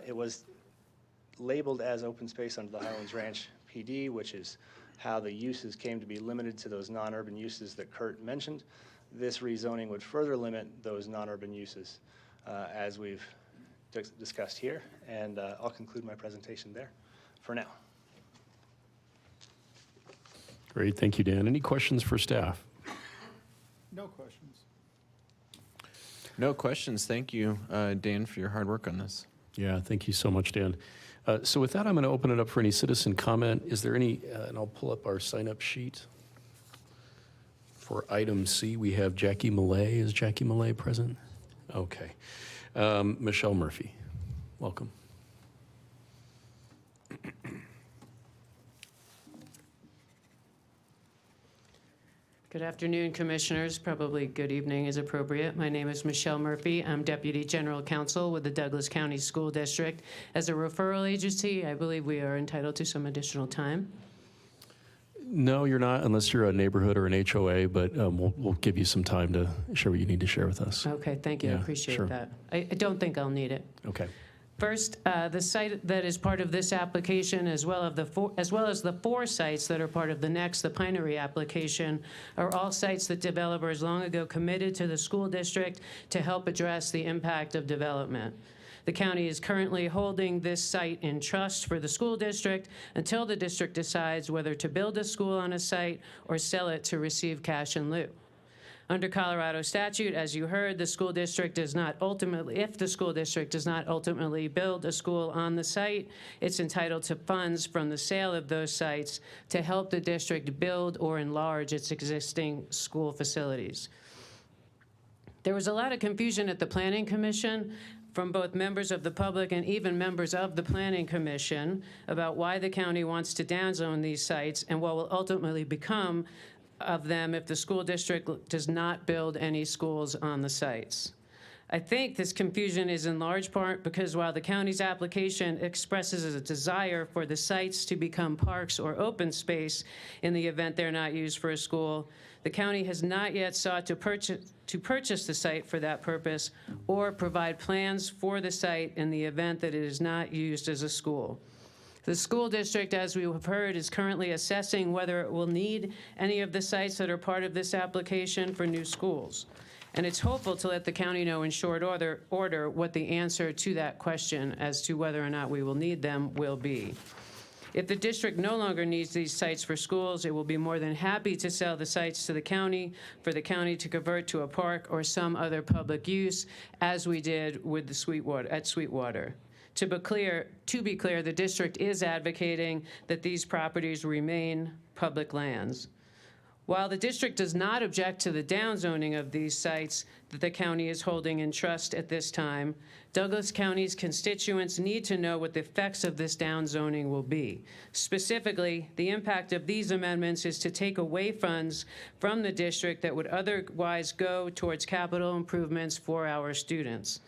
It was labeled as open space under the Highlands Ranch PD, which is how the uses came to be limited to those non-urban uses that Kurt mentioned. This rezoning would further limit those non-urban uses as we've discussed here, and I'll conclude my presentation there for now. Great, thank you, Dan. Any questions for staff? No questions. No questions. Thank you, Dan, for your hard work on this. Yeah, thank you so much, Dan. So with that, I'm going to open it up for any citizen comment. Is there any, and I'll pull up our sign-up sheet. For item C, we have Jackie Millay. Is Jackie Millay present? Okay. Michelle Murphy, welcome. Good afternoon, Commissioners. Probably good evening is appropriate. My name is Michelle Murphy. I'm Deputy General Counsel with the Douglas County School District. As a referral agency, I believe we are entitled to some additional time. No, you're not, unless you're a neighborhood or an HOA, but we'll give you some time to share what you need to share with us. Okay, thank you. I Yeah, appreciate sure. that. I don't think I'll need it. Okay. First, the site that is part of this application, as well as the 4 sites that are part of the next, the Pinery application, are all sites that developers long ago committed to the school district to help address the impact of development. The county is currently holding this site in trust for the school district until the district decides whether to build a school on a site or sell it to receive cash in lieu. Under Colorado statute, as you heard, the school district does not ultimately, if the school district does not ultimately build a school on the site, it's entitled to funds from the sale of those sites to help the district build or enlarge its existing school facilities. There was a lot of confusion at the Planning Commission from both members of the public and even members of the Planning Commission about why the county wants to downzone these sites and what will ultimately become of them if the school district does not build any schools on the sites. I think this confusion is in large part because while the county's application expresses a desire for the sites to become parks or open space in the event they're not used for a school, the county has not yet sought to purchase the site for that purpose or provide plans for the site in the event that it is not used as a school. The school district, as we have heard, is currently assessing whether it will need any of the sites that are part of this application for new schools. And it's hopeful to let the county know in short order what the answer to that question as to whether or not we will need them will be. If the district no longer needs these sites for schools, it will be more than happy to sell the sites to the county for the county to convert to a park or some other public use, as we did with the Sweetwater. To be clear, the district is advocating that these properties remain public lands. While the district does not object to the downzoning of these sites that the county is holding in trust at this time, Douglas County's constituents need to know what the effects of this downzoning will be. Specifically, the impact of these amendments is to take away funds from the district that would otherwise go towards capital improvements for our students.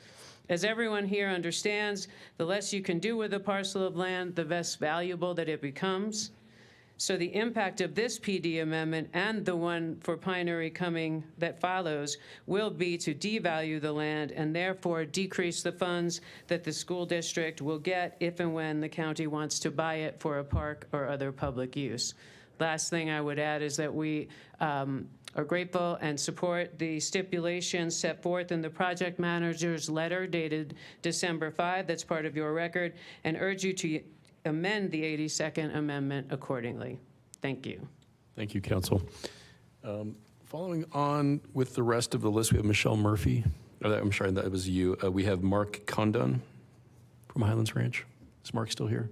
As everyone here understands, the less you can do with a parcel of land, the less valuable that it becomes. So the impact of this PD amendment and the one for Pinery coming that follows will be to devalue the land and therefore decrease the funds that the school district will get if and when the county wants to buy it for a park or other public use. Last thing I would add is that we are grateful and support the stipulations set forth in the project manager's letter dated December 5, that's part of your record, and urge you to amend the 82nd Amendment accordingly. Thank you. Thank you, Council. Following on with the rest of the list, we have Michelle Murphy. I'm sorry, that was you. We have Mark Condon from Highlands Ranch. Is Mark still here?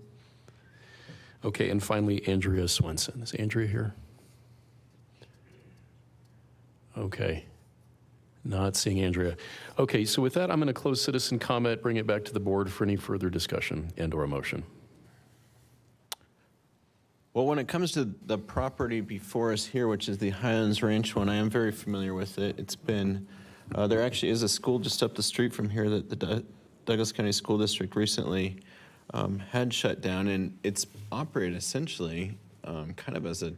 Okay, and finally, Andrea Swenson. Is Andrea here? Okay. Not seeing Andrea. Okay, so with that, I'm going to close citizen comment, bring it back to the board for any further discussion and/or motion. Well, when it comes to the property before us here, which is the Highlands Ranch one, I am very familiar with it. It's been, there actually is a school just up the street from here that the Douglas County School District recently had shut down, and it's operated essentially kind of as a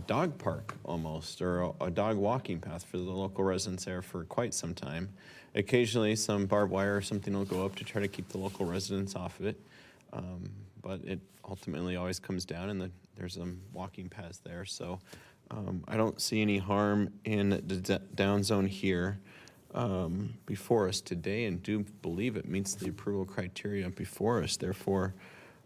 dog park almost, or a dog walking path for the local residents there for quite some time. Occasionally some barbed wire or something will go up to try to keep the local residents off of it, but it ultimately always comes down and there's some walking paths there. So I don't see any harm in the down zone here before us today, and do believe it meets the approval criteria before us. Therefore,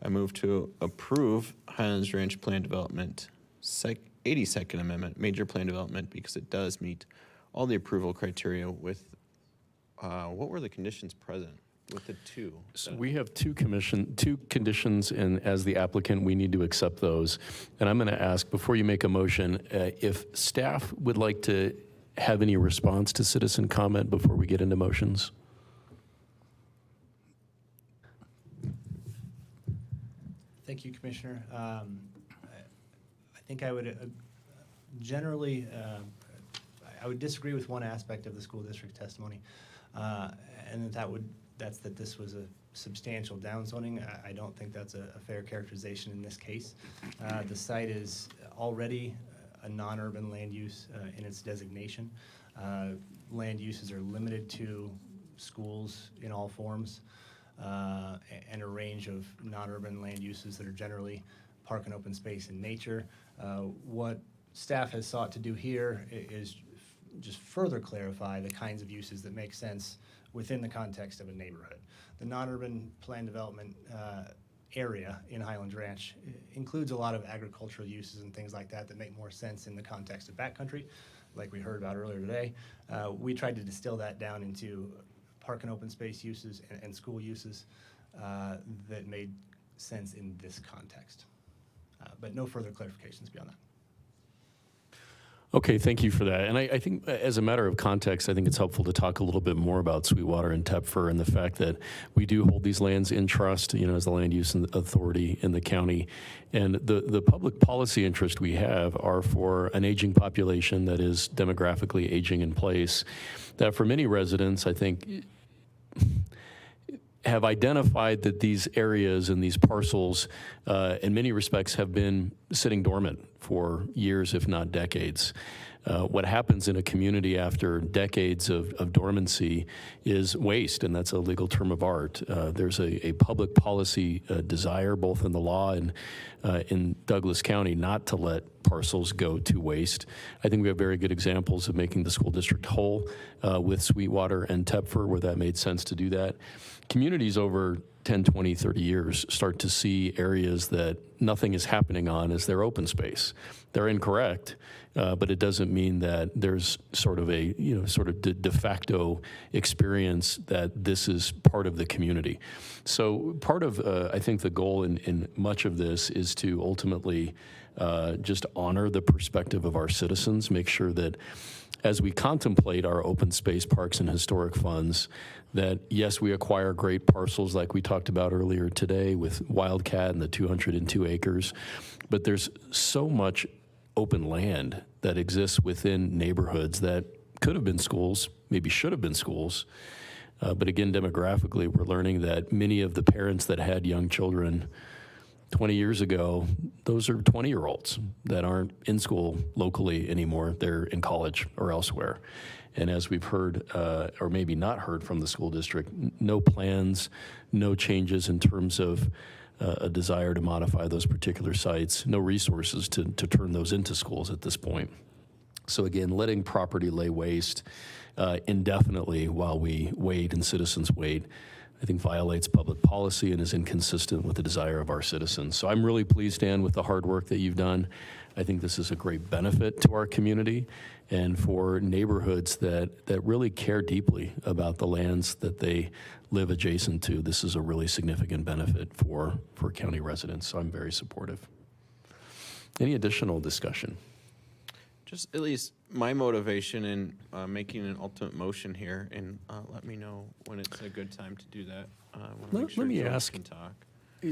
I move to approve Highlands Ranch Plan Development 82nd Amendment, Major Plan Development, because it does meet all the approval criteria with what were the conditions present with the two? So we have two conditions, and as the applicant, we need to accept those. And I'm going to ask, before you make a motion, if staff would like to have any response to citizen comment before we get into motions? Thank you, Commissioner. I think I would generally, I would disagree with one aspect of the school district testimony, and that's that this was a substantial downzoning. I don't think that's a fair characterization in this case. The site is already a non-urban land use in its designation. Land uses are limited to schools in all forms, and a range of non-urban land uses that are generally park and open space in nature. What staff has sought to do here is just further clarify the kinds of uses that make sense within the context of a neighborhood. The non-urban plan development area in Highlands Ranch includes a lot of agricultural uses and things like that that make more sense in the context of backcountry, like we heard about earlier today. We tried to distill that down into park and open space uses and school uses that made sense in this context. But no further clarifications beyond that. Okay, thank you for that. And I think as a matter of context, I think it's helpful to talk a little bit more about Sweetwater and Tepfer and the fact that we do hold these lands in trust, as the land use authority in the county. And the public policy interest we have are for an aging population that is demographically aging in place, that for many residents, I think, have identified that these areas and these parcels, in many respects, have been sitting dormant for years, if not decades. What happens in a community after decades of dormancy is waste, and that's a legal term of art. There's a public policy desire, both in the law and in Douglas County, not to let parcels go to waste. I think we have very good examples of making the school district whole with Sweetwater and Tepfer, where that made sense to do that. Communities over 10, 20, 30 years start to see areas that nothing is happening on as their open space. They're incorrect, but it doesn't mean that there's sort of a de facto experience that this is part of the community. So part of, I think, the goal in much of this is to ultimately just honor the perspective of our citizens, make sure that as we contemplate our open space, parks, and historic funds, that yes, we acquire great parcels like we talked about earlier today with Wildcat and the 202 acres, but there's so much open land that exists within neighborhoods that could have been schools, maybe should have been schools. But again, demographically, we're learning that many of the parents that had young children 20 years ago, those are 20-year-olds that aren't in school locally anymore. They're in college or elsewhere. And as we've heard, or maybe not heard from the school district, no plans, no changes in terms of a desire to modify those particular sites, no resources to turn those into schools at this point. So again, letting property lay waste indefinitely while we wait and citizens wait, I think violates public policy and is inconsistent with the desire of our citizens. So I'm really pleased, Dan, with the hard work that you've done. I think this is a great benefit to our community and for neighborhoods that really care deeply about the lands that they live adjacent to. This is a really significant benefit for county residents, so I'm very supportive. Any additional discussion? Just at least my motivation in making an ultimate motion here, and let me know when it's a good time to do that. Let me ask,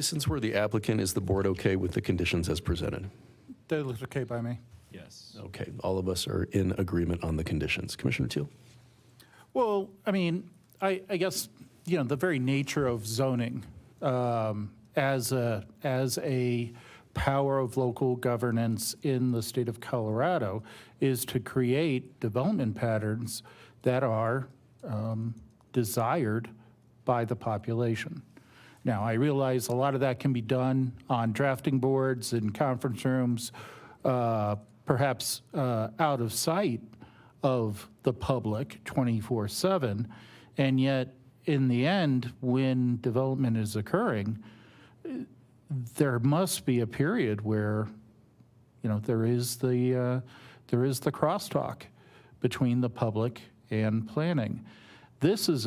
since we're the applicant, is the board okay with the conditions as presented? That looks okay by me. Yes. Okay, all of us are in agreement on the conditions. Commissioner Teal? Well, I mean, I guess, the very nature of zoning as a power of local governance in the state of Colorado is to create development patterns that are desired by the population. Now, I realize a lot of that can be done on drafting boards and conference rooms, perhaps out of sight of the public 24/7, and yet in the end, when development is occurring, there must be a period where, there is the crosstalk between the public and planning. This is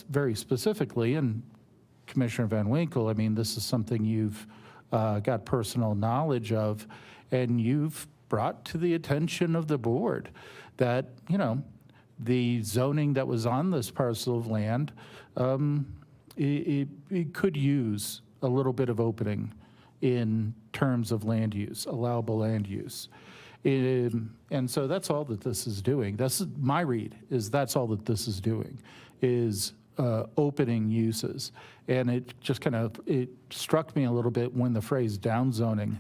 very specifically, and Commissioner Van Winkle, I mean, this is something you've got personal knowledge of, and you've brought to the attention of the board that, you know, the zoning that was on this parcel of land, it could use a little bit of opening in terms of land use, allowable land use. And so that's all that this is doing. That's my read, is that's all that this is doing, is opening uses. And it just kind of, it struck me a little bit when the phrase downzoning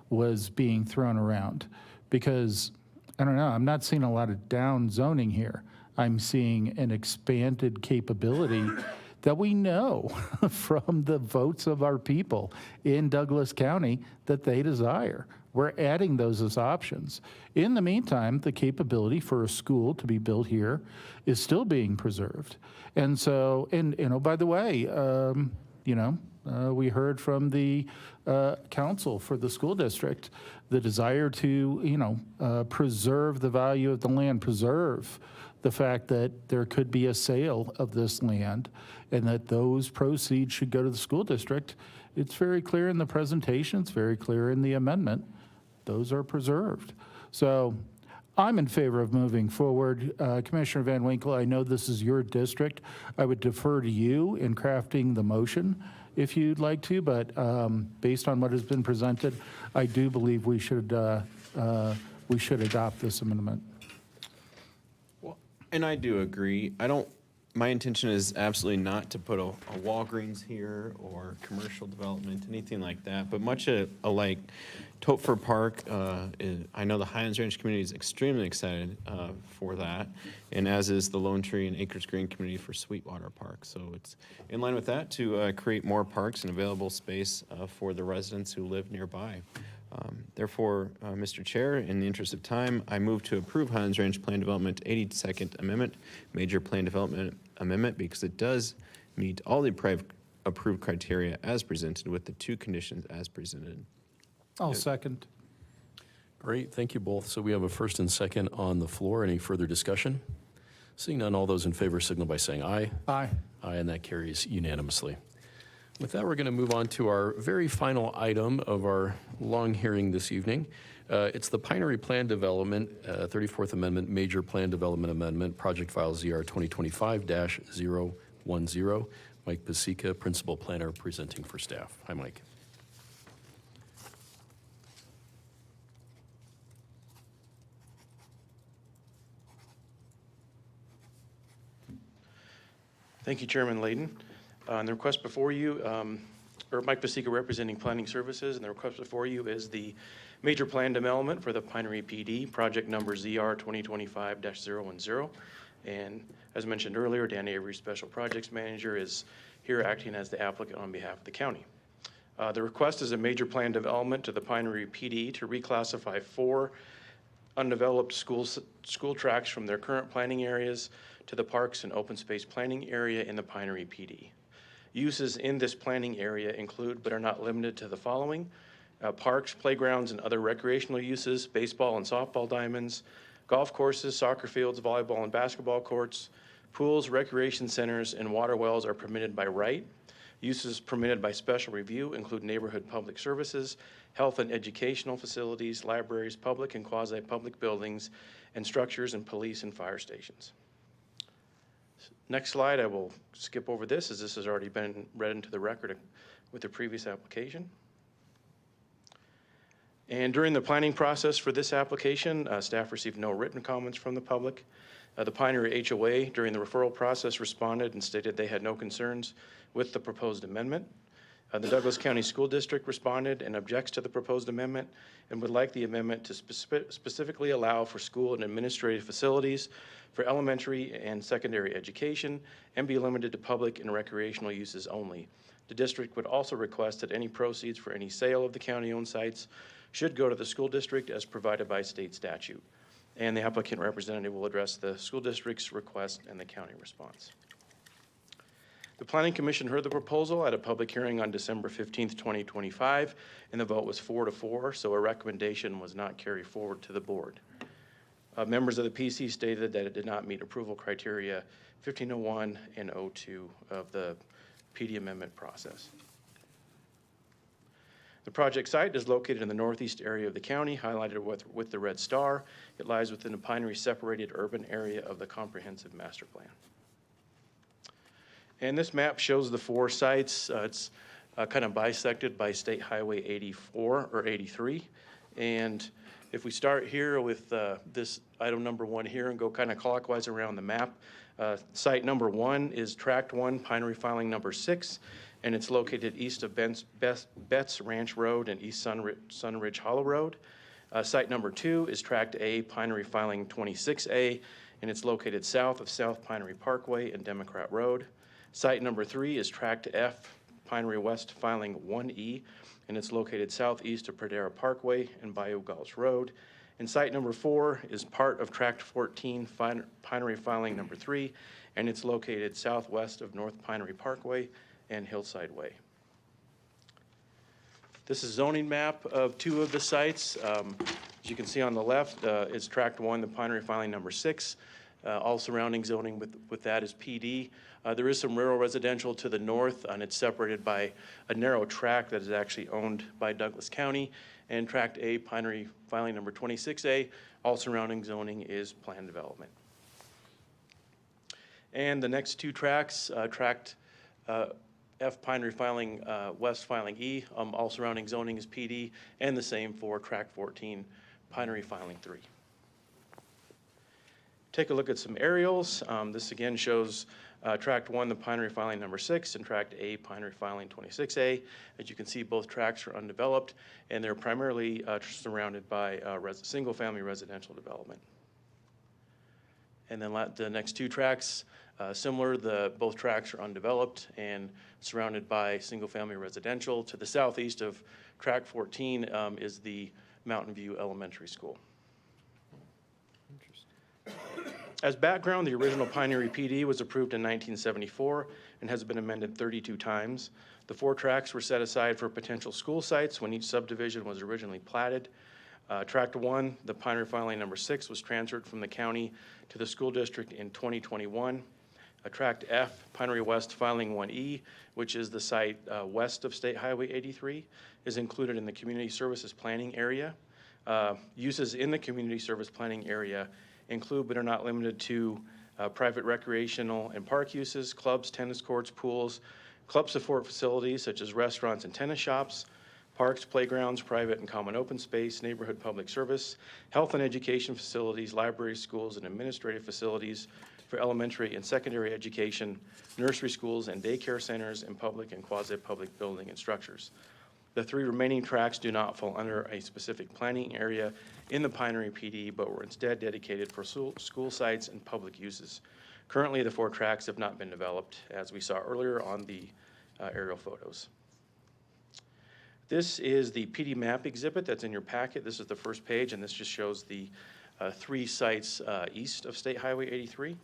was being thrown around, because, I don't know, I'm not seeing a lot of downzoning here. I'm seeing an expanded capability that we know from the votes of our people in Douglas County that they desire. We're adding those as options. In the meantime, the capability for a school to be built here is still being preserved. And so, and you know, by the way, we heard from the council for the school district the desire to, preserve the value of the land, preserve the fact that there could be a sale of this land and that those proceeds should go to the school district. It's very clear in the presentation, it's very clear in the amendment. Those are preserved. So I'm in favor of moving forward. Commissioner Van Winkle, I know this is your district. I would defer to you in crafting the motion if you'd like to, but based on what has been presented, I do believe we should adopt this amendment. And I do agree. My intention is absolutely not to put a Walgreens here or commercial development, anything like that. But much like Topfer Park, I know the Highlands Ranch community is extremely excited for that, and as is the Lone Tree and Acres Green community for Sweetwater Park. So it's in line with that to create more parks and available space for the residents who live nearby. Therefore, Mr. Chair, in the interest of time, I move to approve Highlands Ranch Plan Development 82nd Amendment, Major Plan Development Amendment, because it does meet all the approved criteria as presented with the two conditions as presented. I'll second. Great, thank you both. So we have a first and second on the floor. Any further discussion? Seeing none, all those in favor signal by saying aye. Aye. Aye, and that carries unanimously. With that, we're going to move on to our very final item of our long hearing this evening. It's the Pinery Plan Development, 34th Amendment, Major Plan Development Amendment, Project File ZR 2025-010. Mike Pasica, Principal Planner, presenting for staff. Hi, Mike. Thank you, Chairman Layden. And the request before you, Mike Pasica representing Planning Services, and the request before you is the major plan development for the Pinery PD, project number ZR 2025-010. And as mentioned earlier, Dan Avery, Special Projects Manager, is here acting as the applicant on behalf of the county. The request is a major plan development to the Pinery PD to reclassify 4 undeveloped school tracts from their current planning areas to the parks and open space planning area in the Pinery PD. Uses in this planning area include, but are not limited to, the following: parks, playgrounds, and other recreational uses, baseball and softball diamonds, golf courses, soccer fields, volleyball and basketball courts, pools, recreation centers, and water wells are permitted by right. Uses permitted by special review include neighborhood public services, health and educational facilities, libraries, public and quasi-public buildings, and structures and police and fire stations. Next slide, I will skip over this as this has already been read into the record with the previous application. And during the planning process for this application, staff received no written comments from the public. The Pinery HOA during the referral process responded and stated they had no concerns with the proposed amendment. The Douglas County School District responded and objects to the proposed amendment and would like the amendment to specifically allow for school and administrative facilities for elementary and secondary education and be limited to public and recreational uses only. The district would also request that any proceeds for any sale of the county-owned sites should go to the school district as provided by state statute. And the applicant representative will address the school district's request and the county response. The Planning Commission heard the proposal at a public hearing on December 15th, 2025, and the vote was 4-4, so a recommendation was not carried forward to the board. Members of the PC stated that it did not meet approval criteria 1501 and 02 of the PD amendment process. The project site is located in the northeast area of the county, highlighted with the red star. It lies within the Pinery separated urban area of the comprehensive master plan. And this map shows the 4 sites. It's kind of bisected by State Highway 84 or 83. And if we start here with this item number 1 here and go kind of clockwise around the map, site number 1 is tract 1, Pinery filing number 6, and it's located east of Betts Ranch Road and East Sunridge Hollow Road. Site number 2 is tract A, Pinery filing 26A, and it's located south of South Pinery Parkway and Democrat Road. Site number 3 is tract F, Pinery West filing 1E, and it's located southeast of Pradera Parkway and Bayou Gulch Road. And site number 4 is part of tract 14, Pinery filing number 3, and it's located southwest of North Pinery Parkway and Hillside Way. This is zoning map of 2 of the sites. As you can see on the left is tract 1, the Pinery filing number 6. All surrounding zoning with that is PD. There is some rural residential to the north, and it's separated by a narrow tract that is actually owned by Douglas County. And tract A, Pinery filing number 26A, all surrounding zoning is planned development. And the next 2 tracts, tract F, Pinery filing West filing E, all surrounding zoning is PD, and the same for tract 14, Pinery filing 3. Take a look at some aerials. This again shows tract 1, the Pinery filing number 6, and tract A, Pinery filing 26A. As you can see, both tracts are undeveloped, and they're primarily surrounded by single-family residential development. And then the next 2 tracts, similar, both tracts are undeveloped and surrounded by single-family residential. To the southeast of tract 14 is the Mountain View Elementary School. As background, the original Pinery PD was approved in 1974 and has been amended 32 times. The 4 tracts were set aside for potential school sites when each subdivision was originally platted. Tract 1, the Pinery filing number 6, was transferred from the county to the school district in 2021. Tract F, Pinery West filing 1E, which is the site west of State Highway 83, is included in the community services planning area. Uses in the community service planning area include but are not limited to private recreational and park uses, clubs, tennis courts, pools, club support facilities such as restaurants and tennis shops, parks, playgrounds, private and common open space, neighborhood public service, health and education facilities, libraries, schools, and administrative facilities for elementary and secondary education, nursery schools and daycare centers, and public and quasi-public building and structures. The 3 remaining tracts do not fall under a specific planning area in the Pinery PD, but were instead dedicated for school sites and public uses. Currently, the 4 tracts have not been developed, as we saw earlier on the aerial photos. This is the PD map exhibit that's in your packet. This is the first page, and this just shows the 3 sites east of State Highway 83.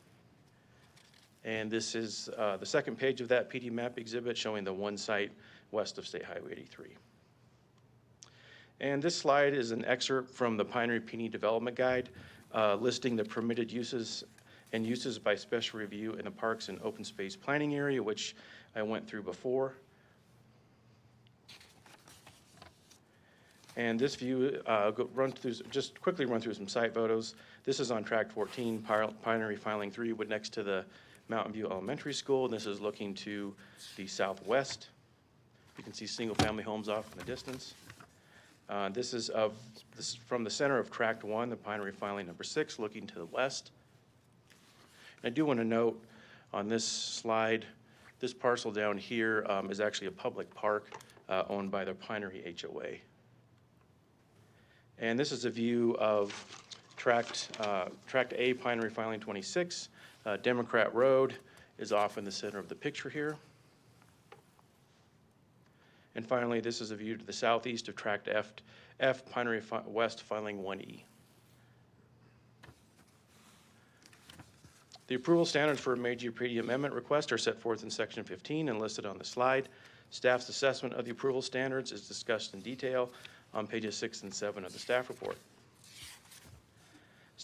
And this is the second page of that PD map exhibit showing the 1 site west of State Highway 83. And this slide is an excerpt from the Pinery PD Development Guide listing the permitted uses and uses by special review in the Parks and Open Space Planning Area, which I went through before. And this view, just quickly run through some site photos. This is on tract 14, Pinery filing 3, next to the Mountain View Elementary School. And this is looking to the southwest. You can see single-family homes off in the distance. This is from the center of tract 1, the Pinery filing number 6, looking to the west. And I do want to note on this slide, this parcel down here is actually a public park owned by the Pinery HOA. And this is a view of tract A, Pinery filing 26. Democrat Road is off in the center of the picture here. And finally, this is a view to the southeast of tract F, Pinery West filing 1E. The approval standards for a major PD amendment request are set forth in section 15 and listed on the slide. Staff's assessment of the approval standards is discussed in detail on pages 6 and 7 of the staff report.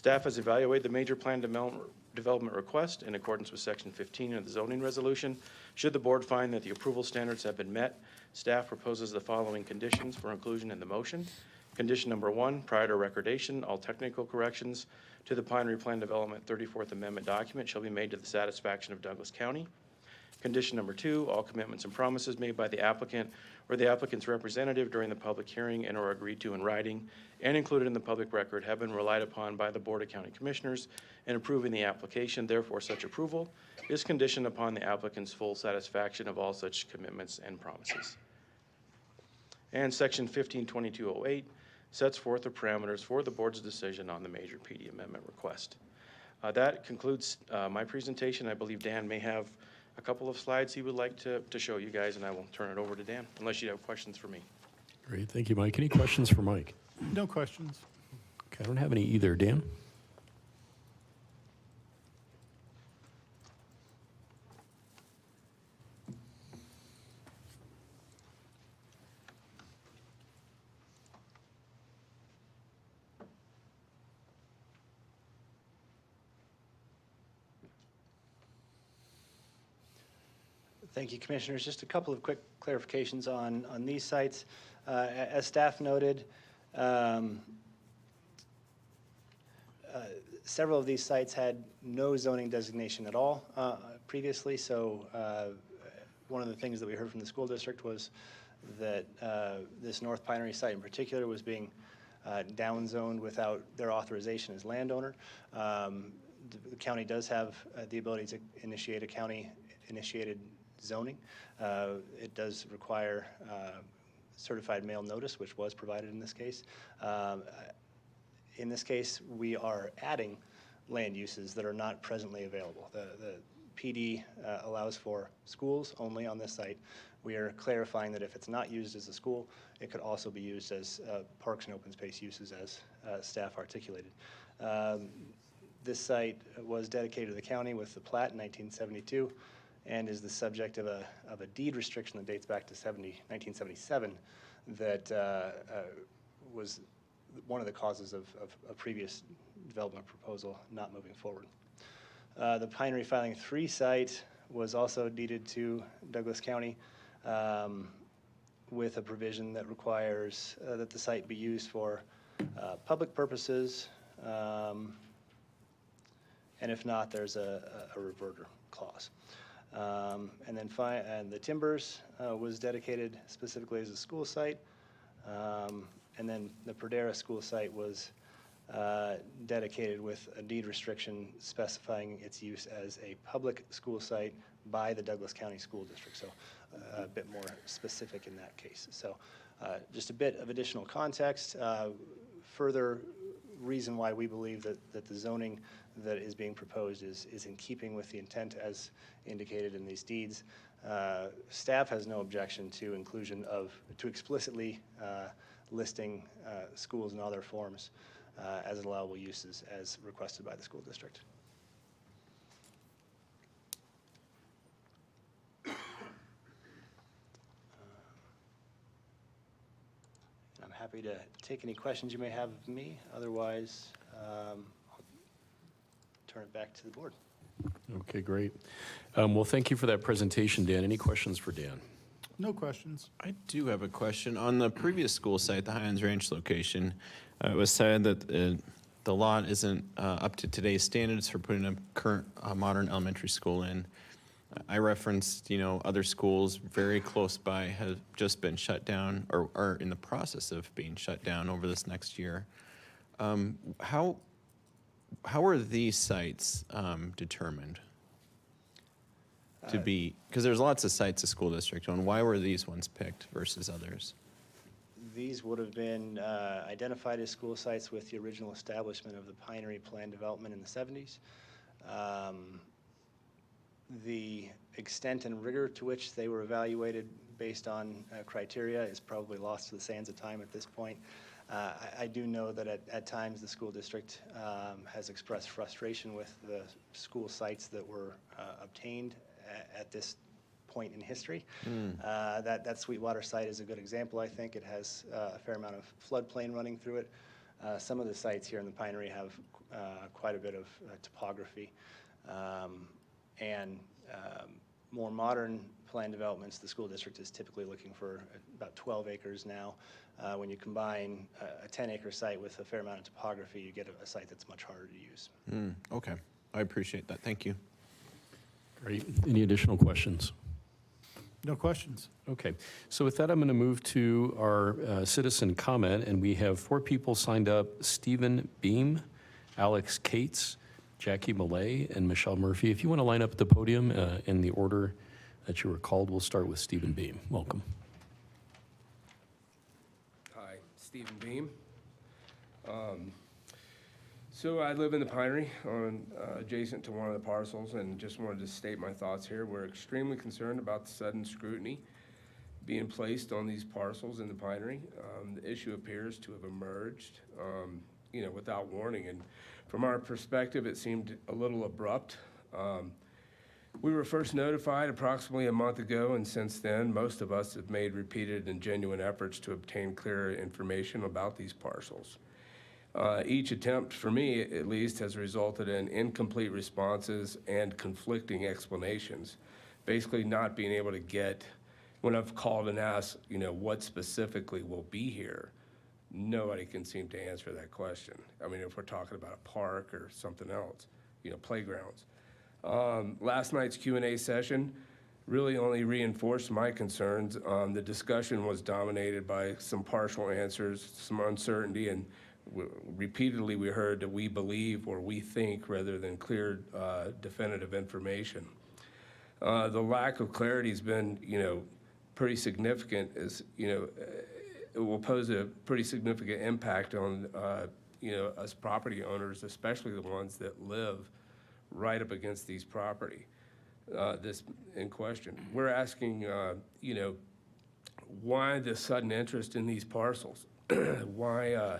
Staff has evaluated the major plan development request in accordance with Section 15 of the zoning resolution. Should the board find that the approval standards have been met, staff proposes the following conditions for inclusion in the motion. Condition number 1, prior to recordation, all technical corrections to the Pinery Plan Development 34th Amendment document shall be made to the satisfaction of Douglas County. Condition number 2, all commitments and promises made by the applicant or the applicant's representative during the public hearing and or agreed to in writing and included in the public record have been relied upon by the Board of County Commissioners in approving the application. Therefore, such approval is conditioned upon the applicant's full satisfaction of all such commitments and promises. And Section 152208 sets forth the parameters for the board's decision on the major PD amendment request. That concludes my presentation. I believe Dan may have a couple of slides he would like to show you guys, and I will turn it over to Dan, unless you have questions for me. Great, thank you, Mike. Any questions for Mike? No questions. Okay, I don't have any either. Dan? Thank you, Commissioners. Just a couple of quick clarifications on these sites. As staff noted, several of these sites had no zoning designation at all previously, so one of the things that we heard from the school district was that this North Pinery site in particular was being downzoned without their authorization as landowner. The county does have the ability to initiate a county-initiated zoning. It does require certified mail notice, which was provided in this case. In this case, we are adding land uses that are not presently available. The PD allows for schools only on this site. We are clarifying that if it's not used as a school, it could also be used as parks and open space uses, as staff articulated. This site was dedicated to the county with the plat in 1972 and is the subject of a deed restriction that dates back to 1977 that was one of the causes of a previous development proposal not moving forward. The Pinery Filing 3 site was also deeded to Douglas County with a provision that requires that the site be used for public purposes, and if not, there's a reverter clause. And then the Timbers was dedicated specifically as a school site. And then the Perdera school site was dedicated with a deed restriction specifying its use as a public school site by the Douglas County School District. So a bit more specific in that case. So just a bit of additional context. Further reason why we believe that the zoning that is being proposed is in keeping with the intent as indicated in these deeds. Staff has no objection to inclusion to explicitly listing schools and other forms as allowable uses as requested by the school district. I'm happy to take any questions you may have of me. Otherwise, I'll turn it back to the board. Okay, great. Well, thank you for that presentation, Dan. Any questions for Dan? No questions. I do have a question. On the previous school site, the Highlands Ranch location, it was said that the lot isn't up to today's standards for putting a current modern elementary school in. I referenced, other schools very close by have just been shut down or are in the process of being shut down over this next year. How are these sites determined to be, because there's lots of sites a school district own, why were these ones picked versus others? These would have been identified as school sites with the original establishment of the Pinery Plan development in the 70s. The extent and rigor to which they were evaluated based on criteria is probably lost to the sands of time at this point. I do know that at times the school district has expressed frustration with the school sites that were obtained at this point in history. That Sweetwater site is a good example, I think. It has a fair amount of floodplain running through it. Some of the sites here in the Pinery have quite a bit of topography. And more modern plan developments, the school district is typically looking for about 12 acres now. When you combine a 10-acre site with a fair amount of topography, you get a site that's much harder to use. Okay, I appreciate that. Thank you. Great. Any additional questions? No questions. Okay, so with that, I'm going to move to our citizen comment, and we have 4 people signed up: Stephen Beam, Alex Cates, Jackie Millay, and Michelle Murphy. If you want to line up at the podium in the order that you were called, we'll start with Stephen Beam. Welcome. Hi, Stephen Beam. So I live in the Pinery, adjacent to one of the parcels, and just wanted to state my thoughts here. We're extremely concerned about the sudden scrutiny being placed on these parcels in the Pinery. The issue appears to have emerged, without warning, and from our perspective, it seemed a little abrupt. We were first notified approximately a month ago, and since then, most of us have made repeated and genuine efforts to obtain clearer information about these parcels. Each attempt, for me at least, has resulted in incomplete responses and conflicting explanations, basically not being able to get, when I've called and asked, what specifically will be here, nobody can seem to answer that question. I mean, if we're talking about a park or something else, playgrounds. Last night's Q&A session really only reinforced my concerns. The discussion was dominated by some partial answers, some uncertainty, and repeatedly we heard that we believe or we think rather than clear definitive information. The lack of clarity has been, pretty significant, it will pose a pretty significant impact on, us property owners, especially the ones that live right up against these property, this in question. We're asking, why the sudden interest in these parcels? Why,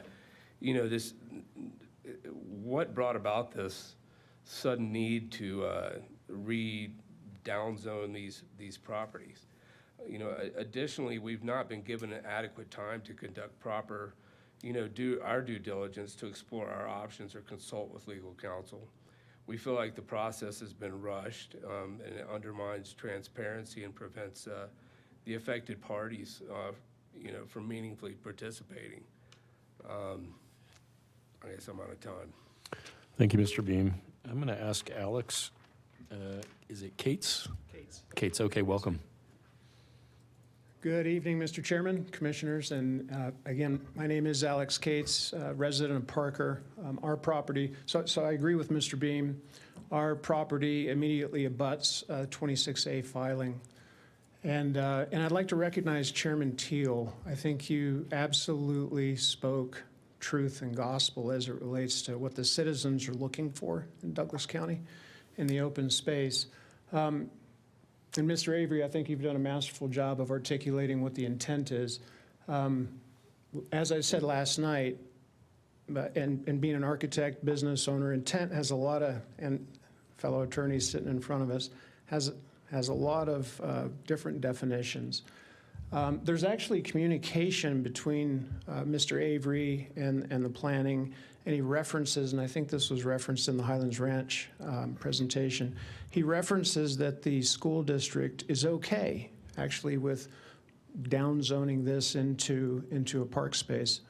what brought about this sudden need to re-downzone these properties? Additionally, we've not been given an adequate time to conduct proper, do our due diligence to explore our options or consult with legal counsel. We feel like the process has been rushed, and it undermines transparency and prevents the affected parties, from meaningfully participating. I guess I'm out of time. Thank you, Mr. Beam. I'm going to ask Alex, is it Cates? Cates. Cates, okay, welcome. Good evening, Mr. Chairman, Commissioners, and again, my name is Alex Cates, resident of Parker. Our property, so I agree with Mr. Beam. Our property immediately abuts 26A filing. And I'd like to recognize Chairman Teal. I think you absolutely spoke truth and gospel as it relates to what the citizens are looking for in Douglas County in the open space. And Mr. Avery, I think you've done a masterful job of articulating what the intent is. As I said last night, and being an architect, business owner, intent has a lot of, and fellow attorneys sitting in front of us, has a lot of different definitions. There's actually communication between Mr. Avery and the planning, and he references, and I think this was referenced in the Highlands Ranch presentation, he references that the school district is okay, actually, with downzoning this into a park space,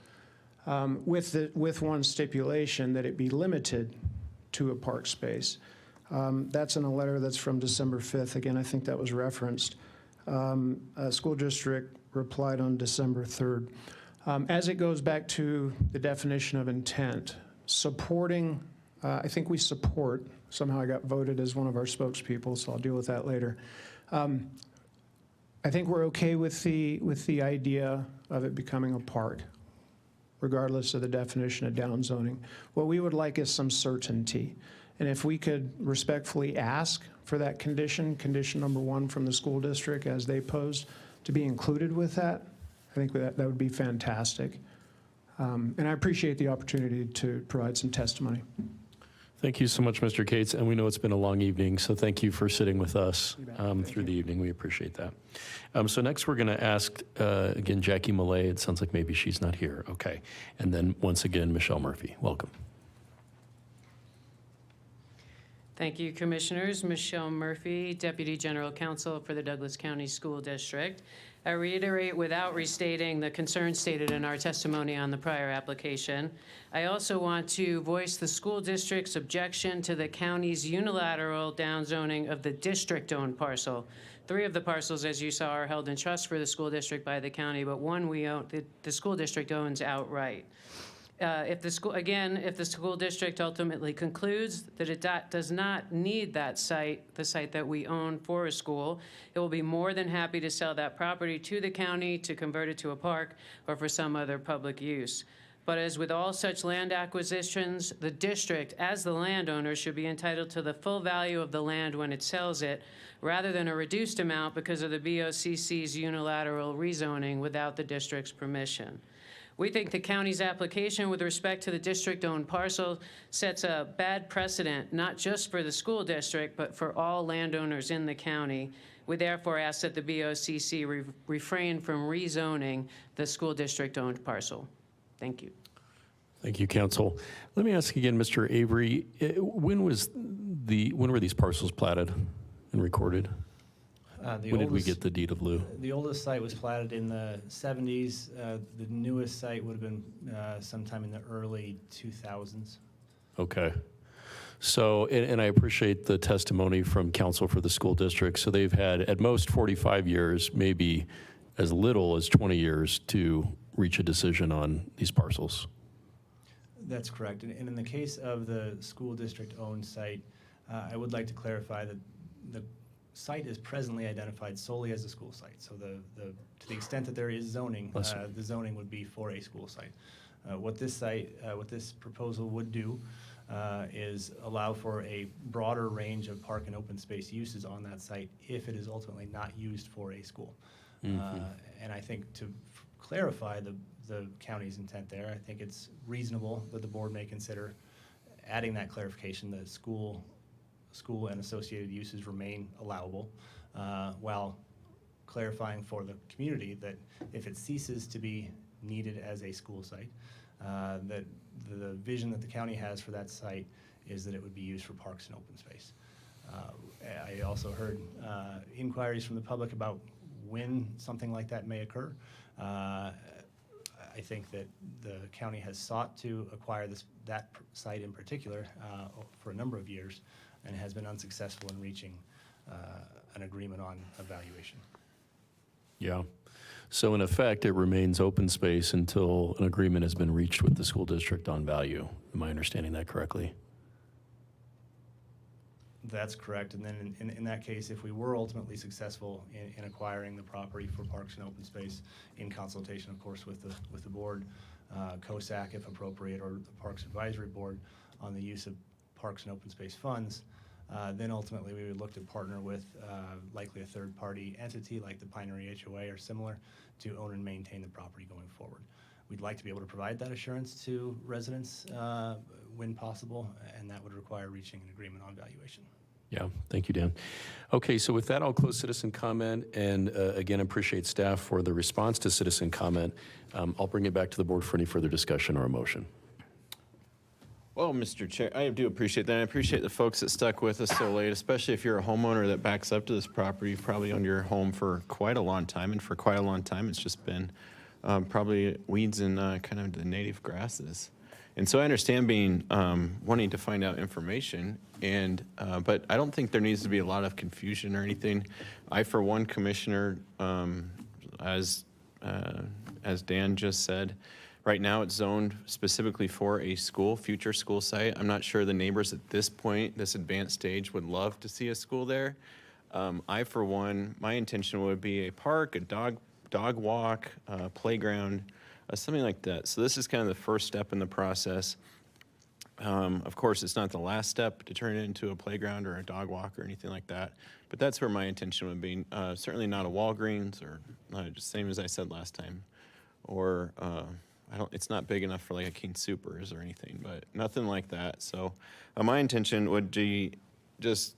with one stipulation that it be limited to a park space. That's in a letter that's from December 5th. Again, I think that was referenced. School district replied on December 3rd. As it goes back to the definition of intent, supporting, I think we support, somehow I got voted as one of our spokespeople, so I'll deal with that later. I think we're okay with the idea of it becoming a park, regardless of the definition of downzoning. What we would like is some certainty. And if we could respectfully ask for that condition number 1 from the school district as they posed, to be included with that, I think that would be fantastic. And I appreciate the opportunity to provide some testimony. Thank you so much, Mr. Cates, and we know it's been a long evening, so thank you for sitting with us through the evening. We appreciate that. So next we're going to ask, again, Jackie Millay. It sounds like maybe she's not here. Okay. And then once again, Michelle Murphy. Welcome. Thank you, Commissioners. Michelle Murphy, Deputy General Counsel for the Douglas County School District. I reiterate without restating the concerns stated in our testimony on the prior application. I also want to voice the school district's objection to the county's unilateral downzoning of the district-owned parcel. 3 of the parcels, as you saw, are held in trust for the school district by the county, but one we own, the school district owns outright. If the school district ultimately concludes that it does not need that site, the site that we own for a school, it will be more than happy to sell that property to the county to convert it to a park or for some other public use. But as with all such land acquisitions, the district, as the landowner, should be entitled to the full value of the land when it sells it, rather than a reduced amount because of the BOCC's unilateral rezoning without the district's permission. We think the county's application with respect to the district-owned parcel sets a bad precedent, not just for the school district, but for all landowners in the county. We therefore ask that the BOCC refrain from rezoning the school district-owned parcel. Thank you. Thank you, Counsel. Let me ask again, Mr. Avery, when were these parcels platted and recorded? When did we get the deed of lieu? The oldest site was platted in the 70s. The newest site would have been sometime in the early 2000s. Okay. So, and I appreciate the testimony from counsel for the school district. So they've had at most 45 years, maybe as little as 20 years to reach a decision on these parcels. That's correct. And in the case of the school district-owned site, I would like to clarify that the site is presently identified solely as a school site. So to the extent that there is zoning, the zoning would be for a school site. What this proposal would do is allow for a broader range of park and open space uses on that site if it is ultimately not used for a school. And I think to clarify the county's intent there, I think it's reasonable that the board may consider adding that clarification that school and associated uses remain allowable, while clarifying for the community that if it ceases to be needed as a school site, that the vision that the county has for that site is that it would be used for parks and open space. I also heard inquiries from the public about when something like that may occur. I think that the county has sought to acquire that site in particular for a number of years and has been unsuccessful in reaching an agreement on evaluation. Yeah. So in effect, it remains open space until an agreement has been reached with the school district on value. Am I understanding that correctly? That's correct. And then in that case, if we were ultimately successful in acquiring the property for parks and open space, in consultation, of course, with the board, COSAC, if appropriate, or the Parks Advisory Board on the use of parks and open space funds, then ultimately we would look to partner with likely a third-party entity like the Pinery HOA or similar to own and maintain the property going forward. We'd like to be able to provide that assurance to residents when possible, and that would require reaching an agreement on valuation. Yeah, thank you, Dan. Okay, so with that, I'll close citizen comment, and again, appreciate staff for the response to citizen comment. I'll bring it back to the board for any further discussion or a motion. Well, Mr. Chair, I do appreciate that. I appreciate the folks that stuck with us so late, especially if you're a homeowner that backs up to this property. You've probably owned your home for quite a long time, and for quite a long time, it's just been probably weeds and kind of the native grasses. And so I understand being wanting to find out information, and but I don't think there needs to be a lot of confusion or anything. I, for one, Commissioner, as Dan just said, right now it's zoned specifically for a school, future school site. I'm not sure the neighbors at this point, this advanced stage, would love to see a school there. I, for one, my intention would be a park, a dog walk, playground, something like that. So this is kind of the first step in the process. Of course, it's not the last step to turn it into a playground or a dog walk or anything like that, but that's where my intention would be. Certainly not a Walgreens or just same as I said last time, or it's not big enough for like a King Soopers or anything, but nothing like that. So my intention would be just,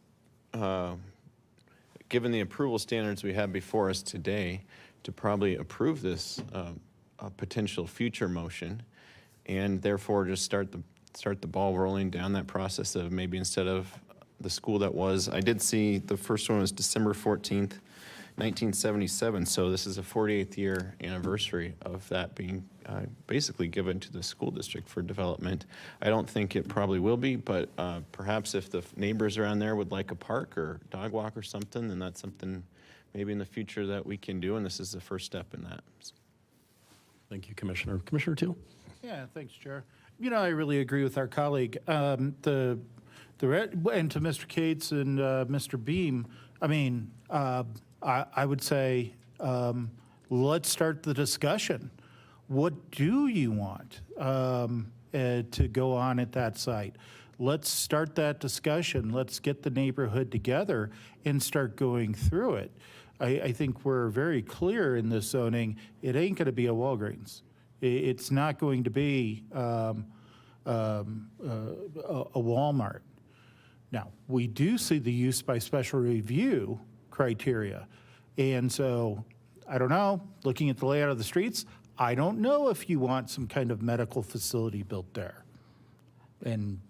given the approval standards we have before us today, to probably approve this potential future motion, and therefore just start the ball rolling down that process of maybe instead of the school that was, I did see the first one was December 14th, 1977, so this is a 48th year anniversary of that being basically given to the school district for development. I don't think it probably will be, but perhaps if the neighbors around there would like a park or dog walk or something, then that's something maybe in the future that we can do, and this is the first step in that. Thank you, Commissioner. Commissioner Teal? Yeah, thanks, Chair. I really agree with our colleague. And to Mr. Cates and Mr. Beam, I would say let's start the discussion. What do you want to go on at that site? Let's start that discussion. Let's get the neighborhood together and start going through it. I think we're very clear in this zoning. It ain't going to be a Walgreens. It's not going to be a Walmart. Now, we do see the use by special review criteria. And so, I don't know, looking at the layout of the streets, I don't know if you want some kind of medical facility built there. And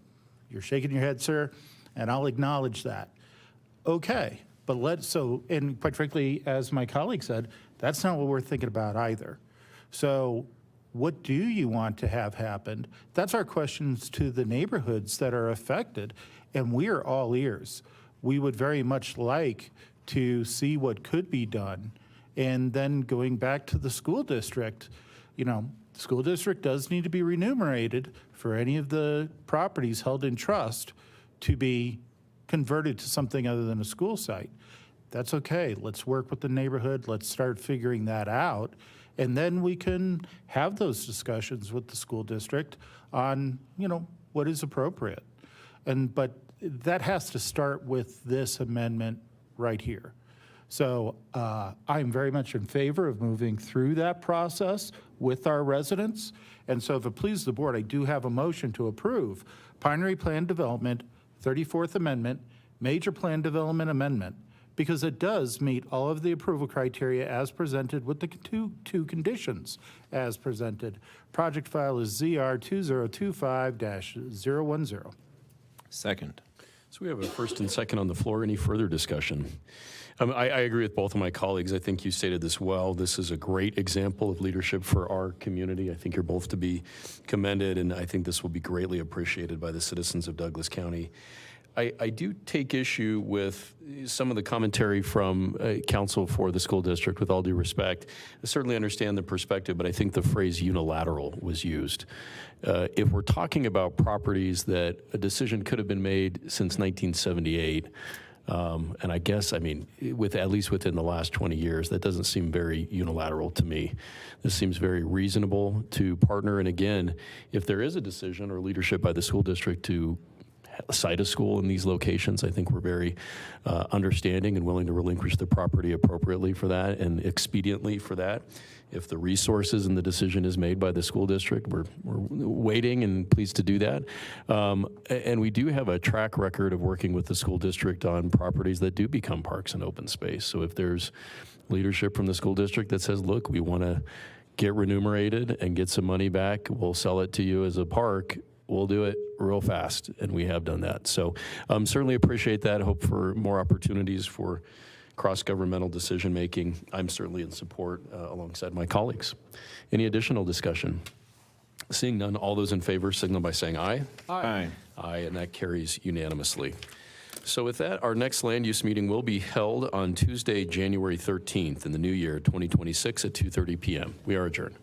you're shaking your head, sir, and I'll acknowledge that. Okay, but and quite frankly, as my colleague said, that's not what we're thinking about either. So what do you want to have happen? That's our questions to the neighborhoods that are affected, and we are all ears. We would very much like to see what could be done. And then going back to the school district, the school district does need to be remunerated for any of the properties held in trust to be converted to something other than a school site. That's okay. Let's work with the neighborhood. Let's start figuring that out. And then we can have those discussions with the school district on, what is appropriate. But that has to start with this amendment right here. So I'm very much in favor of moving through that process with our residents. And so if it pleases the board, I do have a motion to approve Pinery Plan Development, 34th Amendment, Major Plan Development Amendment, because it does meet all of the approval criteria as presented with the two conditions as presented. Project file is ZR 2025-010. Second. So we have a first and second on the floor. Any further discussion? I agree with both of my colleagues. I think you stated this well. This is a great example of leadership for our community. I think you're both to be commended, and I think this will be greatly appreciated by the citizens of Douglas County. I do take issue with some of the commentary from counsel for the school district, with all due respect. I certainly understand the perspective, but I think the phrase unilateral was used. If we're talking about properties that a decision could have been made since 1978, and I guess, at least within the last 20 years, that doesn't seem very unilateral to me. This seems very reasonable to partner. And again, if there is a decision or leadership by the school district to site a school in these locations, I think we're very understanding and willing to relinquish the property appropriately for that and expediently for that. If the resources and the decision is made by the school district, we're waiting and pleased to do that. And we do have a track record of working with the school district on properties that do become parks and open space. So if there's leadership from the school district that says, look, we want to get remunerated and get some money back, we'll sell it to you as a park, we'll do it real fast, and we have done that. So certainly appreciate that. Hope for more opportunities for cross-governmental decision-making. I'm certainly in support alongside my colleagues. Any additional discussion? Seeing none, all those in favor signal by saying aye. Aye. Aye, and that carries unanimously. So with that, our next land use meeting will be held on Tuesday, January 13th in the new year, 2026 at 2:30 p.m. We are adjourned.